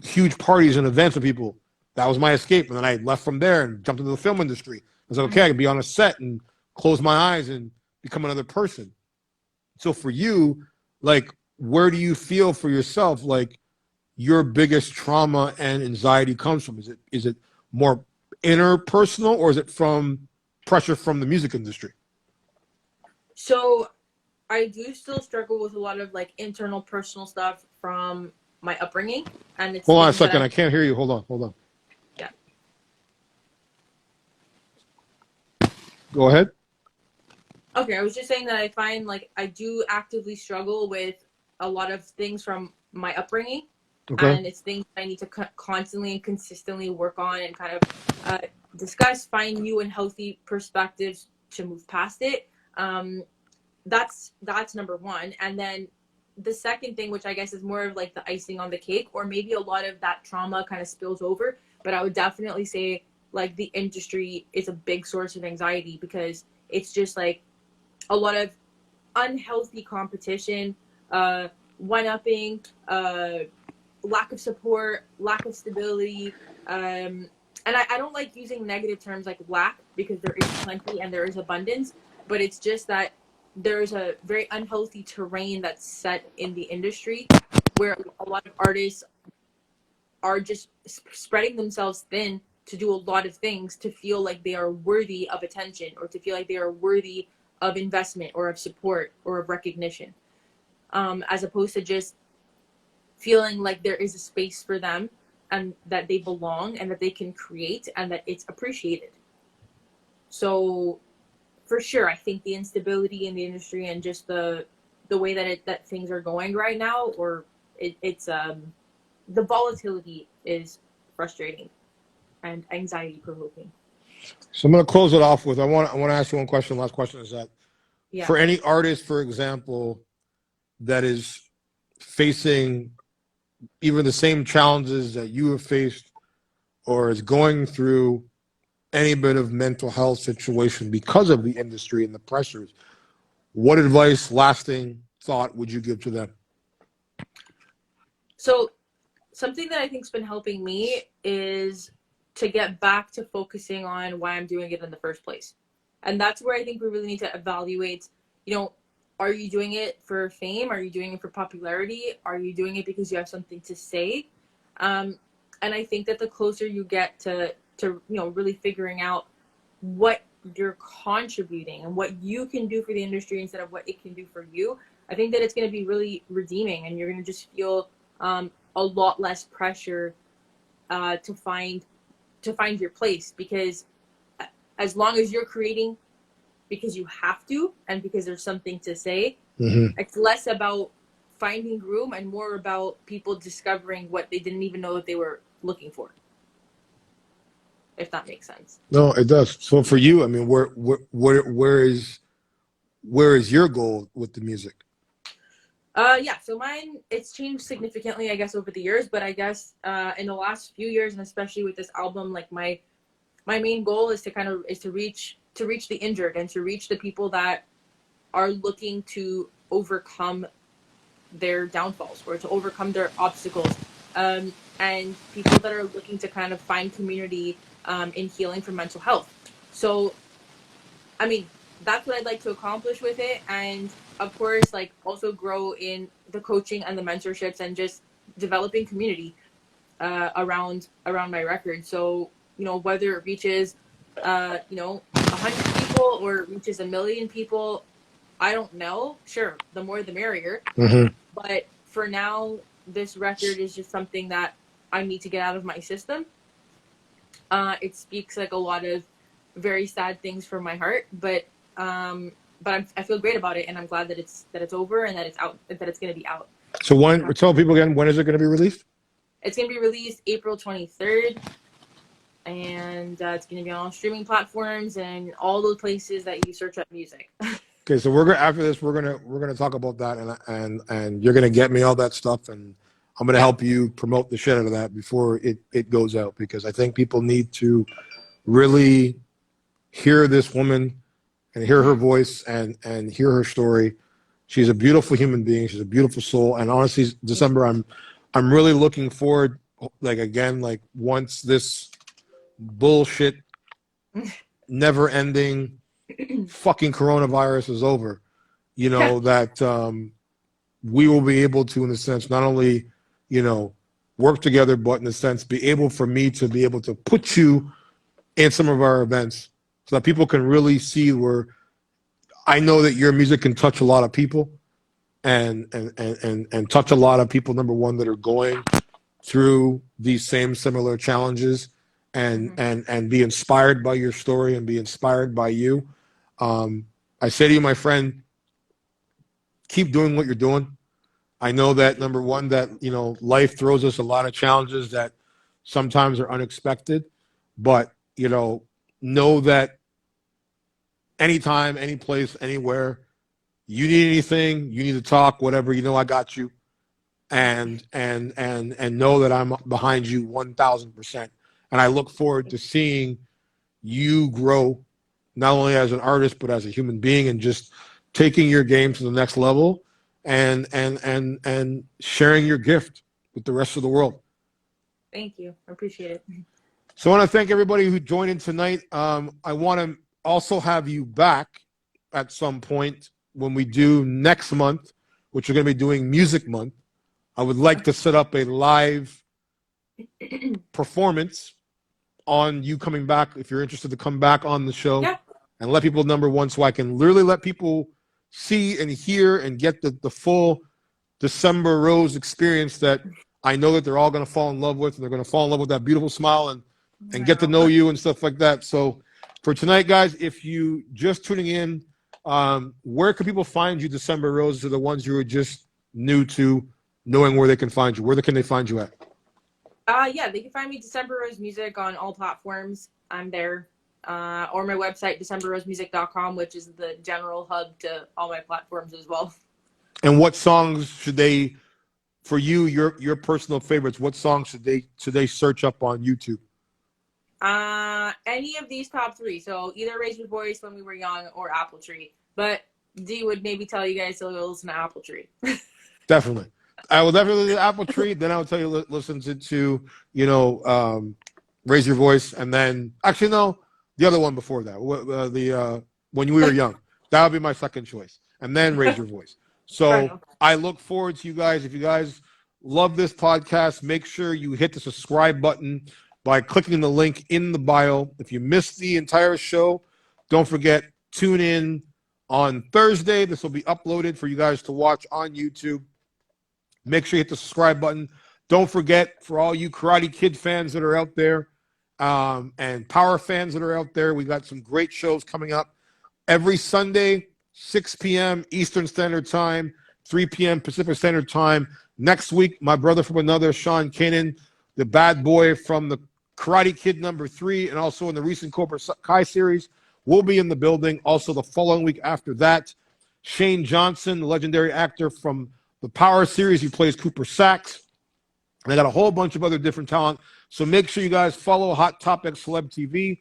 huge parties and events with people. That was my escape. And then I left from there and jumped into the film industry. I was like, okay, I can be on a set and close my eyes and become another person. So for you, like, where do you feel for yourself, like, your biggest trauma and anxiety comes from? Is it more interpersonal, or is it from pressure from the music industry? So I do still struggle with a lot of, like, internal personal stuff from my upbringing, and it's. Hold on a second. I can't hear you. Hold on. Yeah. Go ahead. Okay, I was just saying that I find like I do actively struggle with a lot of things from my upbringing, Okay. and it's things I need to constantly and consistently work on and kind of discuss, find new and healthy perspectives to move past it. Um, that's number one, and then the second thing, which I guess is more of like the icing on the cake, or maybe a lot of that trauma kind of spills over, but I would definitely say like the industry is a big source of anxiety because it's just like a lot of unhealthy competition, uh, one upping, lack of support, lack of stability. And I don't like using negative terms like lack because there is plenty and there is abundance, but it's just that there's a very unhealthy terrain that's set in the industry where a lot of artists are just spreading themselves thin to do a lot of things to feel like they are worthy of attention or to feel like they are worthy of investment or of support or of recognition, as opposed to just feeling like there is a space for them and that they belong and that they can create and that it's appreciated. So for sure, I think the instability in the industry and just the way that things are going right now, or it's the volatility is frustrating and anxiety provoking. So I'm going to close it off with I want to ask you one question. Last question is that Yeah. for any artist, for example, that is facing even the same challenges that you have faced or is going through any bit of mental health situation because of the industry and the pressures, what advice, lasting thought would you give to them? So something that I think's been helping me is to get back to focusing on why I'm doing it in the first place. And that's where I think we really need to evaluate, you know, are you doing it for fame? Are you doing it for popularity? Are you doing it because you have something to say? Um, and I think that the closer you get to really figuring out what you're contributing and what you can do for the industry instead of what it can do for you, I think that it's going to be really redeeming, and you're going to just feel a lot less pressure to find your place, because as long as you're creating because you have to and because there's something to say, it's less about finding room and more about people discovering what they didn't even know that they were looking for, if that makes sense. No, it does. So for you, I mean, where is your goal with the music? Yeah, so mine, it's changed significantly, I guess, over the years, but I guess in the last few years, and especially with this album, like my main goal is to reach the injured and to reach the people that are looking to overcome their downfalls or to overcome their obstacles, and people that are looking to kind of find community in healing from mental health. So I mean, that's what I'd like to accomplish with it. And of course, like also grow in the coaching and the mentorships and just developing community around my record. So, whether it reaches, 100 people or it reaches a million people, I don't know. Sure, the more the merrier. But for now, this record is just something that I need to get out of my system. It speaks like a lot of very sad things from my heart, but I feel great about it, and I'm glad that it's over and that it's out, that it's going to be out. So tell people again, when is it going to be released? It's going to be released April 23rd, and it's going to be on all streaming platforms and all those places that you search up music. Okay, so after this we're gonna talk about that, and you're gonna get me all that stuff, and I'm gonna help you promote the shit out of that before it goes out, because I think people need to really hear this woman and hear her voice and hear her story. She's a beautiful human being. She's a beautiful soul. And honestly, December, I'm really looking forward, like again, like once this bullshit, never ending fucking coronavirus is over, that we will be able to, in a sense, not only, work together, but in a sense, be able for me to be able to put you in some of our events so that people can really see where I know that your music can touch a lot of people and touch a lot of people, number one, that are going through these same similar challenges and be inspired by your story and be inspired by you. I say to you, my friend, keep doing what you're doing. I know that, number one, that, you know, life throws us a lot of challenges that sometimes are unexpected, but, you know that anytime, any place, anywhere, you need anything, you need to talk, whatever, you know, I got you. And know that I'm behind you 1,000%. And I look forward to seeing you grow, not only as an artist, but as a human being, and just taking your game to the next level and sharing your gift with the rest of the world. Thank you. I appreciate it. So I want to thank everybody who joined in tonight. I want to also have you back at some point when we do next month, which we're going to be doing Music Month. I would like to set up a live performance on you coming back, if you're interested to come back on the show. Yeah. And let people, number one, so I can literally let people see and hear and get the full December Rose experience that I know that they're all going to fall in love with, and they're going to fall in love with that beautiful smile and get to know you and stuff like that. So for tonight, guys, if you just tuning in, where can people find you? December Rose are the ones who are just new to knowing where they can find you. Where can they find you at? Yeah, they can find me December Rose Music on all platforms. I'm there. Or my website, decemberrosemusic.com, which is the general hub to all my platforms as well. And what songs should they, for you, your personal favorites, what songs should they search up on YouTube? Any of these top three. So either Raise Your Voice, When We Were Young, or Apple Tree. But D would maybe tell you guys to listen to Apple Tree. Definitely. I will definitely do Apple Tree. Then I'll tell you listen to Raise Your Voice, and then actually no, the other one before that, When We Were Young. That would be my second choice, and then Raise Your Voice. So I look forward to you guys. If you guys love this podcast, make sure you hit the subscribe button by clicking the link in the bio. If you missed the entire show, don't forget, tune in on Thursday. This will be uploaded for you guys to watch on YouTube. Make sure you hit the subscribe button. Don't forget, for all you Karate Kid fans that are out there, and Power fans that are out there, we got some great shows coming up every Sunday, 6 p.m. Eastern Standard Time, 3 p.m. Pacific Standard Time. Next week, my brother from another, Sean Kanan, the bad boy from the Karate Kid #3, and also in the recent Cobra Kai series, will be in the building. Also, the following week after that, Shane Johnson, the legendary actor from the Power series, he plays Cooper Sax. And I got a whole bunch of other different talent. So make sure you guys follow Hot Topics Celeb TV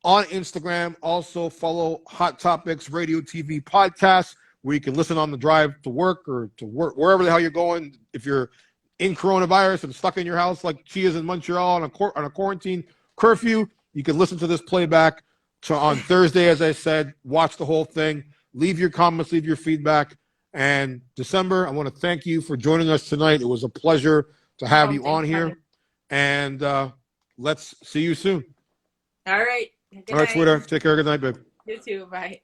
on Instagram. Also follow Hot Topics Radio TV podcast, where you can listen on the drive to work or to work, wherever the hell you're going. If you're in coronavirus and stuck in your house like she is in Montreal on a quarantine curfew, you can listen to this playback on Thursday, as I said. Watch the whole thing. Leave your comments, leave your feedback. And December, I want to thank you for joining us tonight. It was a pleasure to have you on here. And let's see you soon. All right. All right, sweetheart. Take care. Good night, babe. You too. Bye.